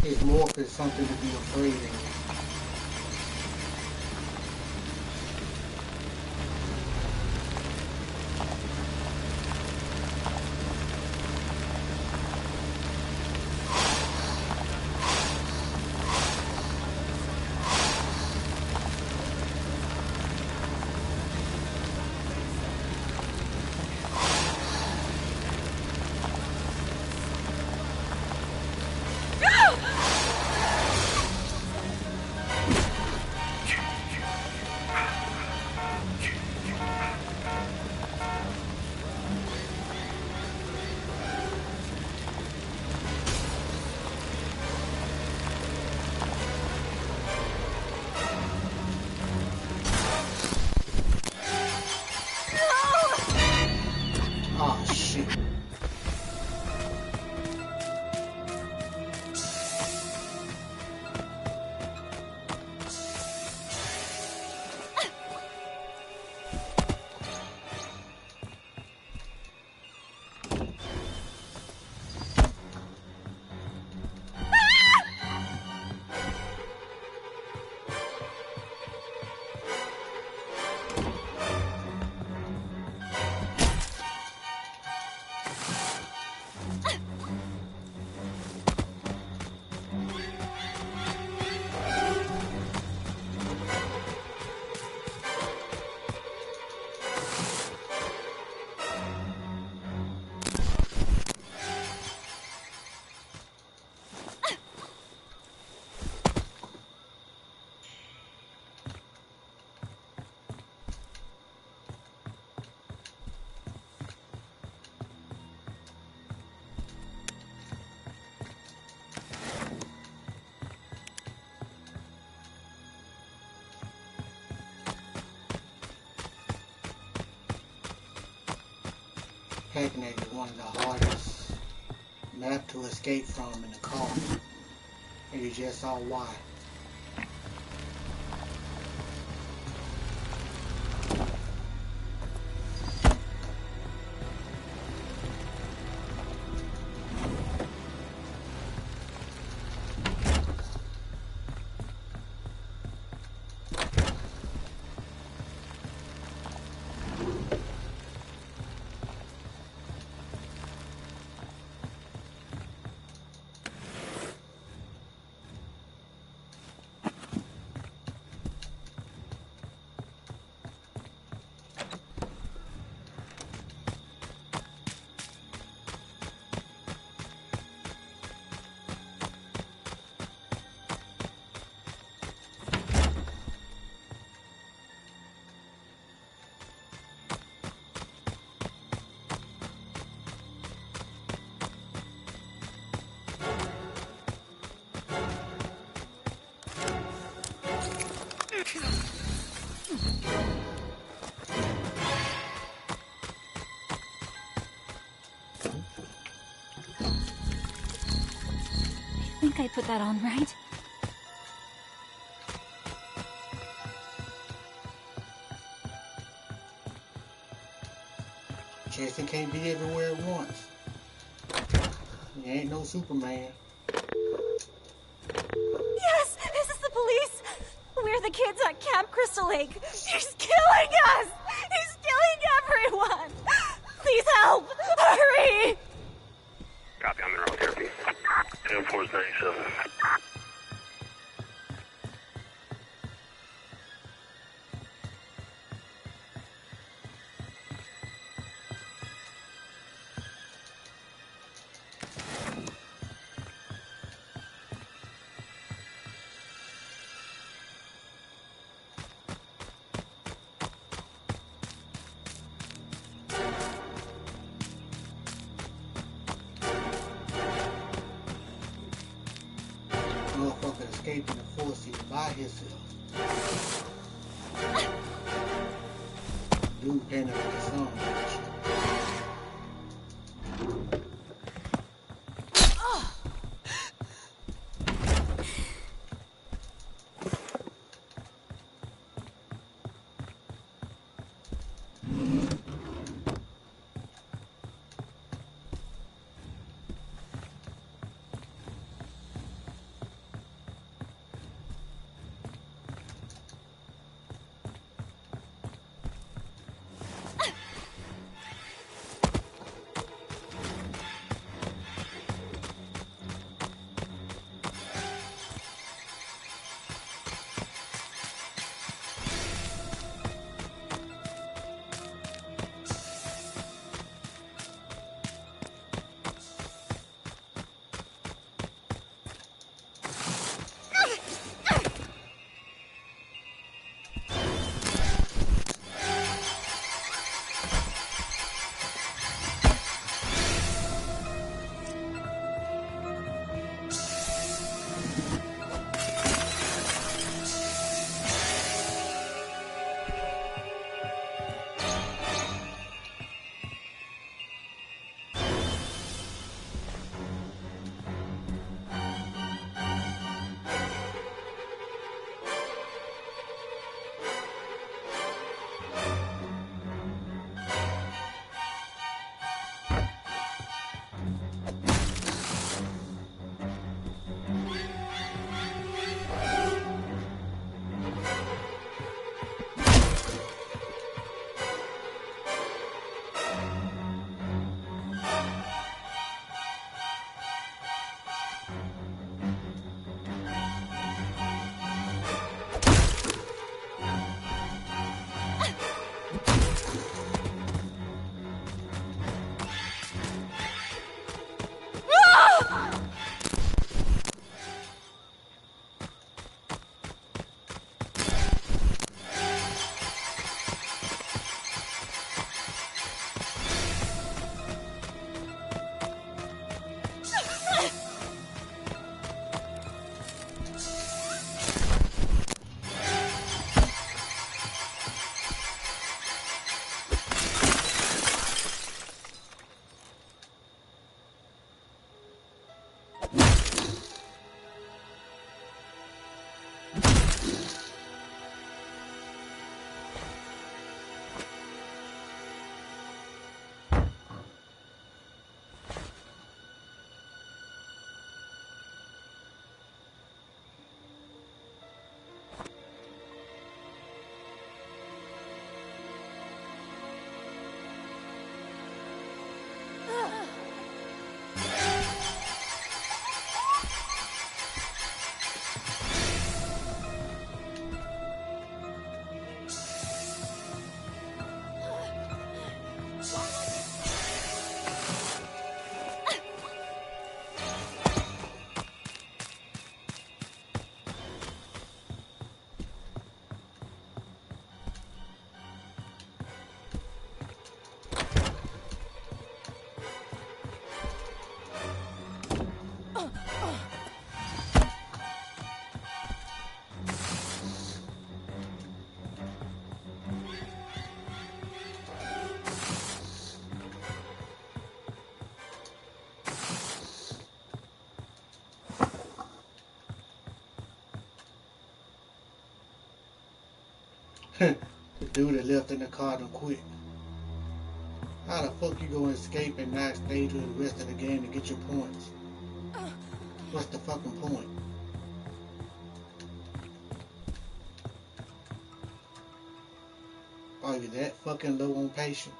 His morph is something to be afraid of. Ah, shit. Hackney is one of the hardest maps to escape from in the car, and you just saw why. I think I put that on right. Jason can't be everywhere at once. He ain't no Superman. Yes! This is the police! We're the kids at Camp Crystal Lake. He's killing us! He's killing everyone! Please help! Hurry! Copy, I'm in road therapy. 10-4-97. escaping the forces by himself. Dude painted like a song. The dude that left in the car done quit. How the fuck you gonna escape and not stay to the rest of the game to get your points? What's the fucking point? Are you that fucking low on patience?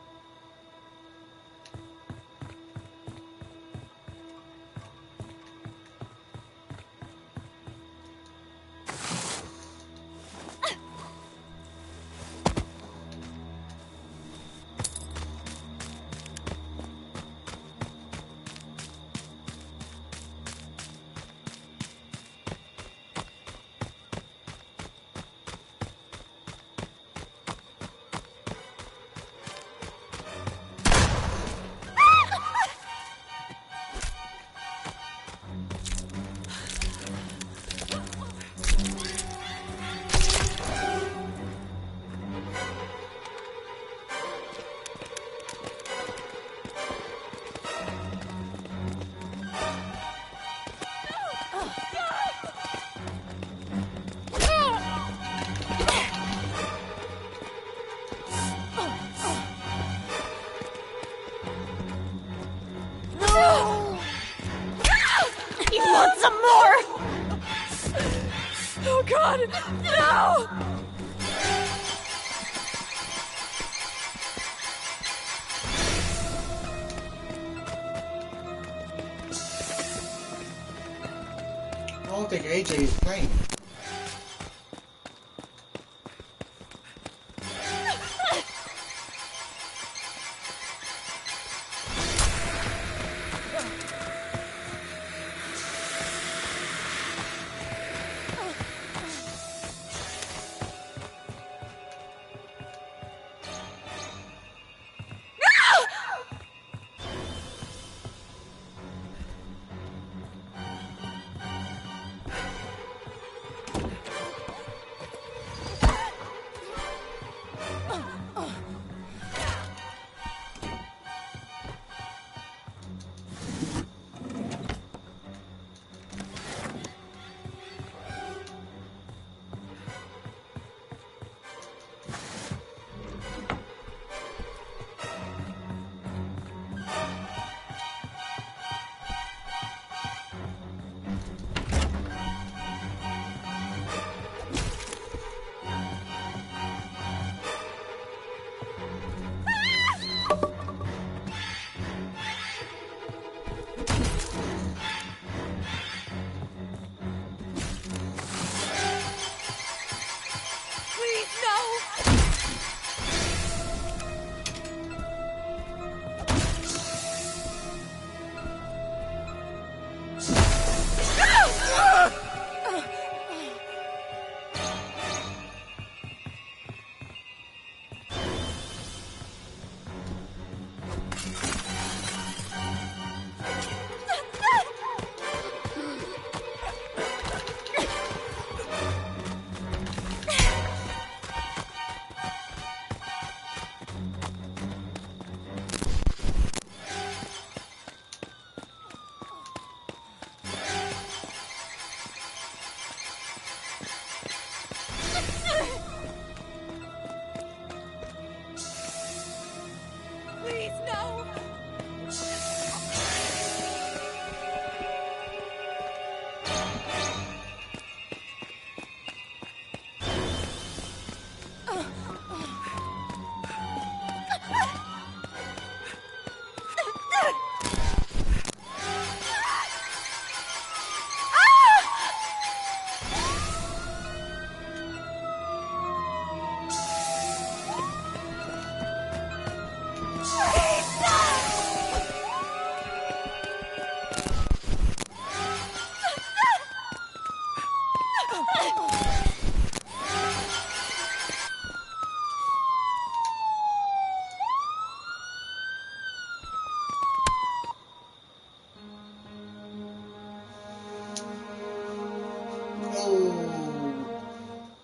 You want some more? Oh God, no! I don't think AJ is playing.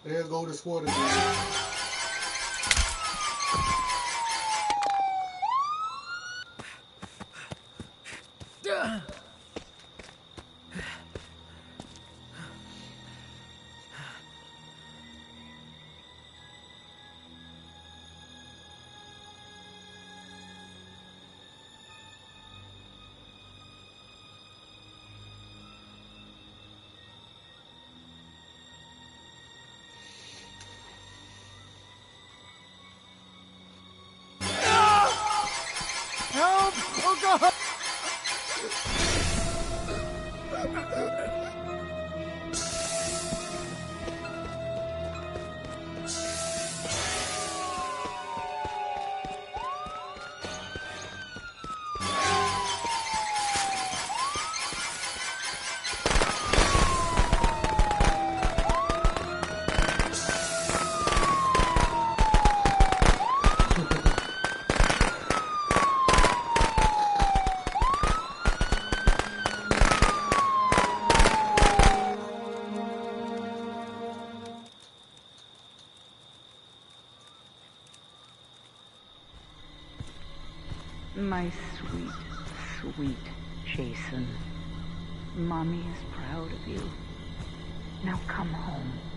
There go the squad again. Help! Oh God! My sweet, sweet Jason. Mommy is proud of you. Now come home.